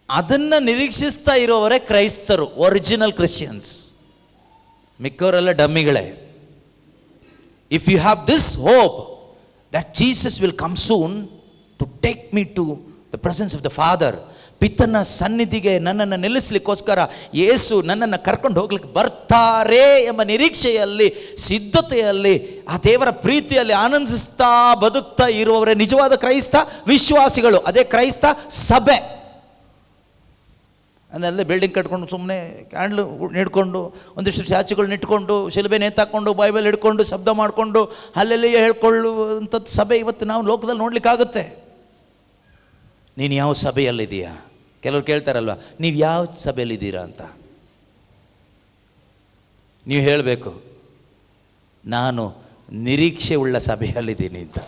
Speaker 3: ಅದನ್ನು ನಿರೀಕ್ಷಿಸ್ತಾ ಇರೋವರೇ ಕ್ರೈಸ್ತರು, ಒರಿಜಿನಲ್ ಕ್ರಿಶ್ಚಿಯನ್ಸ್. ಮಿಕ್ಕವರೆಲ್ಲ ಡಮ್ಮಿಗಳೇ. If you have this hope that Jesus will come soon to take me to the presence of the father, ಪಿತನ ಸನ್ನಿಧಿಗೆ ನನ್ನನ್ನು ನಿಲ್ಲಿಸಲಿಕ್ಕೋಸ್ಕರ ಯೇಸು ನನ್ನನ್ನು ಕರ್ಕೊಂಡು ಹೋಗ್ಲಿಕ್ಕೆ ಬರ್ತಾರೆ ಎಂಬ ನಿರೀಕ್ಷೆಯಲ್ಲಿ, ಸಿದ್ಧತೆಯಲ್ಲಿ, ಆ ದೇವರ ಪ್ರೀತಿಯಲ್ಲಿ ಆನಂದಿಸ್ತಾ ಬದುಕ್ತಾ ಇರುವವರೇ ನಿಜವಾದ ಕ್ರೈಸ್ತ ವಿಶ್ವಾಸಿಗಳು. ಅದೇ ಕ್ರೈಸ್ತ ಸಭೆ. ಅದಲ್ಲೇ ಬಿಲ್ಡಿಂಗ್ ಕಟ್ಕೊಂಡು ಸುಮ್ಮನೆ ಕ್ಯಾಂಡ್ಲು ಹಿಡ್ಕೊಂಡು ಒಂದಿಷ್ಟು ಚಾಚುಗಳನ್ನ ಇಟ್ಕೊಂಡು ಶಿಲುಬೆ ನೇತಾಕೊಂಡು ಬೈಬಲ್ ಹಿಡ್ಕೊಂಡು ಶಬ್ದ ಮಾಡಿಕೊಂಡು ಅಲ್ಲೆಲ್ಲಿ ಹೇಳ್ಕೊಳ್ಳುವಂಥದ್ದು ಸಭೆ ಇವತ್ತು ನಾವು ಲೋಕದಲ್ಲಿ ನೋಡ್ಲಿಕ್ಕಾಗುತ್ತೆ. ನೀನು ಯಾವ ಸಭೆಯಲ್ಲಿದ್ದೀಯಾ? ಕೆಲವ್ರು ಕೇಳ್ತಾರಲ್ವ, ನೀವು ಯಾವ ಸಭೆಯಲ್ಲಿದ್ದೀರಾ ಅಂತ. ನೀವು ಹೇಳಬೇಕು, ನಾನು ನಿರೀಕ್ಷೆ ಉಳ್ಳ ಸಭೆಯಲ್ಲಿದ್ದೀನಿ ಅಂತ.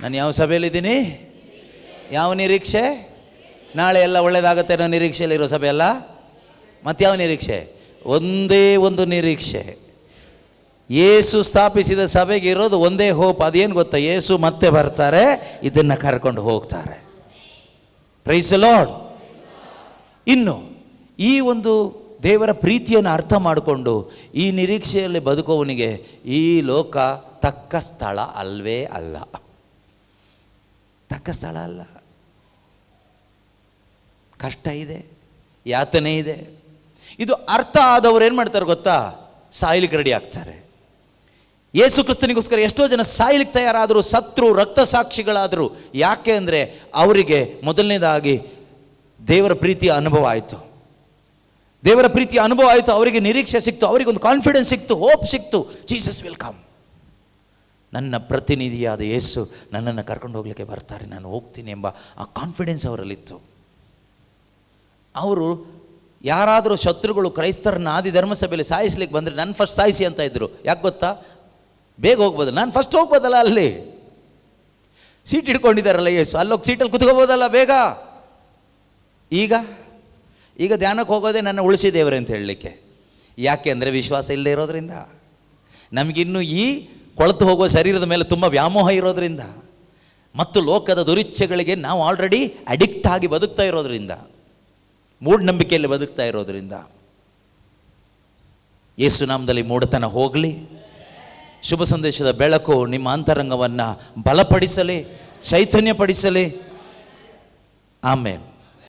Speaker 3: ನಾನು ಯಾವ ಸಭೆಯಲ್ಲಿದ್ದೀನಿ? ಯಾವ ನಿರೀಕ್ಷೆ? ನಾಳೆ ಎಲ್ಲ ಒಳ್ಳೇದಾಗತ್ತೆ ಅನ್ನೋ ನಿರೀಕ್ಷೆಯಲ್ಲಿರೋ ಸಭೆ ಅಲ್ಲ. ಮತ್ತು ಯಾವ ನಿರೀಕ್ಷೆ? ಒಂದೇ ಒಂದು ನಿರೀಕ್ಷೆ. ಯೇಸು ಸ್ಥಾಪಿಸಿದ ಸಭೆಗೆ ಇರೋದು ಒಂದೇ ಹೋಪ್. ಅದೇನು ಗೊತ್ತಾ? ಯೇಸು ಮತ್ತೆ ಬರ್ತಾರೆ, ಇದನ್ನು ಕರ್ಕೊಂಡು ಹೋಗ್ತಾರೆ. Praise the Lord. ಇನ್ನು ಈ ಒಂದು ದೇವರ ಪ್ರೀತಿಯನ್ನು ಅರ್ಥ ಮಾಡಿಕೊಂಡು ಈ ನಿರೀಕ್ಷೆಯಲ್ಲಿ ಬದುಕೋವನಿಗೆ ಈ ಲೋಕ ತಕ್ಕ ಸ್ಥಳ ಅಲ್ವೇ ಅಲ್ಲ. ತಕ್ಕ ಸ್ಥಳ ಅಲ್ಲ. ಕಷ್ಟ ಇದೆ, ಯಾತನೆ ಇದೆ. ಇದು ಅರ್ಥ ಆದವ್ರು ಏನು ಮಾಡ್ತಾರೆ ಗೊತ್ತಾ? ಸಾಯ್ಲಿಕ್ಕೆ ರೆಡಿ ಆಗ್ತಾರೆ. ಯೇಸು ಕ್ರಿಸ್ತನಿಗೋಸ್ಕರ ಎಷ್ಟೋ ಜನ ಸಾಯ್ಲಿಕ್ಕೆ ತಯಾರಾದರು, ಸತ್ರು, ರಕ್ತ ಸಾಕ್ಷಿಗಳಾದರು. ಯಾಕೆ ಅಂದರೆ ಅವರಿಗೆ ಮೊದಲನೇದಾಗಿ ದೇವರ ಪ್ರೀತಿಯ ಅನುಭವ ಆಯಿತು. ದೇವರ ಪ್ರೀತಿಯ ಅನುಭವ ಆಯಿತು, ಅವರಿಗೆ ನಿರೀಕ್ಷೆ ಸಿಕ್ತು, ಅವರಿಗೊಂದು ಕಾನ್ಫಿಡೆನ್ಸ್ ಸಿಕ್ತು, ಹೋಪ್ ಸಿಕ್ತು. Jesus will come. ನನ್ನ ಪ್ರತಿನಿಧಿಯಾದ ಯೇಸು ನನ್ನನ್ನು ಕರ್ಕೊಂಡು ಹೋಗ್ಲಿಕ್ಕೆ ಬರ್ತಾರೆ, ನಾನು ಹೋಗ್ತೀನಿ ಎಂಬ ಆ ಕಾನ್ಫಿಡೆನ್ಸ್ ಅವರಲ್ಲಿತ್ತು. ಅವರು ಯಾರಾದರೂ ಶತ್ರುಗಳು ಕ್ರೈಸ್ತರನ್ನ ಆದಿ ಧರ್ಮಸಭೆಯಲ್ಲಿ ಸಾಯಿಸ್ಲಿಕ್ಕೆ ಬಂದರೆ ನನ್ನ ಫಸ್ಟ್ ಸಾಯಿಸಿ ಅಂತ ಇದ್ದರು. ಯಾಕೆ ಗೊತ್ತಾ? ಬೇಗ ಹೋಗ್ಬೋದು, ನಾನು ಫಸ್ಟ್ ಹೋಗ್ಬೋದಲ್ಲ, ಅಲ್ಲಿ ಸೀಟ್ ಹಿಡ್ಕೊಂಡಿದ್ದಾರಲ್ಲ ಯೇಸು, ಅಲ್ಲೋಗಿ ಸೀಟಲ್ಲಿ ಕುತ್ಕೋಬೋದಲ್ಲ ಬೇಗ. ಈಗ ಧ್ಯಾನಕ್ಕೆ ಹೋಗೋದೇ ನನ್ನ ಉಳಿಸಿ ದೇವರೇ ಅಂತ ಹೇಳಲಿಕ್ಕೆ. ಯಾಕೆ ಅಂದರೆ ವಿಶ್ವಾಸ ಇಲ್ಲದೆ ಇರೋದ್ರಿಂದ, ನಮಗಿನ್ನೂ ಈ ಕೊಳೆತು ಹೋಗೋ ಶರೀರದ ಮೇಲೆ ತುಂಬ ವ್ಯಾಮೋಹ ಇರೋದ್ರಿಂದ, ಮತ್ತು ಲೋಕದ ದುರಿಚ್ಛೆಗಳಿಗೆ ನಾವು ಆಲ್ರೆಡಿ ಅಡಿಕ್ಟ್ ಆಗಿ ಬದುಕ್ತಾ ಇರೋದ್ರಿಂದ, ಮೂಢನಂಬಿಕೆಯಲ್ಲಿ ಬದುಕ್ತಾ ಇರೋದ್ರಿಂದ. ಯೇಸು ನಾಮದಲ್ಲಿ ಮೂಢತನ ಹೋಗಲಿ. ಶುಭ ಸಂದೇಶದ ಬೆಳಕು ನಿಮ್ಮ ಅಂತರಂಗವನ್ನು ಬಲಪಡಿಸಲಿ, ಚೈತನ್ಯಪಡಿಸಲಿ. ಆಮೇನ್.